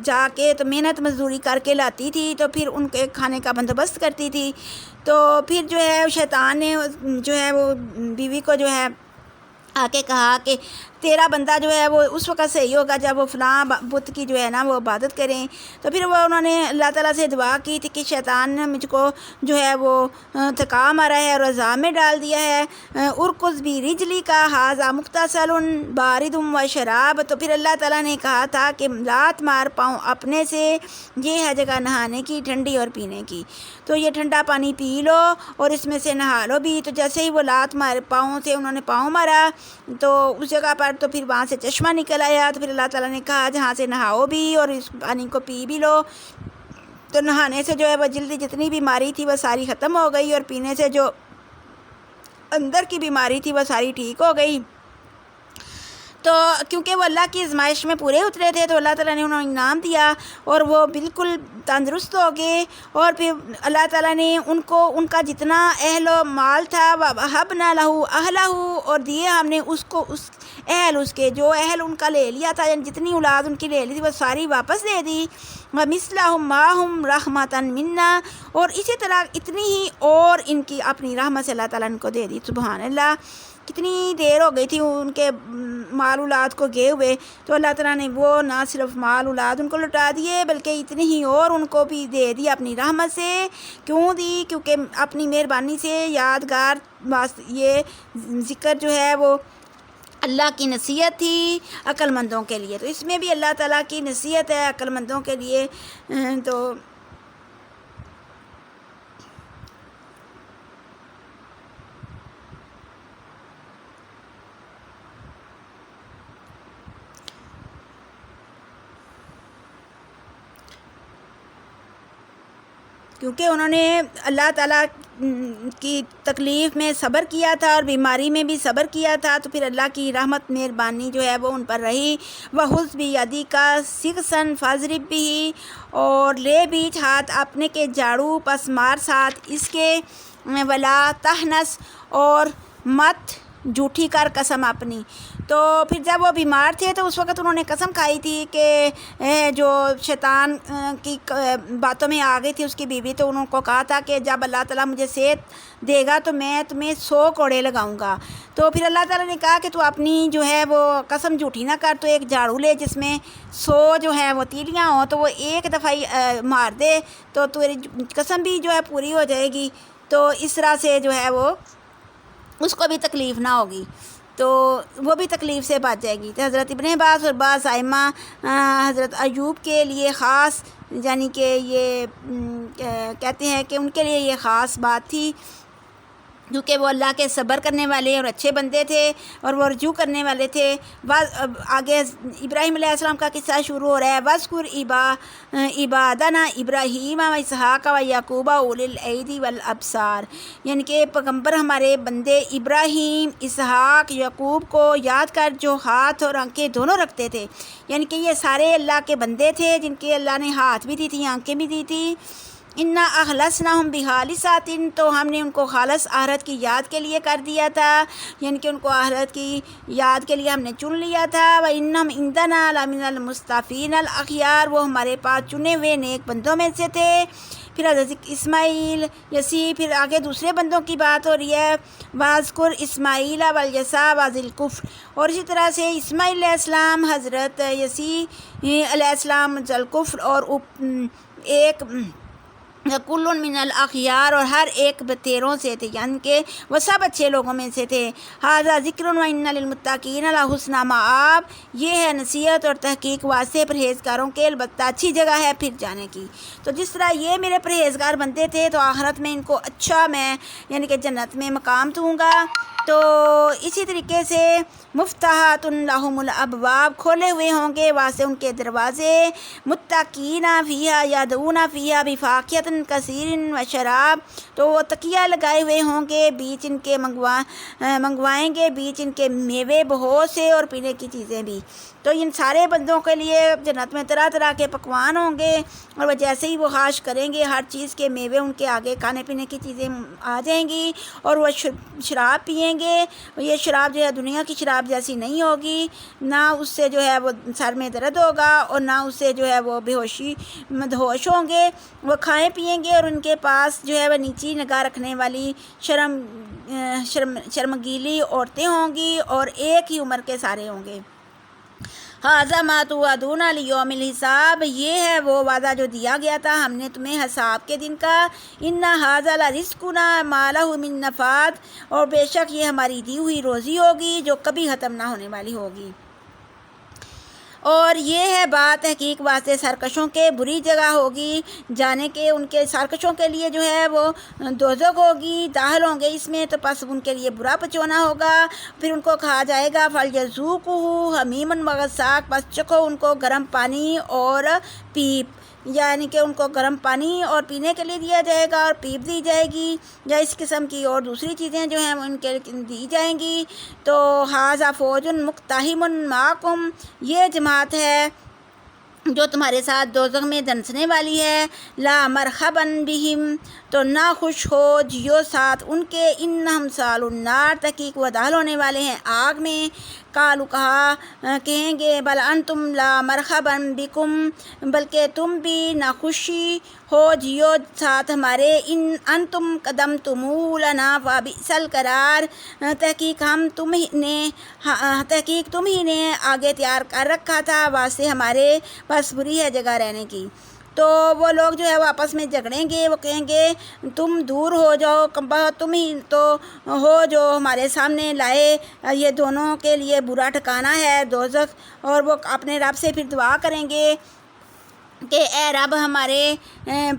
Speaker 1: جا کے تو محنت مزدوری کر کے لاتی تھی، تو پھر ان کے کھانے کا بندوبست کرتی تھی، تو پھر جو ہے شیطان نے جو ہے وہ بیوی کو جو ہے آ کے کہا کہ تیرا بندہ جو ہے وہ اس وقت صحیح ہوگا جب وہ فلاں بت کی جو ہے نا وہ عبادت کریں، تو پھر وہ انہوں نے اللہ تعالیٰ سے دعا کی تھی کہ شیطان نے مجھ کو جو ہے وہ تھکا مارا ہے اور عذاب میں ڈال دیا ہے، ارکض بھی رجلی کا ھذا مغتسل بارد و شراب، تو پھر اللہ تعالیٰ نے کہا تھا کہ لات مار پاؤں اپنے سے، یہ ہے جگہ نہانے کی ٹھنڈی اور پینے کی، تو یہ ٹھنڈا پانی پی لو اور اس میں سے نہا لو بھی۔ تو جیسے ہی وہ لات مار پاؤں سے انہوں نے پاؤں مارا تو اس جگہ پر تو پھر وہاں سے چشمہ نکل آیا، تو پھر اللہ تعالیٰ نے کہا جہاں سے نہاؤ بھی اور اس پانی کو پی بھی لو، تو نہانے سے جو ہے وہ جلدی جتنی بیماری تھی وہ ساری ختم ہو گئی اور پینے سے جو اندر کی بیماری تھی وہ ساری ٹھیک ہو گئی۔ تو کیونکہ وہ اللہ کی آزمائش میں پورے اترے تھے تو اللہ تعالیٰ نے انہیں انعام دیا اور وہ بالکل تندرست ہو گئے، اور پھر اللہ تعالیٰ نے ان کو ان کا جتنا اہل و مال تھا وَوَهَبْنَا لَهُ أَهْلَهُ، اور دیے ہم نے اس کو اس اہل اس کے جو اہل ان کا لے لیا تھا، یعنی جتنی اولاد ان کی لے لی تھی وہ ساری واپس دے دی، وَمِثْلَهُمْ مَعَهُمْ رَحْمَةً مِنَّا، اور اسی طرح اتنی ہی اور ان کی اپنی رحمت سے اللہ تعالیٰ نے ان کو دے دی۔ سبحان اللہ، کتنی دیر ہو گئی تھی ان کے مال اولاد کو گئے ہوئے، تو اللہ تعالیٰ نے وہ نہ صرف مال اولاد ان کو لٹا دیے بلکہ اتنی ہی اور ان کو بھی دے دی اپنی رحمت سے۔ کیوں دی؟ کیونکہ اپنی مہربانی سے یادگار یہ ذکر جو ہے وہ اللہ کی نصیحت تھی عقل مندوں کے لیے، تو اس میں بھی اللہ تعالیٰ کی نصیحت ہے عقل مندوں کے لیے۔ تو کیونکہ انہوں نے اللہ تعالیٰ کی تکلیف میں صبر کیا تھا اور بیماری میں بھی صبر کیا تھا، تو پھر اللہ کی رحمت مہربانی جو ہے وہ ان پر رہی۔ وَخُذْ بِیَدِکَ سِغْثًا فَاضْرِب بِہ، اور لے بیچ ہاتھ اپنے کے جاڑو پس مار ساتھ اس کے، وَلَا تَحْنَثْ، اور مت جھوٹی کر قسم اپنی۔ تو پھر جب وہ بیمار تھے تو اس وقت انہوں نے قسم کھائی تھی کہ جو شیطان کی باتوں میں آ گئی تھی اس کی بیوی، تو انہوں کو کہا تھا کہ جب اللہ تعالیٰ مجھے صحت دے گا تو میں تمہیں 100 کوڑے لگاؤں گا۔ تو پھر اللہ تعالیٰ نے کہا کہ تو اپنی جو ہے وہ قسم جھوٹی نہ کر، تو ایک جھاڑو لے جس میں 100 جو ہے وہ تیلیاں ہوں، تو وہ ایک دفعہ ہی مار دے تو تیری قسم بھی جو ہے پوری ہو جائے گی، تو اس طرح سے جو ہے وہ اس کو بھی تکلیف نہ ہوگی، تو وہ بھی تکلیف سے بچ جائے گی۔ تو حضرت ابن عباس اور بعض ائمہ حضرت ایوب کے لیے خاص، یعنی کہ یہ کہتے ہیں کہ ان کے لیے یہ خاص بات تھی، کیونکہ وہ اللہ کے صبر کرنے والے اور اچھے بندے تھے اور وہ رجوع کرنے والے تھے۔ آگے ابراہیم علیہ السلام کا قصہ شروع ہو رہا ہے، وَاذْكُرْ عِبَادَنَا إِبْرَاهِيمَ وَإِسْحَاقَ وَيَعْقُوبَ أُولِي الْأَيْدِي وَالْأَبْصَارِ، یعنی کہ پیغمبر ہمارے بندے ابراہیم، اسحاق، یعقوب کو یاد کر جو ہاتھ اور آنکھیں دونوں رکھتے تھے، یعنی کہ یہ سارے اللہ کے بندے تھے جن کے اللہ نے ہاتھ بھی دی تھی، آنکھیں بھی دی تھی۔ اِنَّا أَخْلَصْنَاهُمْ بِخَالِصَةٍ، تو ہم نے ان کو خالص آخرت کی یاد کے لیے کر دیا تھا، یعنی کہ ان کو آخرت کی یاد کے لیے ہم نے چن لیا تھا۔ وَإِنَّهُمْ عِندَنَا لَمِنَ الْمُصْطَفَيْنَ الْأَخْيَارِ، وہ ہمارے پاس چنے ہوئے نیک بندوں میں سے تھے۔ پھر حضرت اسماعیل یسی، پھر آگے دوسرے بندوں کی بات ہو رہی ہے، وَاذْكُرْ إِسْمَاعِیلَ وَالْيَسَعَ وَذِي الْكِفْلِ، اور اسی طرح سے اسماعیل علیہ السلام، حضرت یسی علیہ السلام، ذی الکفل، اور ایک کل من الاخیار، اور ہر ایک تیروں سے تھے، یعنی کہ وہ سب اچھے لوگوں میں سے تھے۔ ھذا ذکر وان للمتقین لحسن مآب، یہ ہے نصیحت اور تحقیق واسطے پرہیزگاروں کے البتہ اچھی جگہ ہے پھر جانے کی۔ تو جس طرح یہ میرے پرہیزگار بندے تھے تو آخرت میں ان کو اچھا میں یعنی کہ جنت میں مقام دوں گا۔ تو اسی طریقے سے مفتحات لہم الابواب، کھولے ہوئے ہوں گے واسطے ان کے دروازے، متقین فیہا یدعون فیہا بفاکہۃ کثیر و شراب، تو وہ تکیہ لگائے ہوئے ہوں گے، بیچ ان کے منگوائیں گے بیچ ان کے میوے بہت سے اور پینے کی چیزیں بھی۔ تو ان سارے بندوں کے لیے جنت میں طرح طرح کے پکوان ہوں گے، اور وہ جیسے ہی وہ خواہش کریں گے ہر چیز کے میوے ان کے آگے کھانے پینے کی چیزیں آ جائیں گی، اور وہ شراب پئیں گے۔ یہ شراب جو ہے دنیا کی شراب جیسی نہیں ہوگی، نہ اس سے جو ہے وہ سر میں درد ہوگا اور نہ اس سے جو ہے وہ مدہوش ہوں گے۔ وہ کھائیں پئیں گے اور ان کے پاس جو ہے وہ نیچی نگاہ رکھنے والی شرمگیلی عورتیں ہوں گی، اور ایک ہی عمر کے سارے ہوں گے۔ ھذا ما توعدون لیوم الحساب، یہ ہے وہ وعدہ جو دیا گیا تھا ہم نے تمہیں حساب کے دن کا۔ ان ھذا لرزقنا ما لہ من نفاد، اور بے شک یہ ہماری دی ہوئی روزی ہوگی جو کبھی ختم نہ ہونے والی ہوگی۔ اور یہ ہے بات حقیق واسطے سرکشوں کے، بری جگہ ہوگی جانے کے، ان کے سرکشوں کے لیے جو ہے وہ دوزخ ہوگی، داخل ہوں گے اس میں تو پس ان کے لیے برا پچونا ہوگا۔ پھر ان کو کہا جائے گا فَلْيَذُوقُوهُ حَمِیمٌ وَغَسَّاقٌ، بس چکھو ان کو گرم پانی اور پیپ، یعنی کہ ان کو گرم پانی اور پینے کے لیے دیا جائے گا اور پیپ دی جائے گی، یا اس قسم کی اور دوسری چیزیں جو ہیں وہ ان کے دی جائیں گی۔ تو ھذا فوج مقتحم معکم، یہ جماعت ہے جو تمہارے ساتھ دوزخ میں دنسنے والی ہے۔ لا مرحبا بہم، تو نہ خوش ہو جیو ساتھ ان کے، انہم صالوا النار، تحقیق وہ داخل ہونے والے ہیں آگ میں۔ قالوا، کہیں گے بل انتم لا مرحبا بکم، بلکہ تم بھی ناخوشی ہو جیو ساتھ ہمارے، ان انتم قدمتموہ لنا فبئس القرار، تحقیق تم ہی نے آگے تیار کر رکھا تھا واسطے ہمارے، بس بری ہے جگہ رہنے کی۔ تو وہ لوگ جو ہے وہ آپس میں جھگڑیں گے، وہ کہیں گے تم دور ہو جاؤ، تم ہی تو ہو جو ہمارے سامنے لائے، یہ دونوں کے لیے برا ٹھکانہ ہے دوزخ۔ اور وہ اپنے رب سے پھر دعا کریں گے کہ اے رب ہمارے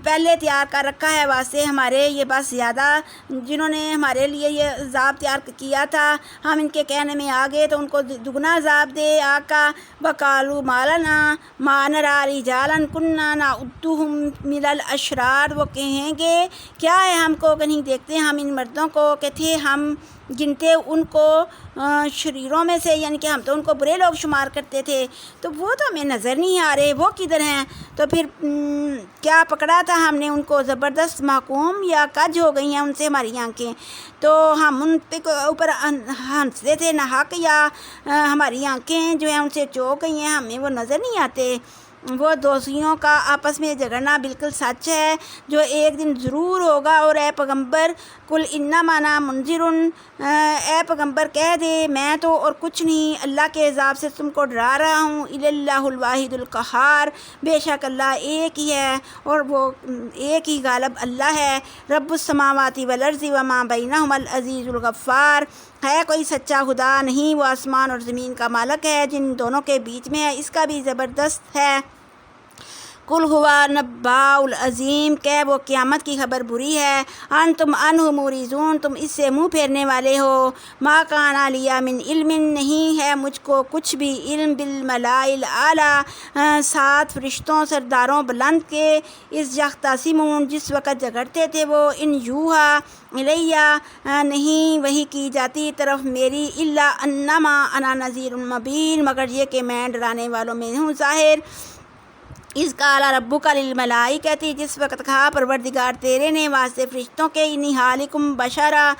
Speaker 1: پہلے تیار کر رکھا ہے واسطے ہمارے یہ بس زیادہ جنہوں نے ہمارے لیے یہ عذاب تیار کیا تھا ہم ان کے کہنے میں آ گئے تو ان کو دگنا عذاب دے آقا وقالو مالنا مانرا رجالن کننا نعدہم من الاشرار، وہ کہیں گے کیا ہے ہم کو کہ نہیں دیکھتے ہم ان مردوں کو کہ تھے ہم گنتے ان کو شریروں میں سے، یعنی کہ ہم تو ان کو برے لوگ شمار کرتے تھے، تو وہ تو ہمیں نظر نہیں آ رہے، وہ کدھر ہیں؟ تو پھر کیا پکڑا تھا ہم نے ان کو زبردست محکوم یا کج ہو گئی ہیں ان سے ہماری آنکھیں، تو ہم ان پہ اوپر ہنستے تھے نہ حق، یا ہماری آنکھیں جو ہیں ان سے چوک گئی ہیں، ہمیں وہ نظر نہیں آتے۔ وہ دوستیوں کا آپس میں جھگڑنا بالکل سچ ہے جو ایک دن ضرور ہوگا، اور اے پیغمبر کل انما انا منذر، اے پیغمبر کہہ دے میں تو اور کچھ نہیں اللہ کے عذاب سے تم کو ڈرا رہا ہوں، اللہ الواحد القہار، بے شک اللہ ایک ہی ہے اور وہ ایک ہی غالب اللہ ہے، رب السماوات والارض وما بینہما العزیز الغفار، ہے کوئی سچا خدا نہیں، وہ آسمان اور زمین کا مالک ہے جن دونوں کے بیچ میں ہے، اس کا بھی زبردست ہے۔ قل ہوا نباء العظیم، کہ وہ قیامت کی خبر بری ہے، انتم عنہ موریزون، تم اس سے منہ پھیرنے والے ہو، ما کان علی من علم، نہیں ہے مجھ کو کچھ بھی علم بالملاء الاعلی، سات فرشتوں سرداروں بلند کے، اس یختصمون جس وقت جھگڑتے تھے وہ، ان یوحا الیہ نہیں وحی کی جاتی طرف میری، الا انما انا نذیر مبین، مگر یہ کہ میں ڈرانے والوں میں ہوں ظاہر۔ اس قال ربک للملائکۃ، جس وقت کہا پروردگار تیرے نے واسطے فرشتوں کے، انی خالقکم بشرا،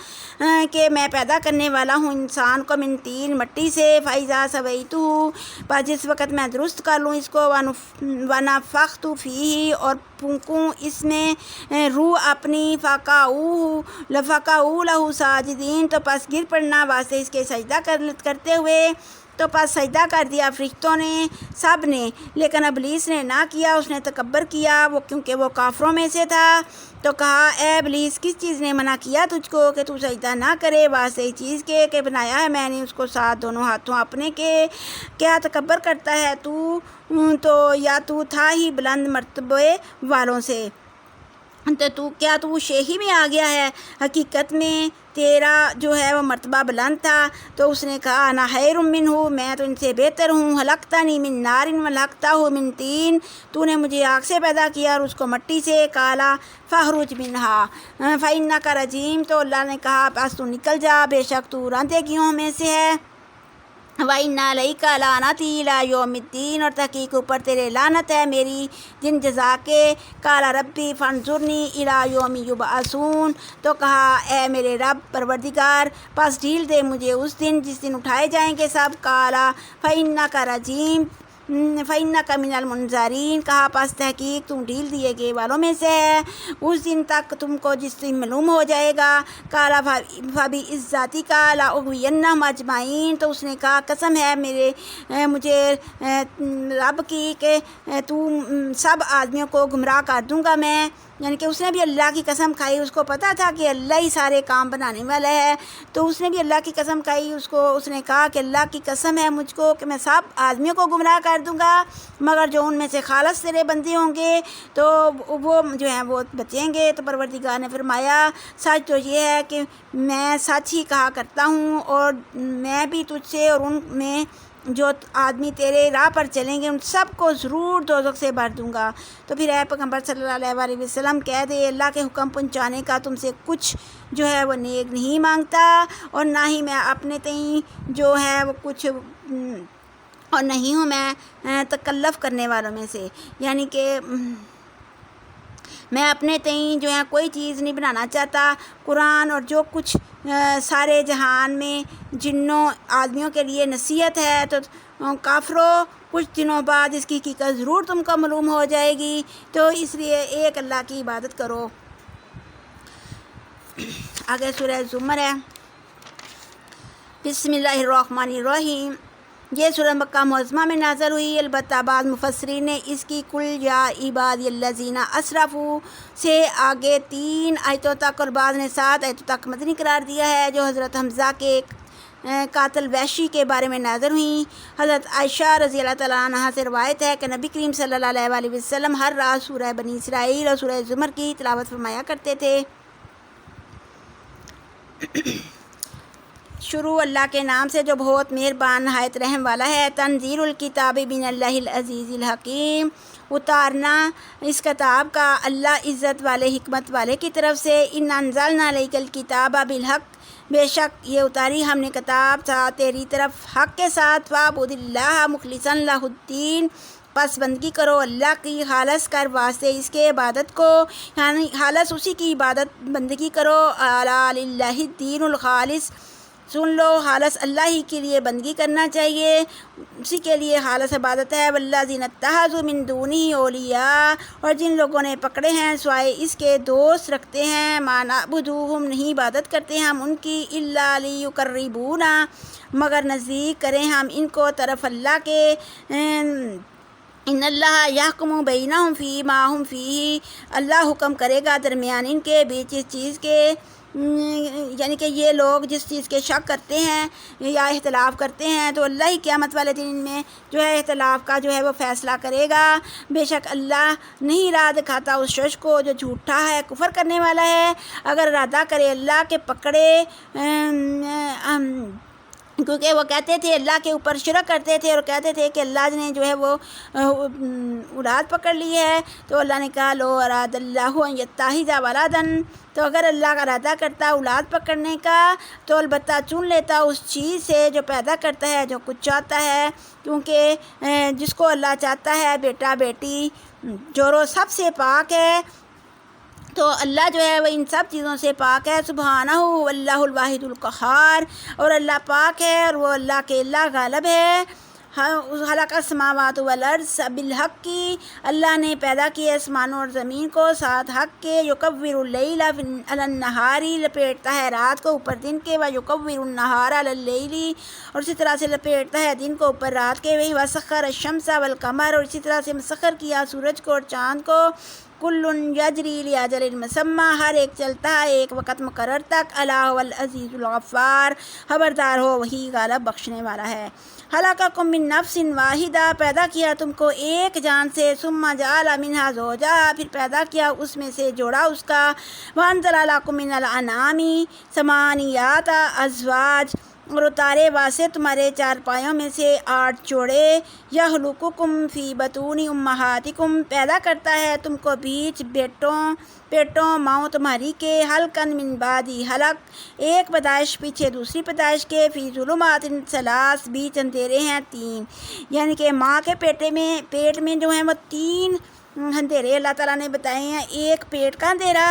Speaker 1: کہ میں پیدا کرنے والا ہوں انسان کو، من طین مٹی سے، فاذا سویتہ، پس جس وقت میں درست کر لوں اس کو، ونفخت فیہ، اور پھونکوں اس میں روح اپنی، فقعوا لہ ساجدین، تو پس گر پڑنا واسطے اس کے سجدہ کرتے ہوئے، تو پس سجدہ کر دیا فرشتوں نے سب نے، لیکن ابلیس نے نہ کیا، اس نے تکبر کیا، وہ کیونکہ وہ کافروں میں سے تھا، تو کہا اے ابلیس کس چیز نے منع کیا تجھ کو کہ تو سجدہ نہ کرے واسطے اس چیز کے کہ بنایا ہے میں نے اس کو ساتھ دونوں ہاتھوں اپنے کے، کیا تکبر کرتا ہے تو یا تو تھا ہی بلند مرتبے والوں سے، تو کیا تو شیخی میں آ گیا ہے؟ حقیقت میں تیرا جو ہے وہ مرتبہ بلند تھا۔ تو اس نے کہا انا خیر منہ، میں تو ان سے بہتر ہوں، خلقتنی من نار وخلقتہ من طین، تو نے مجھے آگ سے پیدا کیا اور اس کو مٹی سے، قالا فاخرج منہا فإنک رجیم، تو اللہ نے کہا بس تو نکل جا، بے شک تو راندے گیوں میں سے ہے، وَإِنَّ عَلَيْكَ لَعْنَتِي إِلَىٰ يَوْمِ الدِّينِ، اور تحقیق اوپر تیرے لعنت ہے میری دن جزا کے، قَالَ رَبِّ فَانظُرْنِي إِلَىٰ يَوْمِ يُبْعَثُونَ، تو کہا اے میرے رب پروردگار پس ڈھیل دے مجھے اس دن جس دن اٹھائے جائیں گے سب، قَالَ فَإِنَّكَ رَجِيمٌ فَإِنَّكَ مِنَ الْمُنظَرِينَ، کہا پس تحقیق تم ڈھیل دیے گئے والوں میں سے ہے اس دن تک تم کو جس دن معلوم ہو جائے گا، قَالَ فَبِعِزَّتِكَ لَأُغْوِيَنَّهُمْ أَجْمَعِينَ، تو اس نے کہا قسم ہے مجھے رب کی کہ تو سب آدمیوں کو گمراہ کر دوں گا میں، یعنی کہ اس نے بھی اللہ کی قسم کھائی، اس کو پتہ تھا کہ اللہ ہی سارے کام بنانے والا ہے، تو اس نے بھی اللہ کی قسم کھائی، اس نے کہا کہ اللہ کی قسم ہے مجھ کو کہ میں سب آدمیوں کو گمراہ کر دوں گا، مگر جو ان میں سے خالص تیرے بندے ہوں گے تو وہ جو ہیں وہ بچیں گے۔ تو پروردگار نے فرمایا سچ تو یہ ہے کہ میں سچ ہی کہا کرتا ہوں، اور میں بھی تجھ سے اور ان میں جو آدمی تیرے راہ پر چلیں گے ان سب کو ضرور دوزخ سے بھر دوں گا۔ تو پھر اے پیغمبر صلی اللہ علیہ وسلم کہہ دے اللہ کے حکم پہنچانے کا تم سے کچھ جو ہے وہ نیک نہیں مانگتا، اور نہ ہی میں اپنے تئیں جو ہے وہ کچھ اور نہیں ہوں میں تکلف کرنے والوں میں سے، یعنی کہ میں اپنے تئیں جو ہے کوئی چیز نہیں بنانا چاہتا۔ قرآن اور جو کچھ سارے جہان میں جنوں آدمیوں کے لیے نصیحت ہے، تو کافروں کچھ دنوں بعد اس کی حقیقت ضرور تم کو معلوم ہو جائے گی، تو اس لیے ایک اللہ کی عبادت کرو۔ آگے سورہ زمر ہے، بسم اللہ الرحمن الرحیم۔ یہ سورہ مکہ معظمہ میں نازل ہوئی، البتہ بعض مفسرین نے اس کی کل یا عبادی الذین اسرفوا سے آگے 3 آیتوں تک اور بعض نے 7 آیتوں تک مدنی قرار دیا ہے، جو حضرت حمزہ کے قاتل وحشی کے بارے میں نازل ہوئیں۔ حضرت عائشہ رضی اللہ تعالیٰ عنہا سے روایت ہے کہ نبی کریم صلی اللہ علیہ وسلم ہر رات سورہ بنی اسرائیل اور سورہ زمر کی تلاوت فرمایا کرتے تھے۔ شروع اللہ کے نام سے جو بہت مہربان نہایت رحم والا ہے۔ تنزیل الکتاب من اللہ العزیز الحکیم، اتارنا اس کتاب کا اللہ عزت والے حکمت والے کی طرف سے۔ ان انزلنا الیک الکتاب بالحق، بے شک یہ اتاری ہم نے کتاب تھا تیری طرف حق کے ساتھ۔ فاعبد اللہ مخلصا لہ الدین، پس بندگی کرو اللہ کی خالص کر واسطے اس کے عبادت کو، یعنی خالص اسی کی عبادت بندگی کرو۔ الا للہ الدین الخالص، سن لو خالص اللہ ہی کے لیے بندگی کرنا چاہیے، اسی کے لیے خالص عبادت ہے۔ والذین اتخذوا من دونہ اولیاء، اور جن لوگوں نے پکڑے ہیں سوائے اس کے دوست رکھتے ہیں۔ ما نعبدوہم، نہیں عبادت کرتے ہم ان کی، الا لیقربونا، مگر نزدیک کریں ہم ان کو طرف اللہ کے۔ ان اللہ یحکم بینہم فیما ہم فیہ، اللہ حکم کرے گا درمیان ان کے بیچ اس چیز کے، یعنی کہ یہ لوگ جس چیز کے شک کرتے ہیں یا اختلاف کرتے ہیں تو اللہ ہی قیامت والے دن میں جو ہے اختلاف کا جو ہے وہ فیصلہ کرے گا۔ بے شک اللہ نہیں راہ دکھاتا اس شخص کو جو جھوٹا ہے، کفر کرنے والا ہے۔ اگر ارادہ کرے اللہ کے پکڑے، کیونکہ وہ کہتے تھے اللہ کے اوپر شرک کرتے تھے اور کہتے تھے کہ اللہ نے جو ہے وہ اولاد پکڑ لی ہے، تو اللہ نے کہا لو اراد اللہ ان یتخذ ولدا، تو اگر اللہ کا ارادہ کرتا اولاد پکڑنے کا تو البتہ چن لیتا اس چیز سے جو پیدا کرتا ہے جو کچھ چاہتا ہے، کیونکہ جس کو اللہ چاہتا ہے بیٹا بیٹی جورو سب سے پاک ہے، تو اللہ جو ہے وہ ان سب چیزوں سے پاک ہے۔ سبحانہ واللہ الواحد القہار، اور اللہ پاک ہے اور وہ اللہ کے اللہ غالب ہے۔ خلق السماوات والارض بالحق کی، اللہ نے پیدا کیے آسمانوں اور زمین کو ساتھ حق کے۔ یکور اللیل علی النہار، لپیٹتا ہے رات کو اوپر دن کے، ویکور النہار علی اللیل، اور اسی طرح سے لپیٹتا ہے دن کو اوپر رات کے۔ وسخر الشمس والقمر، اور اسی طرح سے مسخر کیا سورج کو اور چاند کو۔ کل یجری لاجل مسمى، ہر ایک چلتا ہے ایک وقت مقرر تک۔ الا هو العزیز الغفار، خبردار ہو وہی غالب بخشنے والا ہے۔ خلقکم من نفس واحدہ، پیدا کیا تم کو ایک جان سے۔ ثم جعل منها زوجها، پھر پیدا کیا اس میں سے جوڑا اس کا۔ وانزل لکم من الانعام ثمانیۃ ازواج، اور اتارے واسطے تمہارے چار پایوں میں سے 8 جوڑے۔ یخلقکم فی بطون امہاتکم، پیدا کرتا ہے تم کو بیچ پیٹوں ماؤں تمہاری کے۔ حلقاً من بعد حلق، ایک پیدائش پیچھے دوسری پیدائش کے۔ فی ظلمات ثلاث، بیچ اندھیرے ہیں 3، یعنی کہ ماں کے پیٹ میں جو ہیں وہ 3 اندھیرے اللہ تعالیٰ نے بتائے ہیں۔ ایک پیٹ کا اندھیرا،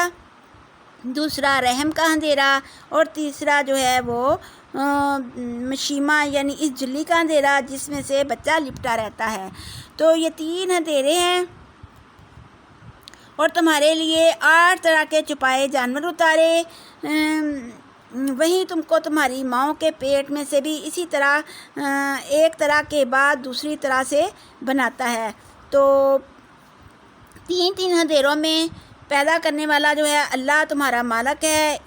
Speaker 1: دوسرا رحم کا اندھیرا، اور تیسرا جو ہے وہ مشیمہ یعنی اس جھلی کا اندھیرا جس میں سے بچہ لپٹا رہتا ہے۔ تو یہ 3 اندھیرے ہیں، اور تمہارے لیے 8 طرح کے چھپائے جانور اتارے۔ وہیں تم کو تمہاری ماؤں کے پیٹ میں سے بھی اسی طرح ایک طرح کے بعد دوسری طرح سے بناتا ہے۔ تو 3 اندھیروں میں پیدا کرنے والا جو ہے اللہ تمہارا مالک ہے،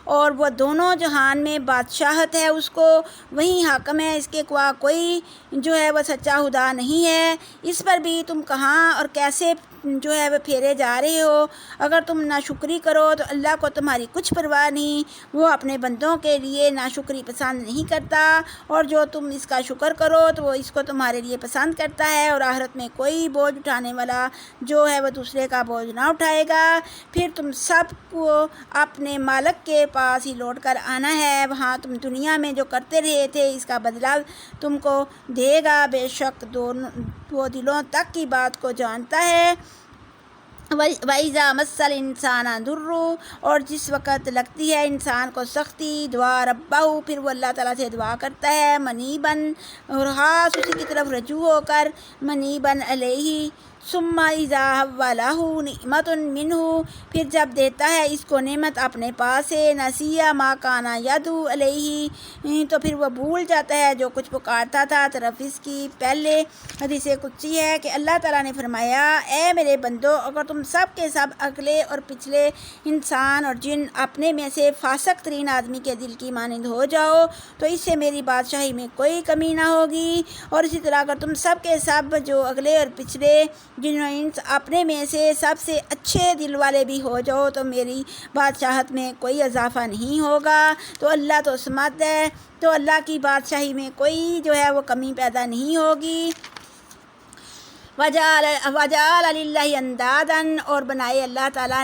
Speaker 1: اور وہ دونوں جہان میں بادشاہت ہے اس کو، وہی حاکم ہے، اس کے کوئی جو ہے وہ سچا خدا نہیں ہے۔ اس پر بھی تم کہاں اور کیسے جو ہے وہ پھیرے جا رہے ہو۔ اگر تم ناشکری کرو تو اللہ کو تمہاری کچھ پرواہ نہیں، وہ اپنے بندوں کے لیے ناشکری پسند نہیں کرتا، اور جو تم اس کا شکر کرو تو وہ اس کو تمہارے لیے پسند کرتا ہے۔ اور آخرت میں کوئی بوجھ اٹھانے والا جو ہے وہ دوسرے کا بوجھ نہ اٹھائے گا۔ پھر تم سب کو اپنے مالک کے پاس ہی لوٹ کر آنا ہے، وہاں تم دنیا میں جو کرتے رہے تھے اس کا بدلہ تم کو دے گا۔ بے شک وہ دلوں تک کی بات کو جانتا ہے۔ وَإِذَا مَسَّ الْإِنسَانَ ضُرٌّ، اور جس وقت لگتی ہے انسان کو سختی، دعا ربہ، پھر وہ اللہ تعالیٰ سے دعا کرتا ہے، منیباً، اور خاص اسی کی طرف رجوع ہو کر، منیباً علیہ، ثم اذا حولہ نعمت منہ، پھر جب دیتا ہے اس کو نعمت اپنے پاس سے، نسیہ ما کان یدعو الیہ، تو پھر وہ بھول جاتا ہے جو کچھ پکارتا تھا طرف اس کی۔ پہلے حدیث قدسی ہے کہ اللہ تعالیٰ نے فرمایا، اے میرے بندو، اگر تم سب کے سب اگلے اور پچھلے انسان اور جن اپنے میں سے فاسق ترین آدمی کے دل کی مانند ہو جاؤ تو اس سے میری بادشاہی میں کوئی کمی نہ ہوگی، اور اسی طرح اگر تم سب کے سب جو اگلے اور پچھلے جن اپنے میں سے سب سے اچھے دل والے بھی ہو جاؤ تو میری بادشاہت میں کوئی اضافہ نہیں ہوگا۔ تو اللہ تو سمد ہے، تو اللہ کی بادشاہی میں کوئی جو ہے وہ کمی پیدا نہیں ہوگی۔ وجعل للہ اندادا، اور بنائے اللہ تعالیٰ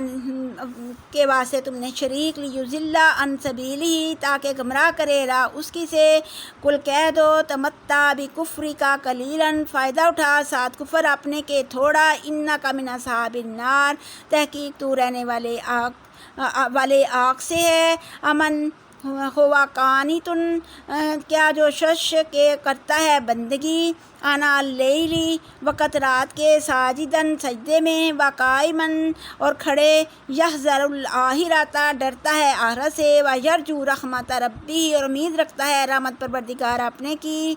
Speaker 1: کے واسطے تم نے شریک، لیضل عن سبیلہ، تاکہ گمراہ کرے راہ اس کی سے۔ کل کہہ دو، تمتع بکفرک قلیلا، فائدہ اٹھا ساتھ کفر اپنے کے تھوڑا، انک من اصحاب النار، تحقیق تو رہنے والے آگ سے ہے۔ امن ہوا قانتن، کیا جو شخص کے کرتا ہے بندگی، آنا اللیلی، وقت رات کے، ساجدن سجدے میں، وقائمن اور کھڑے، یحذر الآخرۃ ڈرتا ہے آخرت سے، ویرجو رحمت ربہ اور امید رکھتا ہے رحمت پروردگار اپنے کی۔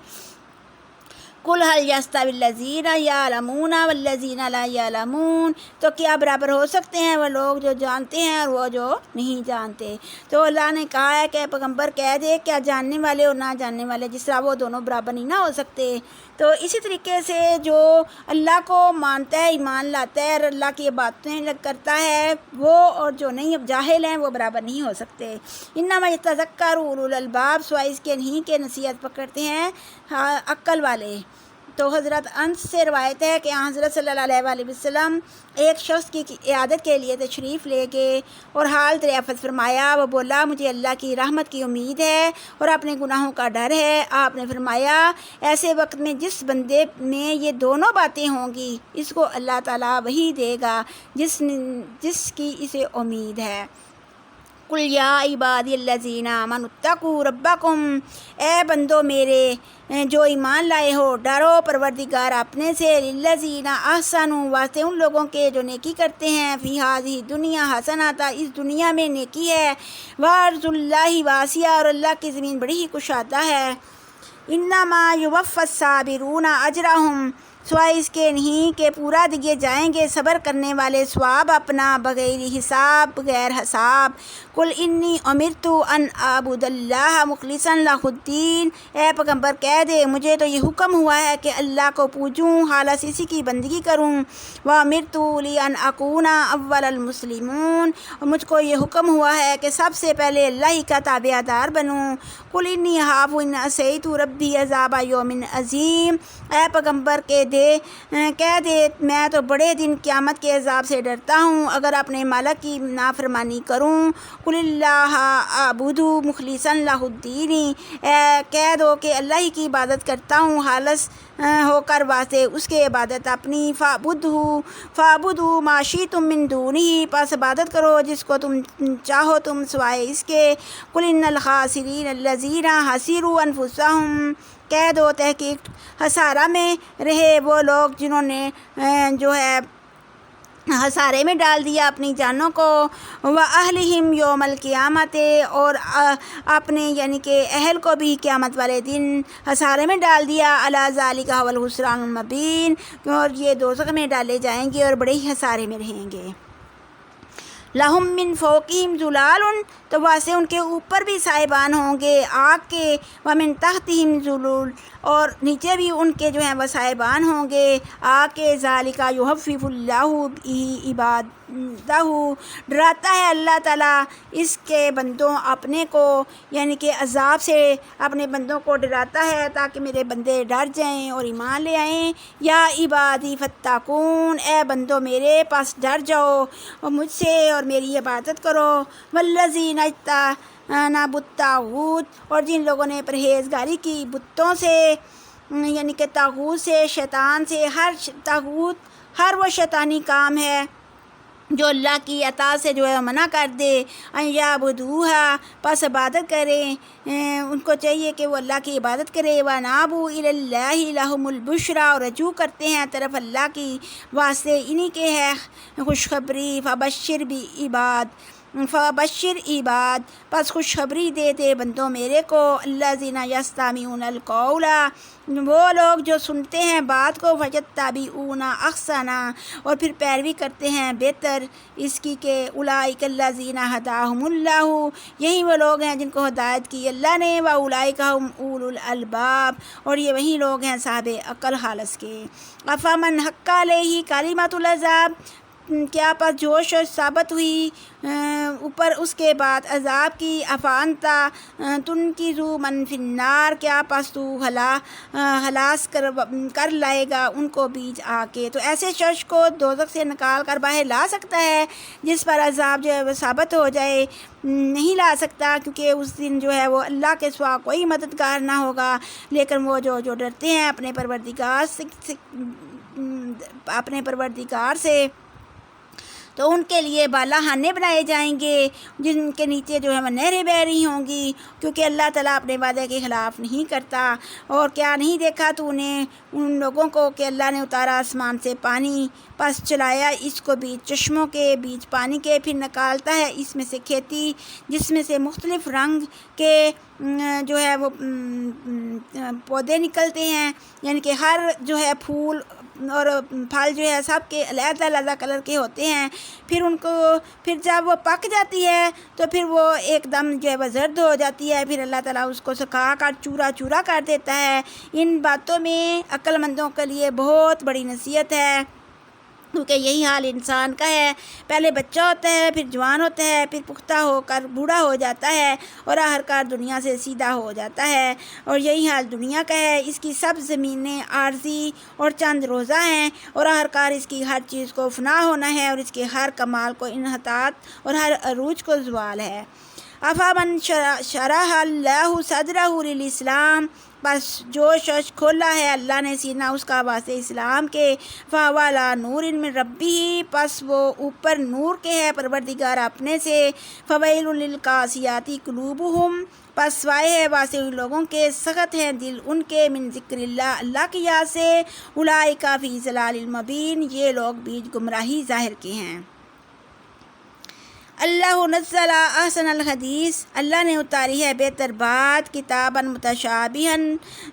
Speaker 1: قل هل یستوی الذین یعلمون والذین لا یعلمون، تو کیا برابر ہو سکتے ہیں وہ لوگ جو جانتے ہیں اور وہ جو نہیں جانتے؟ تو اللہ نے کہا ہے کہ پیغمبر کہہ دے کیا جاننے والے اور نہ جاننے والے جس طرح وہ دونوں برابر نہیں نہ ہو سکتے۔ تو اسی طریقے سے جو اللہ کو مانتا ہے، ایمان لاتا ہے اور اللہ کی باتیں کرتا ہے، وہ اور جو نہیں جاہل ہیں وہ برابر نہیں ہو سکتے۔ انما یتذکر اولو الالباب، سوائے اس کے نہیں کہ نصیحت پکڑتے ہیں عقل والے۔ تو حضرت انس سے روایت ہے کہ حضرت صلی اللہ علیہ وآلہ وسلم ایک شخص کی عیادت کے لیے تشریف لے گئے اور حال دریافت فرمایا۔ وہ بولا، مجھے اللہ کی رحمت کی امید ہے اور اپنے گناہوں کا ڈر ہے۔ آپ نے فرمایا، ایسے وقت میں جس بندے میں یہ دونوں باتیں ہوں گی اس کو اللہ تعالیٰ وہی دے گا جس کی اسے امید ہے۔ قل یا عبادی الذین آمنوا اتقوا ربکم، اے بندو میرے جو ایمان لائے ہو، ڈرو پروردگار اپنے سے، للذین احسنوا، واسطے ان لوگوں کے جو نیکی کرتے ہیں، فی ہذہ دنیا حسنۃ، اس دنیا میں نیکی ہے، وارض اللہ واسعہ، اور اللہ کی زمین بڑی ہی کشادہ ہے۔ انما یوفی الصابرون اجرہم، سوائے اس کے نہیں کہ پورا دیے جائیں گے صبر کرنے والے ثواب اپنا بغیر حساب، بغیر حساب۔ قل انی امرت ان اعبد اللہ مخلصا لہ الدین، اے پیغمبر کہہ دے مجھے تو یہ حکم ہوا ہے کہ اللہ کو پوجوں، خالص اسی کی بندگی کروں۔ وامرت لان اکون اول المسلمون، اور مجھ کو یہ حکم ہوا ہے کہ سب سے پہلے اللہ ہی کا تابع دار بنوں۔ قل انی اخاف ان عصیت ربی عذاب یوم عظیم، اے پیغمبر کہہ دے میں تو بڑے دن قیامت کے عذاب سے ڈرتا ہوں اگر اپنے مالک کی نافرمانی کروں۔ قل اللہ اعبد مخلصا لہ الدین، کہہ دو کہ اللہ ہی کی عبادت کرتا ہوں خالص ہو کر واسطے اس کے عبادت اپنی۔ فاعبدوا ما شئتم من دونہ، پس عبادت کرو جس کو تم چاہو تم سوائے اس کے۔ قل ان الخاسرین الذین خسروا انفسہم، کہہ دو تحقیق خسارہ میں رہے وہ لوگ جنہوں نے جو ہے خسارے میں ڈال دیا اپنی جانوں کو، وَأَهْلِهِمْ يَوْمَ الْقِيَامَةِ، اور اپنے یعنی کہ اہل کو بھی قیامت والے دن خسارے میں ڈال دیا۔ عَلَى ذَلِكَ هُوَ الْخُسْرَانُ الْمُبِينُ، اور یہ دوزخ میں ڈالے جائیں گے اور بڑے ہی خسارے میں رہیں گے۔ لَهُم مِّن فَوْقِهِمْ ظُلَالٌ، تو واسطے ان کے اوپر بھی سائبان ہوں گے آگ کے، وَمِن تَحْتِهِمْ ظُلُلٌ، اور نیچے بھی ان کے جو ہیں وہ سائبان ہوں گے آگ کے۔ ذَلِكَ يُخَوِّفُ اللَّهُ بِهِ عِبَادَهُ، ڈراتا ہے اللہ تعالیٰ اس کے بندوں اپنے کو، یعنی کہ عذاب سے اپنے بندوں کو ڈراتا ہے تاکہ میرے بندے ڈر جائیں اور ایمان لے آئیں۔ یا عبادی فاتقون، اے بندوں میرے پاس ڈر جاؤ اور مجھ سے اور میری عبادت کرو۔ والذین اجتنبوا الطاغوت، اور جن لوگوں نے پرہیزگاری کی بتوں سے، یعنی کہ طاغوت سے، شیطان سے، طاغوت ہر وہ شیطانی کام ہے جو اللہ کی عطا سے جو ہے منع کر دے، ان یعبدوہا، پس عبادت کریں، ان کو چاہیے کہ وہ اللہ کی عبادت کرے، وانابوا الی اللہ لہم البشریٰ، اور رجوع کرتے ہیں طرف اللہ کی، واسطے انہی کے ہے خوشخبری، فبشر عباد، پس خوشخبری دے دے بندوں میرے کو، الذین یستمعون القول، وہ لوگ جو سنتے ہیں بات کو، فیتبعون احسنہ، اور پھر پیروی کرتے ہیں بہتر اس کی، کہ اولئک الذین ھداھم اللہ، یہی وہ لوگ ہیں جن کو ہدایت کی اللہ نے، واولئک ھم اولو الالباب، اور یہ وہی لوگ ہیں صاحب عقل خالص کے۔ افمن حق علیہ کلمۃ العذاب، کیا پس جوش ثابت ہوئی اوپر اس کے بعد عذاب کی، افانتا تنقذ من فی النار، کیا پس تو ہلاس کر لائے گا ان کو بیچ آ کے، تو ایسے شخص کو دوزخ سے نکال کر باہر لا سکتا ہے جس پر عذاب جو ہے وہ ثابت ہو جائے؟ نہیں لا سکتا، کیونکہ اس دن جو ہے وہ اللہ کے سوا کوئی مددگار نہ ہوگا، لیکن وہ جو ڈرتے ہیں اپنے پروردگار سے تو ان کے لیے بالا خانے بنائے جائیں گے جن کے نیچے جو ہے وہ نہریں بہہ رہی ہوں گی، کیونکہ اللہ تعالیٰ اپنے وعدے کے خلاف نہیں کرتا۔ اور کیا نہیں دیکھا تو نے ان لوگوں کو کہ اللہ نے اتارا آسمان سے پانی، پس چلایا اس کو بیچ چشموں کے، بیچ پانی کے، پھر نکالتا ہے اس میں سے کھیتی جس میں سے مختلف رنگ کے جو ہے وہ پودے نکلتے ہیں، یعنی کہ ہر جو ہے پھول اور پھل جو ہے سب کے علیحدہ علیحدہ کلر کے ہوتے ہیں، پھر جب وہ پک جاتی ہے تو پھر وہ ایک دم جو ہے وہ زرد ہو جاتی ہے، پھر اللہ تعالیٰ اس کو سکھا کر چورا چورا کر دیتا ہے۔ ان باتوں میں عقل مندوں کے لیے بہت بڑی نصیحت ہے، کیونکہ یہی حال انسان کا ہے، پہلے بچہ ہوتا ہے، پھر جوان ہوتا ہے، پھر پختہ ہو کر بوڑھا ہو جاتا ہے، اور آخرکار دنیا سے سیدھا ہو جاتا ہے، اور یہی حال دنیا کا ہے۔ اس کی سب زمینیں عارضی اور چند روزہ ہیں، اور آخرکار اس کی ہر چیز کو فنا ہونا ہے، اور اس کے ہر کمال کو انحطاط اور ہر عروج کو زوال ہے۔ افمن شرح اللہ صدرہ للاسلام، بس جو شخص کھولا ہے اللہ نے سینہ اس کا واسطے اسلام کے، فہو علی نور من ربہ، پس وہ اوپر نور کے ہے پروردگار اپنے سے، فویل للقاسیات قلوبہم، پس وائے ہے واسطے ان لوگوں کے سخت ہیں دل ان کے، من ذکر اللہ، اللہ کی یاد سے، اولئک فی ضلال مبین، یہ لوگ بیچ گمراہی ظاہر کے ہیں۔ اللہ نزل احسن الحدیث، اللہ نے اتاری ہے بہتر بات، کتاباً متشابہاً،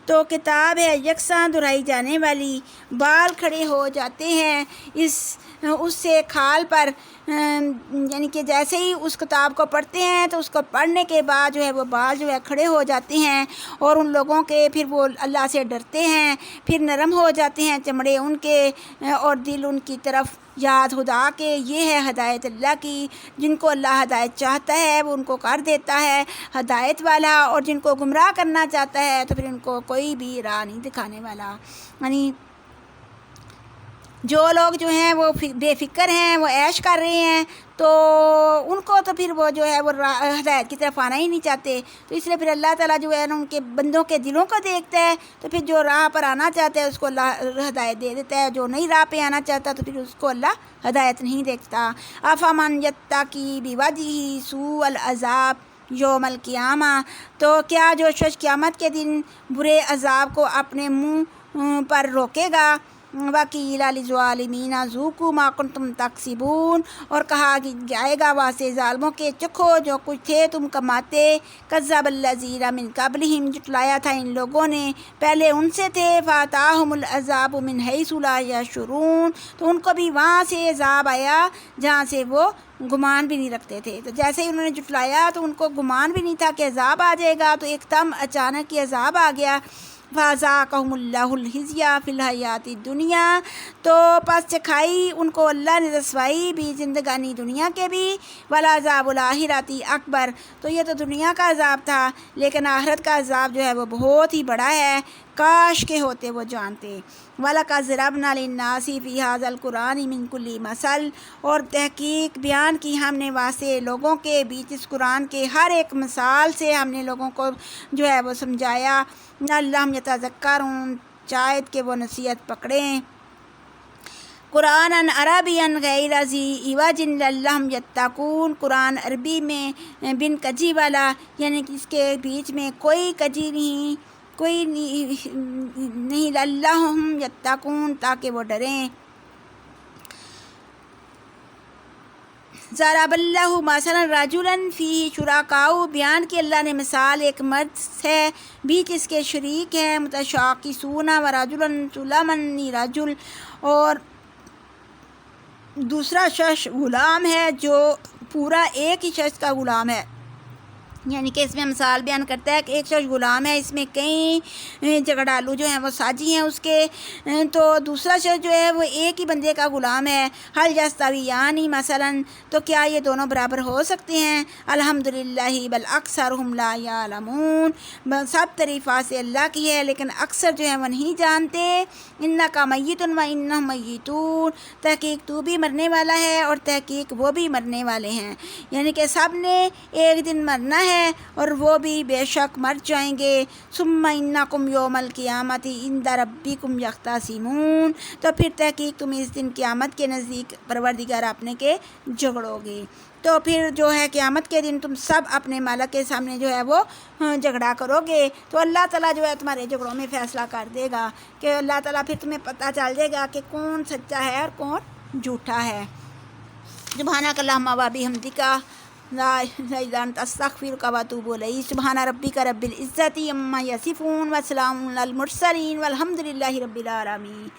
Speaker 1: تو کتاب ہے یکساں دہرائی جانے والی، بال کھڑے ہو جاتے ہیں اس سے کھال پر، یعنی کہ جیسے ہی اس کتاب کو پڑھتے ہیں تو اس کو پڑھنے کے بعد جو ہے وہ بال جو ہے کھڑے ہو جاتے ہیں، اور ان لوگوں کے پھر وہ اللہ سے ڈرتے ہیں، پھر نرم ہو جاتے ہیں چمڑے ان کے، اور دل ان کی طرف یاد خدا کے۔ یہ ہے ہدایت اللہ کی، جن کو اللہ ہدایت چاہتا ہے وہ ان کو کر دیتا ہے ہدایت والا، اور جن کو گمراہ کرنا چاہتا ہے تو پھر ان کو کوئی بھی راہ نہیں دکھانے والا۔ یعنی جو لوگ جو ہیں وہ بے فکر ہیں، وہ عیش کر رہے ہیں، تو ان کو تو پھر وہ جو ہے وہ ہدایت کی طرف آنا ہی نہیں چاہتے، تو اس لیے پھر اللہ تعالیٰ جو ہے نا ان کے بندوں کے دلوں کو دیکھتا ہے، تو پھر جو راہ پر آنا چاہتا ہے اس کو اللہ ہدایت دے دیتا ہے، جو نئی راہ پہ آنا چاہتا تو پھر اس کو اللہ ہدایت نہیں دیکھتا۔ افمن یتقی بوجہہ سوء العذاب یوم القیامہ، تو کیا جو شخص قیامت کے دن برے عذاب کو اپنے منہ پر روکے گا، وَقِيلَ لِلظَّالِمِينَ ذُوقُوا مَا كُنتُمْ تَكْسِبُونَ، اور کہا جائے گا واسطے ظالموں کے چکھو جو کچھ تھے تم کماتے، کذب الذین من قبلہم، جھٹلایا تھا ان لوگوں نے پہلے ان سے تھے، فَأَتَاهُمُ الْعَذَابُ مِنْ حَيْثُ لَا يَشْعُرُونَ، تو ان کو بھی وہاں سے عذاب آیا جہاں سے وہ گمان بھی نہیں رکھتے تھے، تو جیسے ہی انہوں نے جھٹلایا تو ان کو گمان بھی نہیں تھا کہ عذاب آ جائے گا، تو ایک دم اچانک ہی عذاب آ گیا۔ فَأَذَاقَهُمُ اللَّهُ الْخِزْيَ فِي الْحَيَاةِ الدُّنْيَا، تو پس چکھائی ان کو اللہ نے رسوائی بھی زندگانی دنیا کے بھی، وَلَعَذَابُ الْآخِرَةِ أَكْبَرُ، تو یہ تو دنیا کا عذاب تھا، لیکن آخرت کا عذاب جو ہے وہ بہت ہی بڑا ہے، کاش کے ہوتے وہ جانتے۔ وَلَقَدْ ضَرَبْنَا لِلنَّاسِ فِي هَذَا الْقُرْآنِ مِنْ كُلِّ مَثَلٍ، اور تحقیق بیان کی ہم نے واسطے لوگوں کے بیچ اس قرآن کے ہر ایک مثال سے ہم نے لوگوں کو جو ہے وہ سمجھایا، لعلہم یتذکرون، شاید کہ وہ نصیحت پکڑیں۔ قرآن عربین غیر ذی عوج لعلہم یتقون، قرآن عربی میں بن کجی والا، یعنی کہ اس کے بیچ میں کوئی کجی نہیں، کوئی نہیں، لعلہم یتقون، تاکہ وہ ڈریں۔ ضرب اللہ مثلا رجلا فیہ شرکاء، بیان کی اللہ نے مثال ایک مرد ہے بیچ اس کے شریک ہیں، متشاکسون، ورجلا سلما رجل، اور دوسرا شخص غلام ہے جو پورا ایک ہی شخص کا غلام ہے، یعنی کہ اس میں مثال بیان کرتا ہے کہ ایک شخص غلام ہے، اس میں کئی جھگڑالو جو ہیں وہ ساجی ہیں اس کے، تو دوسرا شخص جو ہے وہ ایک ہی بندے کا غلام ہے۔ حل یستویان مثلا، تو کیا یہ دونوں برابر ہو سکتے ہیں؟ الحمدللہ بل اکثرہم لا یعلمون، سب تعریفات سے اللہ کی ہے لیکن اکثر جو ہیں وہ نہیں جانتے۔ انکا میت و انہم میتون، تحقیق تو بھی مرنے والا ہے اور تحقیق وہ بھی مرنے والے ہیں، یعنی کہ سب نے ایک دن مرنا ہے اور وہ بھی بے شک مر جائیں گے۔ ثم انکم یوم القیامت عند ربکم یختصمون، تو پھر تحقیق تم اس دن قیامت کے نزدیک پروردگار اپنے کے جھگڑو گے، تو پھر جو ہے قیامت کے دن تم سب اپنے مالک کے سامنے جو ہے وہ جھگڑا کرو گے، تو اللہ تعالیٰ جو ہے تمہارے جھگڑوں میں فیصلہ کر دے گا کہ اللہ تعالیٰ پھر تمہیں پتہ چل جائے گا کہ کون سچا ہے اور کون جھوٹا ہے۔ سبحانک اللہم و بحمدک، لا الہ الا انت، استغفرک و اتوب الیک۔ سبحان ربک رب العزۃ عما یصفون، وسلام علی المرسلین، والحمد للہ رب العالمین۔